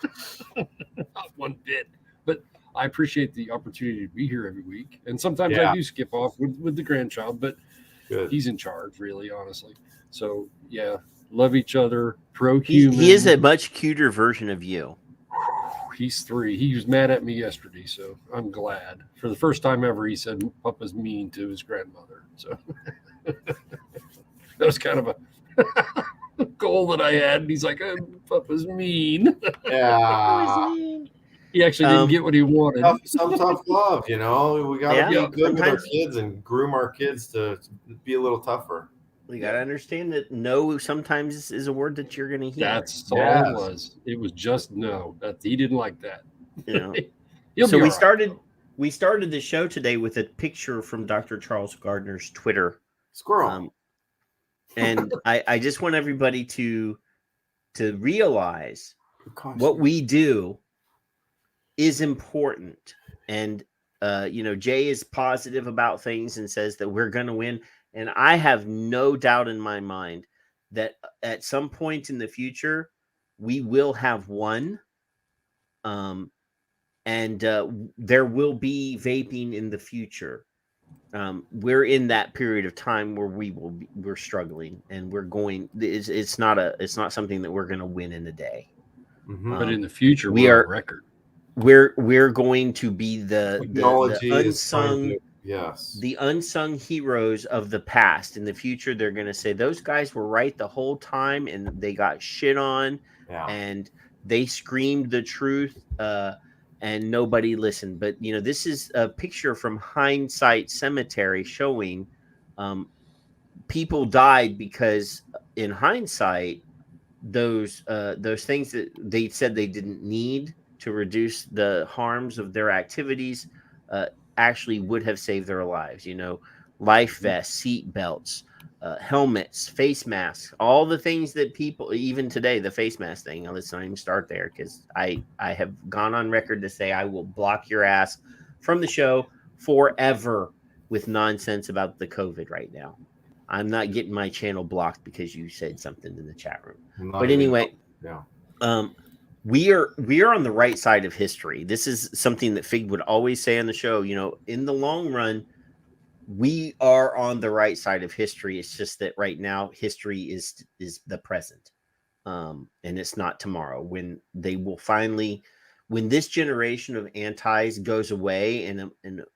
Not one bit. But I appreciate the opportunity to be here every week. And sometimes I do skip off with the grandchild, but he's in charge, really, honestly. So, yeah, love each other, pro-human. He is a much cuter version of you. He's 3. He was mad at me yesterday, so I'm glad. For the first time ever, he said Papa's mean to his grandmother. So that was kind of a goal that I had. And he's like, Papa's mean. Yeah. Papa's mean. He actually didn't get what he wanted. Some tough love, We got to be good with our kids and groom our kids to be a little tougher. We got to understand that no sometimes is a word that you're going to hear. That's all it was. It was just no. He didn't like that. So we started the show today with a picture from Dr. Charles Gardner's Twitter. Squirrel. And I just want everybody to realize what we do is important. And Jay is positive about things and says that we're going to win, and I have no doubt in my mind that at some point in the future we will have won, and there will be vaping in the future. We're in that period of time where we're struggling, and we're going. It's not something that we're going to win in a day. Mm-hmm. But in the future, we are on record. We're going to be the unsung heroes of the past. In the future, they're going to say those guys were right the whole time, and they got shit on, and they screamed the truth, and nobody listened. But this is a picture from Hindsight Cemetery showing people died because, in hindsight, those things that they said they didn't need to reduce the harms of their activities actually would have saved their lives. Life vests, seat belts, helmets, face masks, all the things that people, even today, the face mask thing. Let's not even start there, because I have gone on record to say I will block your ass from the show forever with nonsense about the COVID right now. I'm not getting my channel blocked because you said something in the chat room. But anyway, we are on the right side of history. This is something that Fig would always say on the show. In the long run, we are on the right side of history. It's just that right now, history is the present, and it's not tomorrow when they will finally. when this generation of antis goes away and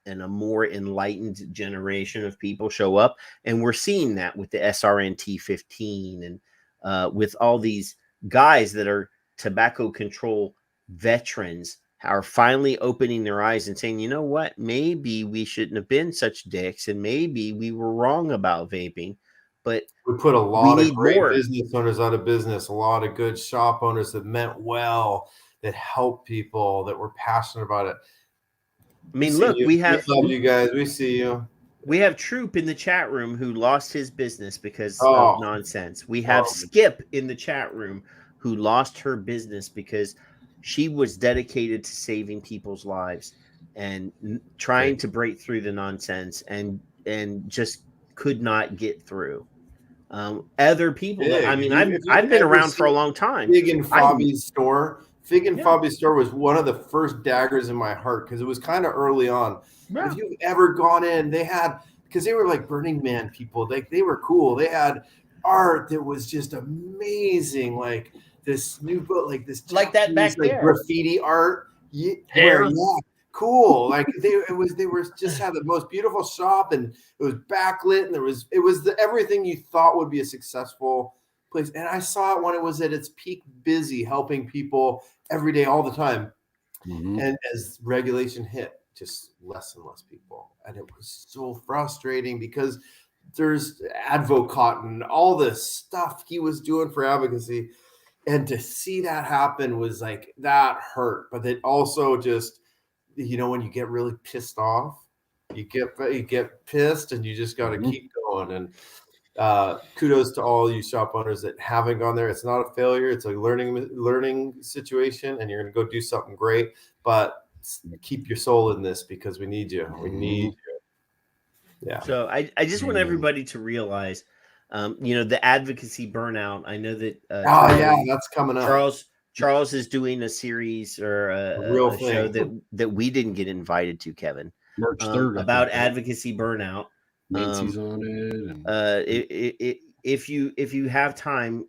a more enlightened generation of people show up, and we're seeing that with the SRNT 15 and with all these guys that are tobacco control veterans are finally opening their eyes and saying, you know what, maybe we shouldn't have been such dicks, and maybe we were wrong about vaping, but we put a lot of great more business owners out of business, a lot of good shop owners that meant well, that helped people, that were passionate about it. I mean, look, we have love you guys. We see you. We have Troop in the chat room who lost his business because of nonsense. We have Skip in the chat room who lost her business because she was dedicated to saving people's lives and trying to break through the nonsense and just could not get through. Other people, I've been around for a long time. Fig and Fabi's store. Fig and Fabi's store was one of the first daggers in my heart because it was kind of early on. Yeah. If you've ever gone in, they had, because they were like Burning Man people. They were cool. They had art that was just amazing, like this new book, like this, like that back there, graffiti art. Yeah, cool. Like they were just had the most beautiful shop, and it was backlit, and it was everything you thought would be a successful place. And I saw it when it was at its peak, busy, helping people every day, all the time. Mm-hmm. And as regulation hit, just less and less people, and it was so frustrating because there's Advocate and all this stuff he was doing for advocacy, and to see that happen was like, that hurt. But it also just, you know, when you get really pissed off, you get pissed, and you just got to keep going. And kudos to all you shop owners that haven't gone there. It's not a failure. It's a learning situation, and you're going to go do something great. But keep your soul in this because we need you. We need you. Yeah. So I just want everybody to realize, the advocacy burnout. I know that. That's coming up. Charles is doing a series or a real show that we didn't get invited to, Kevin. March 3rd, about advocacy burnout. Nancy's on it. If you have time,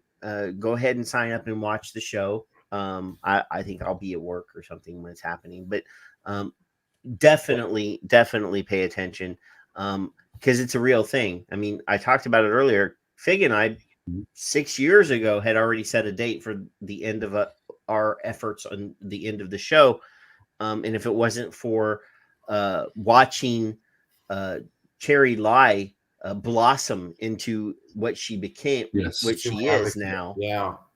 go ahead and sign up and watch the show. I think I'll be at work or something when it's happening, but definitely pay attention because it's a real thing. I mean, I talked about it earlier. Fig and I 6 years ago had already set a date for the end of our efforts on the end of the show. And if it wasn't for watching Cherry Lai blossom into what she became, what she is now,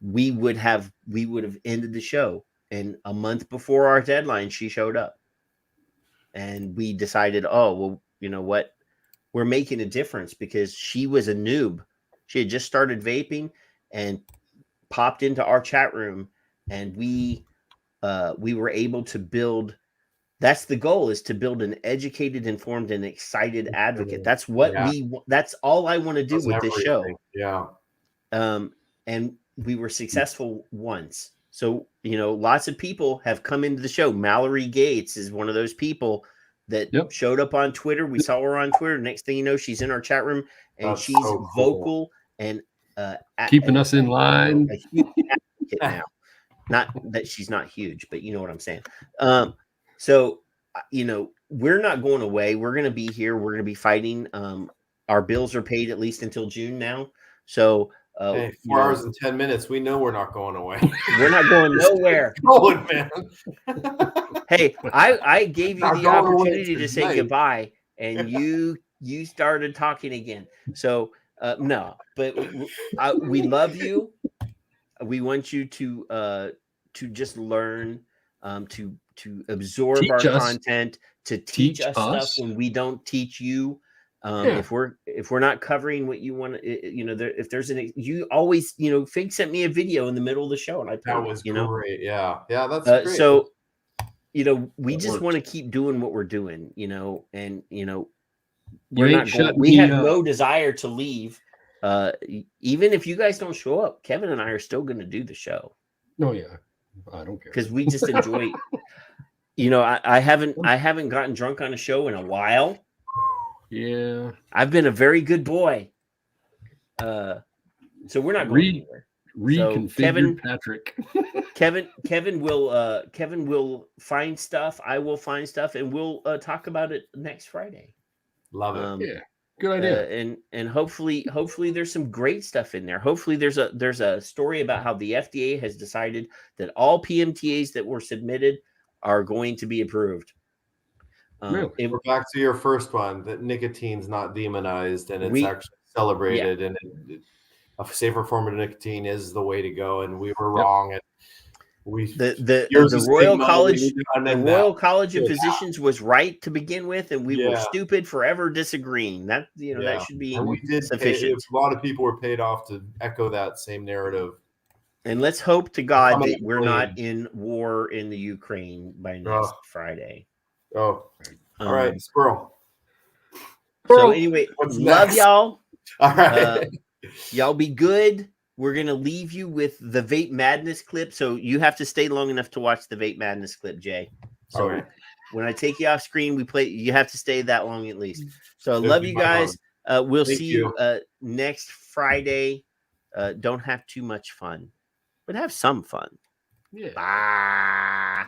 we would have ended the show. And a month before our deadline, she showed up, and we decided, oh, well, you know what, we're making a difference because she was a noob. She had just started vaping and popped into our chat room, and we were able to build. That's the goal, is to build an educated, informed, and excited advocate. That's what that's all I want to do with this show. Yeah. And we were successful once. So, lots of people have come into the show. Mallory Gates is one of those people that showed up on Twitter. We saw her on Twitter. Next thing you know, she's in our chat room, and she's so vocal and keeping us in line. A huge advocate now. Not that she's not huge, but you know what I'm saying. So, we're not going away. We're going to be here. We're going to be fighting. Our bills are paid at least until June now. So, 4 hours and 10 minutes. We know we're not going away. We're not going nowhere. Going, man. Hey, I gave you the opportunity to say goodbye, and you started talking again. So, no, but we love you. We want you to just learn, to absorb our content, to teach us stuff when we don't teach you. If we're not covering what you want, if there's you always, Fig sent me a video in the middle of the show, and I that was great. Yeah, that's great. So, we just want to keep doing what we're doing, and we're not going. We have no desire to leave. Even if you guys don't show up, Kevin and I are still going to do the show. No, yeah, I don't care because we just enjoy. I haven't gotten drunk on a show in a while. Yeah, I've been a very good boy. So we're not going anywhere. Reconfigured Patrick. Kevin will find stuff. I will find stuff, and we'll talk about it next Friday. Love it. Yeah, good idea. And hopefully there's some great stuff in there. Hopefully there's a story about how the FDA has decided that all PMTAs that were submitted are going to be approved. Really? We're back to your first one, that nicotine's not demonized and it's actually celebrated, and a safer form of nicotine is the way to go, and we were wrong. And the Royal College of Physicians was right to begin with, and we were stupid forever disagreeing. That that should be sufficient. A lot of people were paid off to echo that same narrative. And let's hope to God that we're not in war in the Ukraine by next Friday. All right, squirrel. So anyway, love y'all. All right. Y'all be good. We're going to leave you with the Vape Madness clip. So you have to stay long enough to watch the Vape Madness clip, Jay. So when I take you off screen, you have to stay that long at least. So love you guys. We'll see you next Friday. Don't have too much fun, but have some fun. Yeah. Bye.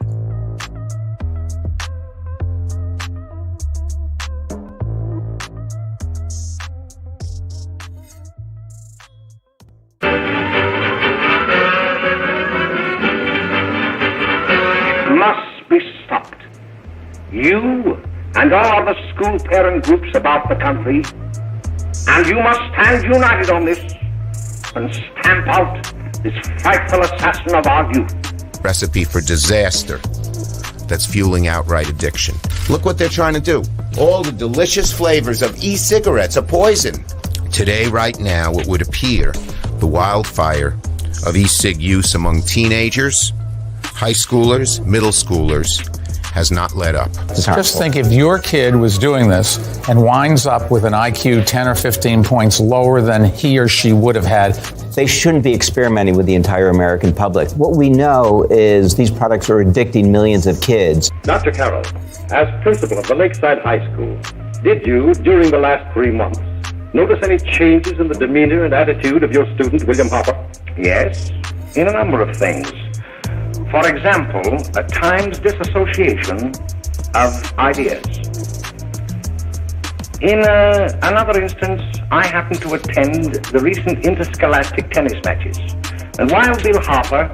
Must be stopped. You and all other school parent groups about the country, and you must stand united on this and stamp out this frightful assassin of our youth. Recipe for disaster that's fueling outright addiction. Look what they're trying to do. All the delicious flavors of e-cigarettes are poison. Today, right now, it would appear the wildfire of e-cig use among teenagers, high schoolers, middle schoolers, has not let up. Just think if your kid was doing this and winds up with an IQ 10 or 15 points lower than he or she would have had. They shouldn't be experimenting with the entire American public. What we know is these products are addicting millions of kids. Dr. Carroll, as principal of the Lakeside High School, did you, during the last 3 months, notice any changes in the demeanor and attitude of your student, William Hopper? Yes, in a number of things. For example, at times disassociation of ideas. In another instance, I happened to attend the recent interscholastic tennis matches, and while Bill Harper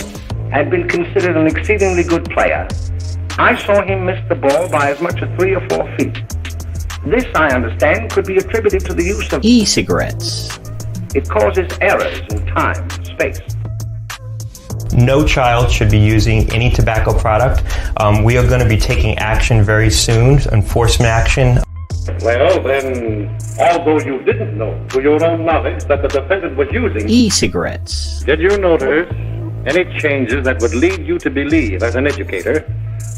had been considered an exceedingly good player, I saw him miss the ball by as much as 3 or 4 feet. This, I understand, could be attributed to the use of e-cigarettes. It causes errors in time and space. No child should be using any tobacco product. We are going to be taking action very soon, enforcement action. Well, then, although you didn't know to your own knowledge that the defendant was using e-cigarettes, did you notice any changes that would lead you to believe, as an educator,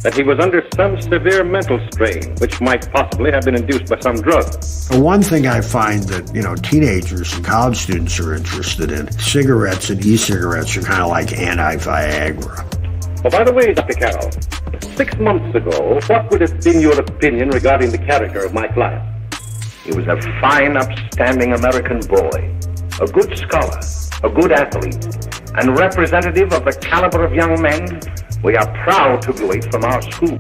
that he was under some severe mental strain, which might possibly have been induced by some drug? One thing I find that, teenagers and college students are interested in, cigarettes and e-cigarettes are kind of like anti-Viagra. Oh, by the way, Dr. Carroll, 6 months ago, what would have been your opinion regarding the character of my client? He was a fine, upstanding American boy, a good scholar, a good athlete, and representative of the caliber of young men we are proud to graduate from our school.